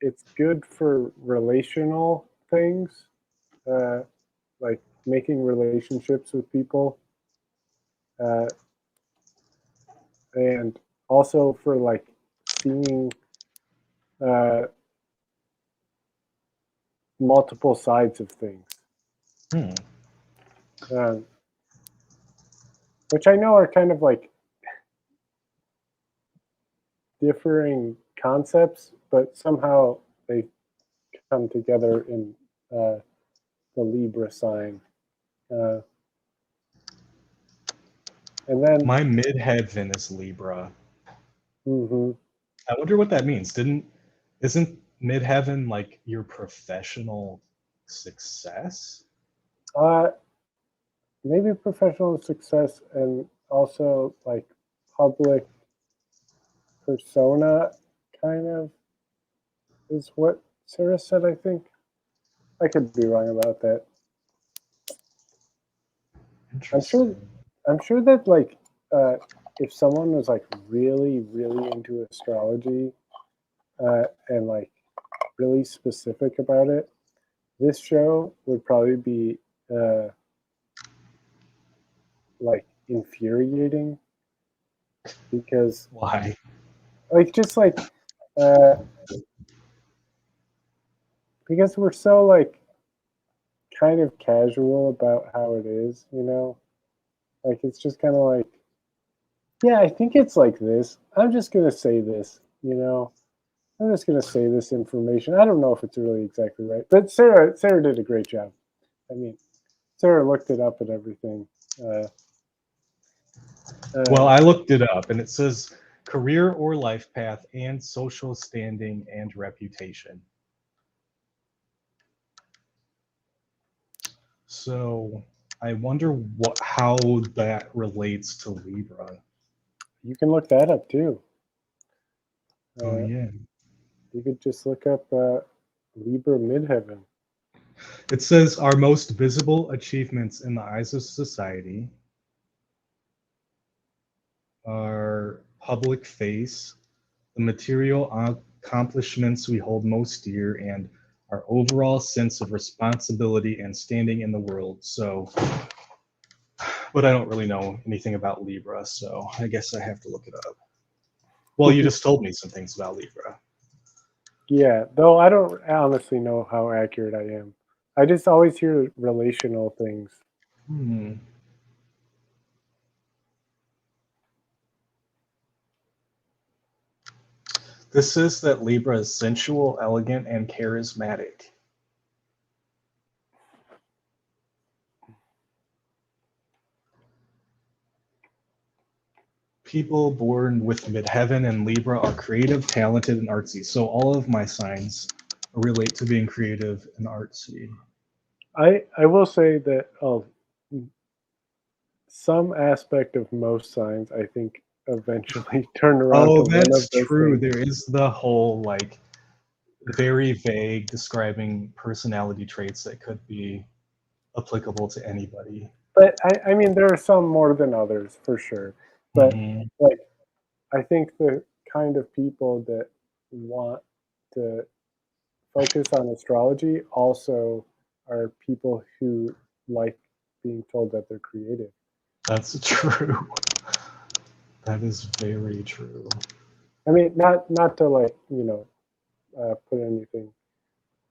it's good for relational things, like making relationships with people, and also for like seeing multiple sides of things. Which I know are kind of like differing concepts, but somehow they come together in the Libra sign. And then My midheaven is Libra. mhm. I wonder what that means. Isn't midheaven like your professional success? Maybe professional success and also like public persona kind of is what Sarah said, I think. I could be wrong about that. Interesting. I'm sure that like if someone was like really, really into astrology and like really specific about it, this show would probably be like infuriating because Why? like just like uh, because we're so like kind of casual about how it is, you know, like it's just kind of like, yeah, I think it's like this. I'm just gonna say this, you know. I'm just gonna say this information. I don't know if it's really exactly right, but Sarah did a great job. I mean, Sarah looked it up and everything. Well, I looked it up, and it says career or life path and social standing and reputation. So I wonder how that relates to Libra. you can look that up too. Oh yeah. You could just look up Libra midheaven. It says our most visible achievements in the eyes of society are public face, the material accomplishments we hold most dear, and our overall sense of responsibility and standing in the world. So, but I don't really know anything about Libra, so I guess I have to look it up. Well, you just told me some things about Libra. Yeah, though I don't honestly know how accurate I am. I just always hear relational things. This says that Libra is sensual, elegant, and charismatic. People born with midheaven and Libra are creative, talented, and artsy. So all of my signs relate to being creative and artsy. I will say that some aspect of most signs I think eventually turn around Oh, to one that's of those true. things. There is the whole like very vague describing personality traits that could be applicable to anybody. But I mean, there are some more than others for sure. But Mhm. like, I think the kind of people that want to focus on astrology also are people who like being told that they're creative. That's true. That is very true. I mean, not to like put anything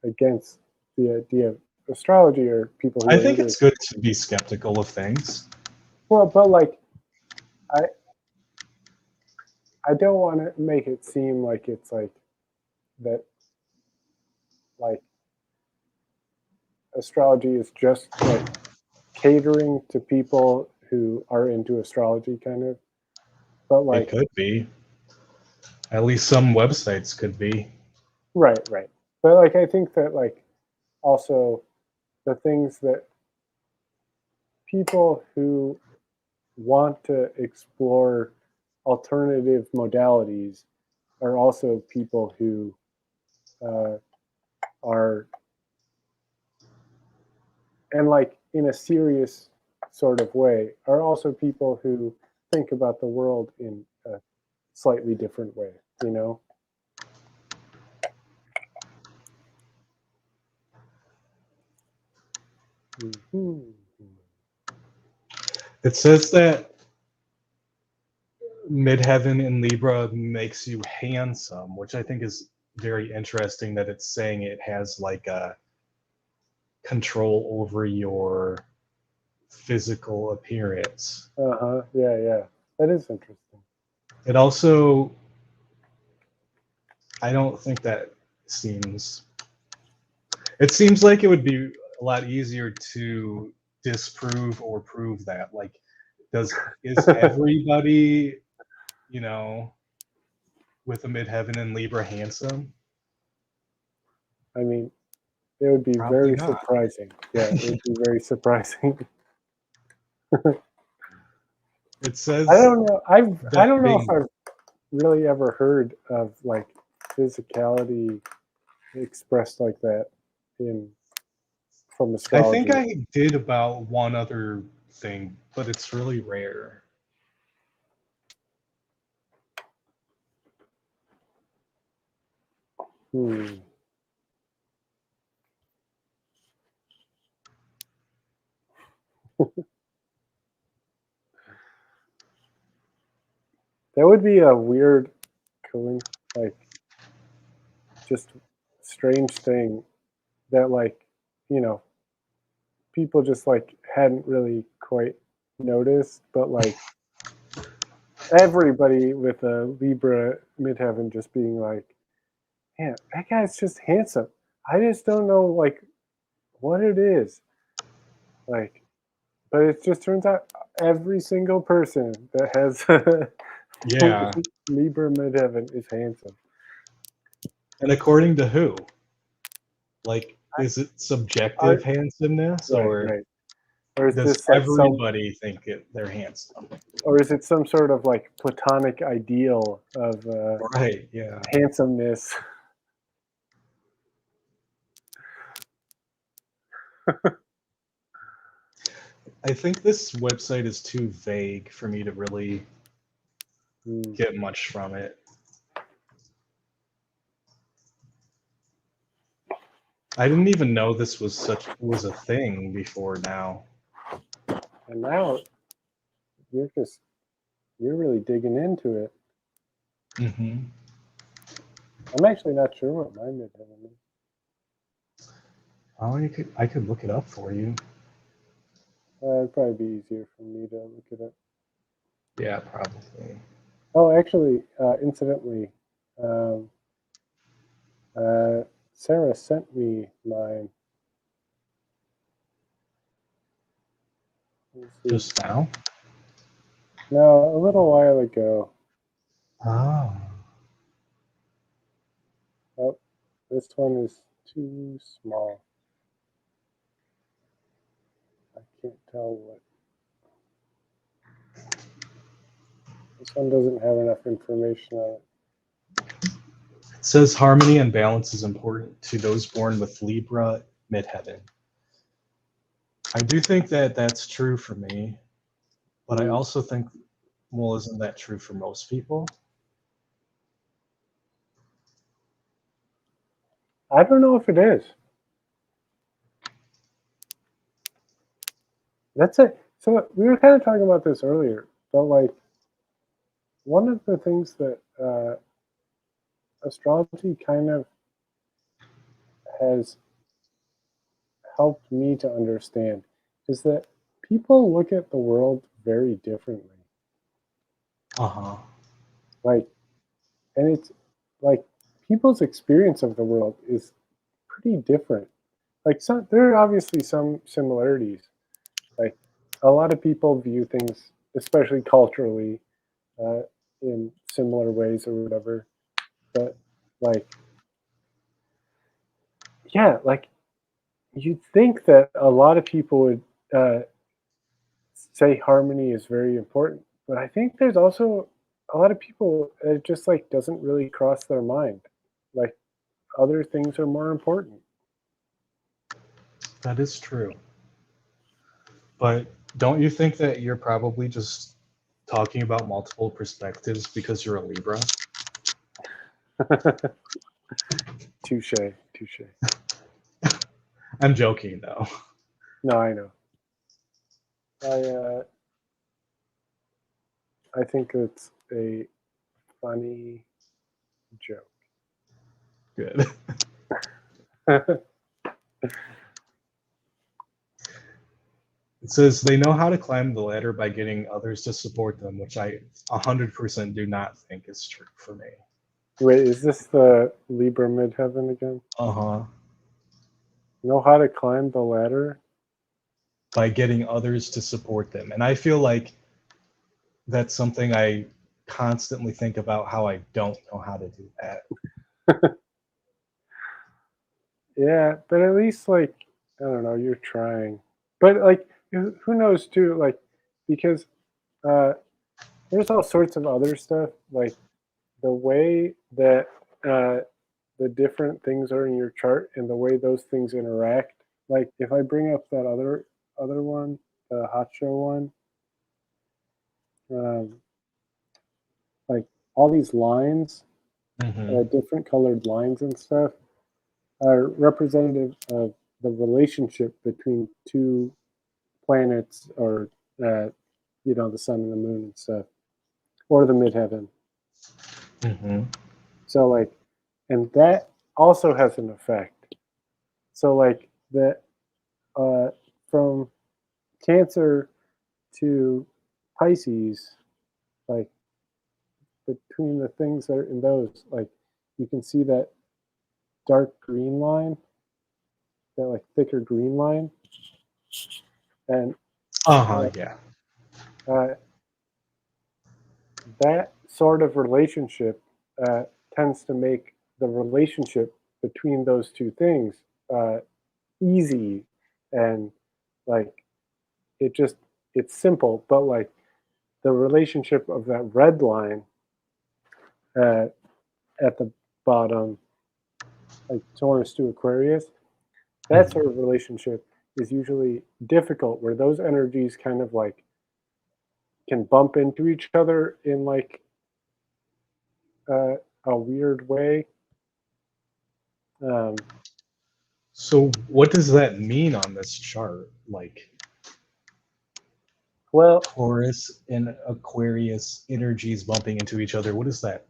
against the idea of astrology or people who I are think into it's it. good to be skeptical of things. Well, but like I I don't want to make it seem like it's like that like astrology is just like catering to people who are into astrology kind of. But It like could be. At least some websites could be. right. But like I think that like also the things that people who want to explore alternative modalities are also people who uh, are, and like in a serious sort of way, are also people who think about the world in a slightly different way, you know? Mm-hmm. It says that midheaven in Libra makes you handsome, which I think is very interesting that it's saying it has like a control over your physical appearance. Uh-huh. Yeah. That is interesting. It also, I don't think that seems, it seems like it would be a lot easier to disprove or prove that. Like, is everybody, you know, with a midheaven in Libra handsome? I mean, it would be Probably very not. surprising. Yeah, it would be very surprising. It says I don't know. I that don't know if being, I've really ever heard of like physicality expressed like that in from I astrology. think I did about one other thing, but it's really rare. Hmm. That would be a weird, like just strange thing that like people just like hadn't really quite noticed, but like everybody with a Libra midheaven just being like, man, that guy's just handsome. I just don't know like what it is. Like, but it just turns out every single person that has Yeah. Libra midheaven is handsome. And according to who? Like, I, is it I, subjective handsomeness, or right. Or is does this like everybody think they're handsome? or is it some sort of like platonic ideal of Right, yeah. handsomeness? I think this website is too vague for me to really Hmm. get much from it. I didn't even know this was a thing before now. And now you're really digging into it. Hmm. I'm actually not sure what my midheaven is. Oh, I could look it up for you. It'd probably be easier for me to look it up. Yeah, probably. Oh, actually, incidentally, um, Sarah sent me mine. Let's see. Just now? No, a little while ago. Oh. Oh, this one is too small. I can't tell what. This one doesn't have enough information on it. It says harmony and balance is important to those born with Libra midheaven. I do think that that's true for me, but I also think, well, isn't that true for most people? I don't know if it is. That's it. So we were kind of talking about this earlier, but like one of the things that astrology kind of has helped me to understand is that people look at the world very differently. Uh-huh. Like, and it's like people's experience of the world is pretty different. Like, there are obviously some similarities. Like, a lot of people view things, especially culturally, uh, in similar ways or whatever. But like, yeah, like you'd think that a lot of people would say harmony is very important, but I think there's also a lot of people it just like doesn't really cross their mind. Like other things are more important. That is true. But don't you think that you're probably just talking about multiple perspectives because you're a Libra? Touche, touche. I'm joking, though. No, I know. I think it's a funny joke. Good. It says they know how to climb the ladder by getting others to support them, which I 100% do not think is true for me. Wait, is this the Libra midheaven again? Uh-huh. Know how to climb the ladder? By getting others to support them. And I feel like that's something I constantly think about, how I don't know how to do that. Yeah, but at least like I don't know, you're trying. But like who knows too, like because uh there's all sorts of other stuff, like the way that the different things are in your chart and the way those things interact. Like if I bring up that other one, the hot show one, um, like all these lines, Mm-hmm. different colored lines and stuff, are representative of the relationship between two planets or the sun and the moon and stuff, or the midheaven. Mm-hmm. So like, and that also has an effect. So like the uh, from Cancer to Pisces, like between the things that are in those, like you can see that dark green line, that like thicker green line, and Uh-huh, yeah. uh, that sort of relationship tends to make the relationship between those two things easy and like it just it's simple, but like the relationship of that red line uh, at the bottom, like Taurus to Aquarius, that sort of relationship is usually difficult where those energies kind of like can bump into each other in like a weird way. Um, So what does that mean on this chart? Like well, Taurus and Aquarius energies bumping into each other. What does that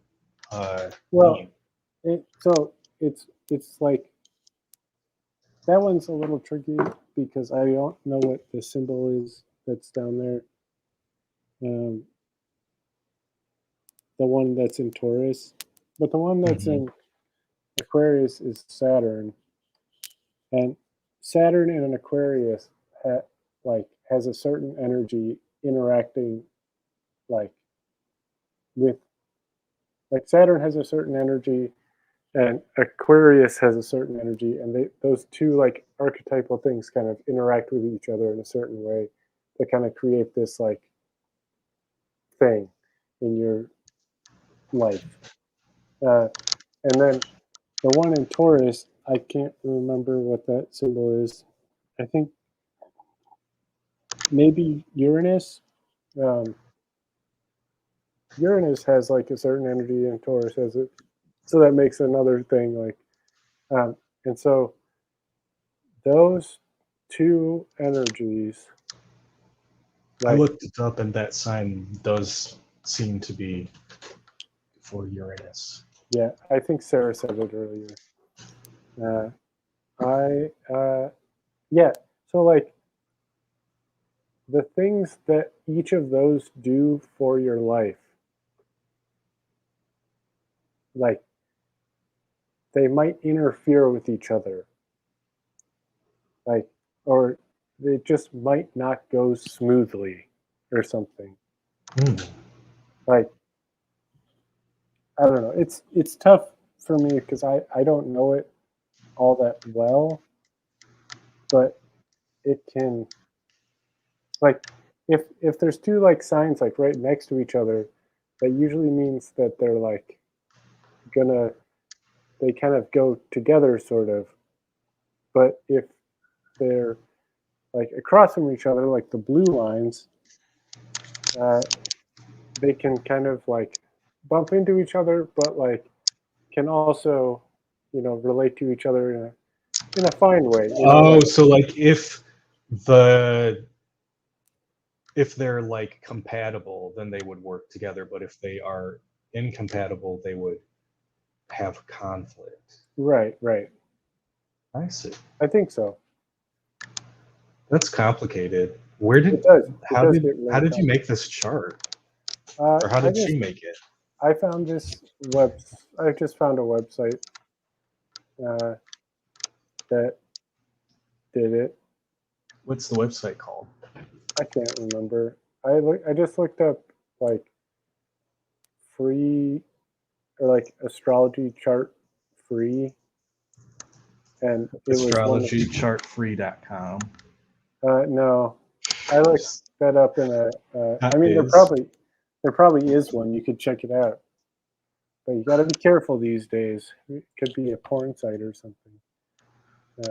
well, mean? it's like that one's a little tricky because I don't know what the symbol is that's down there. The one that's in Taurus, but the one that's Mm-hmm. in Aquarius is Saturn, and Saturn in an Aquarius has a certain energy interacting like with like Saturn has a certain energy and Aquarius has a certain energy, and those two like archetypal things kind of interact with each other in a certain way to kind of create this like thing in your life. And then the one in Taurus, I can't remember what that symbol is. I think maybe Uranus. Uranus has like a certain energy, and Taurus has it, so that makes another thing like, and so those two energies. I looked it up, and that sign does seem to be for Uranus. Yeah, I think Sarah said it earlier. Yeah. So like the things that each of those do for your life, like they might interfere with each other, like, or they just might not go smoothly or something. Like, I don't know. It's tough for me because I don't know it all that well, but it can, like, if there's two like signs like right next to each other, that usually means that they're like gonna, they kind of go together sort of. But if they're like across from each other, like the blue lines, they can kind of like bump into each other, but like can also, relate to each other in a fine way. Oh, so like if they're like compatible, then they would work together. But if they are incompatible, they would have conflict. Right. I see. I think so. That's complicated. Where did It does. how did you make this chart? Or how did she make it? I found this I just found a website that did it. What's the website called? I can't remember. I just looked up like free or like astrology chart free, and it was astrologychartfree.com. No, I looked that up in a. I mean, there probably is one. You could check it out, but you got to be careful these days. It could be a porn site or something.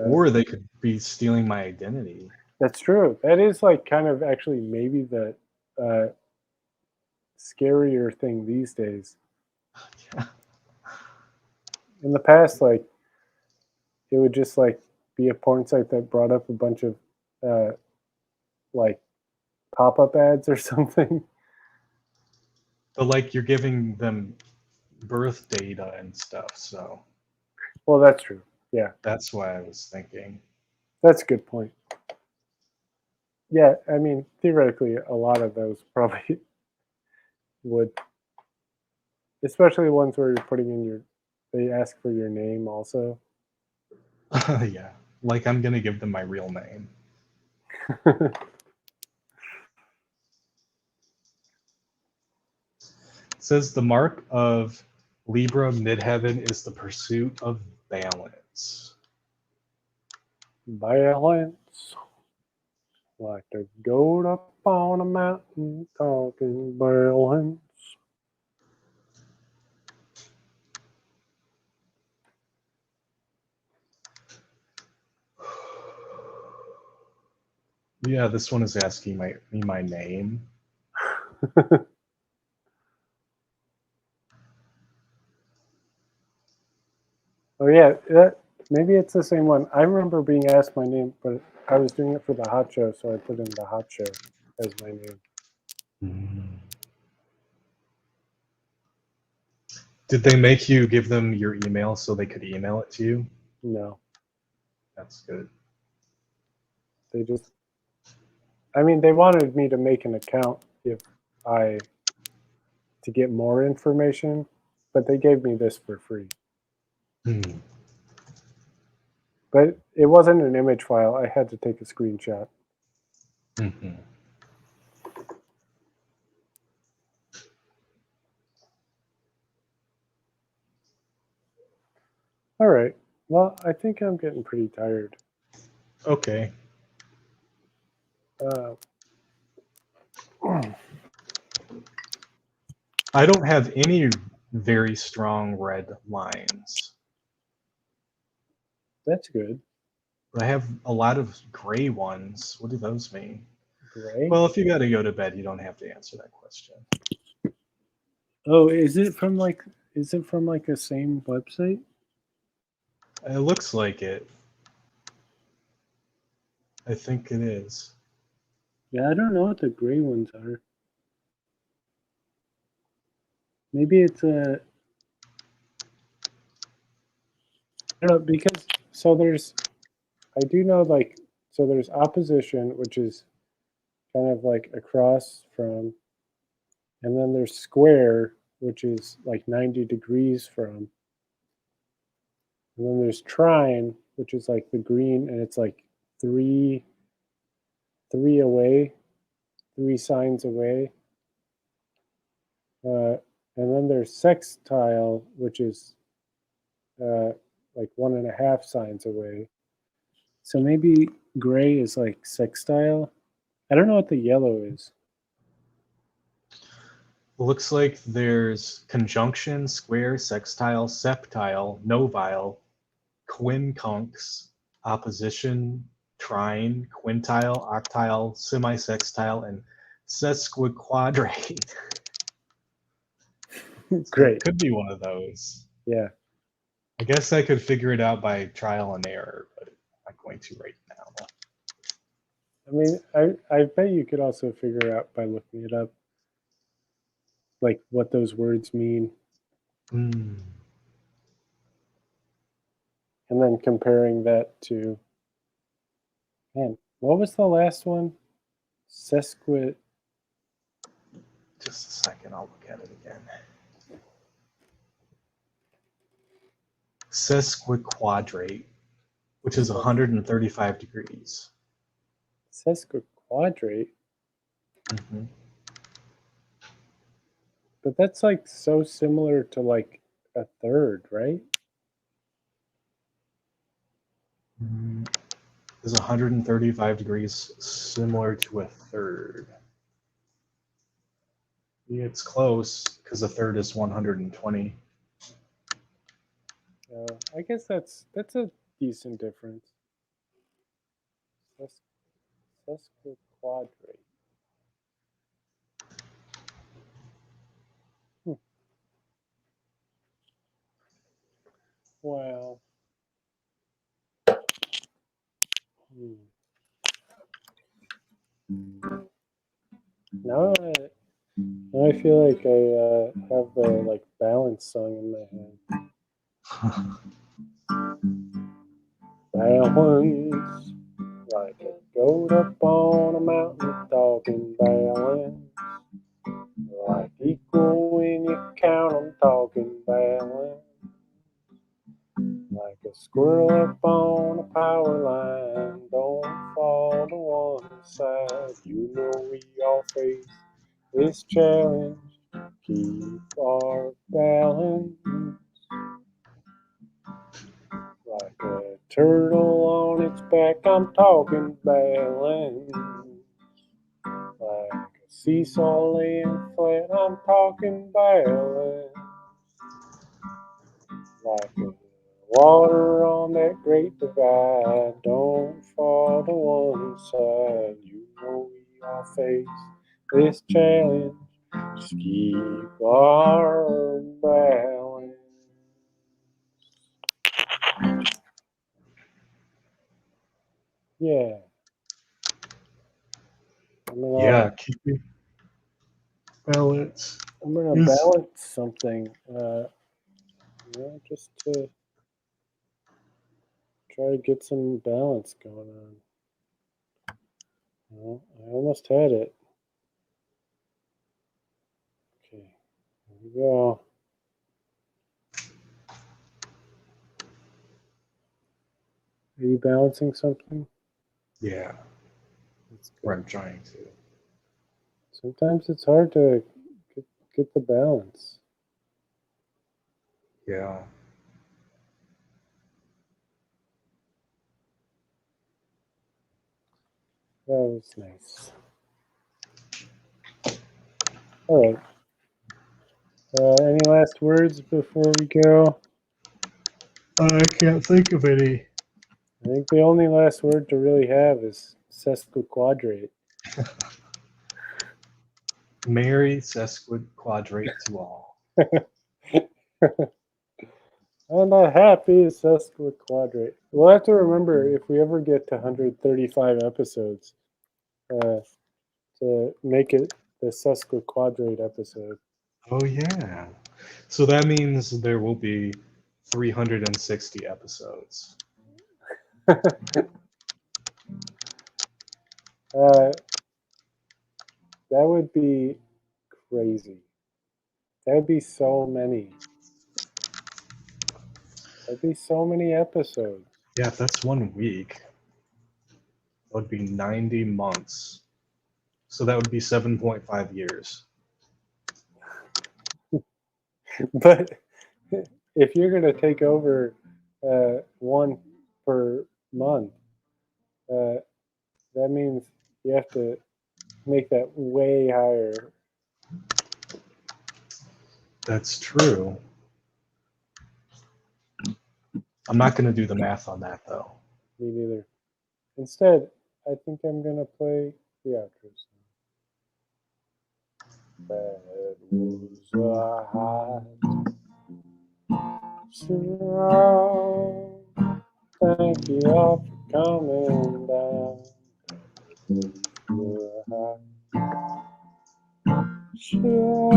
Or they could be stealing my identity. That's true. That is like kind of actually maybe the scarier thing these days. Yeah. In the past, like it would just like be a porn site that brought up a bunch of like pop-up ads or something. But like you're giving them birth data and stuff, so. Well, that's true. Yeah. That's why I was thinking. That's a good point. Yeah, I mean, theoretically, a lot of those probably would, especially ones where you're putting in they ask for your name also. Yeah, like I'm gonna give them my real name. It says the mark of Libra midheaven is the pursuit of balance. Balance. Like the goat up on a mountain talking balance. Yeah, this one is asking me my name. Oh yeah, maybe it's the same one. I remember being asked my name, but I was doing it for the hot show, so I put in the hot show as my name. Did they make you give them your email so they could email it to you? No. That's good. They just, I mean, they wanted me to make an account to get more information, but they gave me this for free. But it wasn't an image file. I had to take a screenshot. All right. Well, I think I'm getting pretty tired. Okay. I don't have any very strong red lines. That's good. But I have a lot of gray ones. What do those mean? Gray? Well, if you got to go to bed, you don't have to answer that question. Oh, is it from like a same website? It looks like it. I think it is. Yeah, I don't know what the gray ones are. Maybe it's a. I don't know, because I do know there's opposition, which is kind of like across from, and then there's square, which is like 90 degrees from, and then there's trine, which is like the green, and it's like three away, 3 signs away. And then there's sextile, which is like 1.5 signs away. So maybe gray is like sextile. I don't know what the yellow is. Looks like there's conjunction, square, sextile, septile, novile, quincunx, opposition, trine, quintile, octile, semisextile, and sesquiquadrate. Great. It could be one of those. Yeah. I guess I could figure it out by trial and error, but I'm not going to right now. I mean, I bet you could also figure it out by looking it up, like what those words mean, Mm. and then comparing that to, man, what was the last one? Sesquit. Just a second, I'll look at it again. Sesquiquadrate, which is 135 degrees. Sesquiquadrate. Mm-hmm. But that's like so similar to like a third, right? Is 135 degrees similar to a third? Yeah, it's close because a third is 120. I guess that's a decent difference. Sesquiquadrate. Wow. Now I feel like I have the like balance song in my head. Balance, like a goat up on a mountain talking balance. Like equal when you count 'em talking balance. Like a squirrel up on a power line, don't fall to one side. You know we all face this challenge. Keep our balance. Like a turtle on its back, I'm talking balance. Like a seesaw laying flat, I'm talking balance. Like the water on that great divide, don't fall to one side. You know we all face this challenge. Just keep our balance. Yeah. Yeah, keep it balance. I'm gonna balance something. Just to try to get some balance going on. Well, I almost had it. Okay, here we go. Are you balancing something? Yeah, or I'm trying to. Sometimes it's hard to get the balance. Yeah. That was nice. All right. Any last words before we go? I can't think of any. I think the only last word to really have is sesquiquadrate. Merry sesquiquadrate to all. And a happy sesquiquadrate. We'll have to remember if we ever get to 135 episodes to make it the sesquiquadrate episode. Oh yeah. So that means there will be 360 episodes. That would be crazy. That would be so many. That'd be so many episodes. Yeah, if that's 1 week, that would be 90 months. So that would be 7.5 years. But if you're going to take over one per month, that means you have to make that way higher. That's true. I'm not going to do the math on that, though. Me neither. Instead, I think I'm going to play the outro song. That was a hot song. Thank you all for coming down. You're a hot show.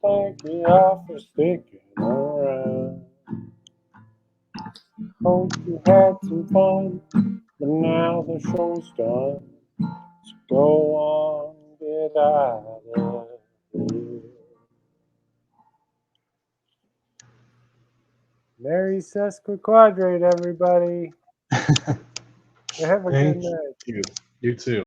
Thank you all for sticking around. Hope you had some fun, but now the show's done. So go on, get out of here. Merry sesquiquadrate, everybody. Have a good Thank night. you. You too.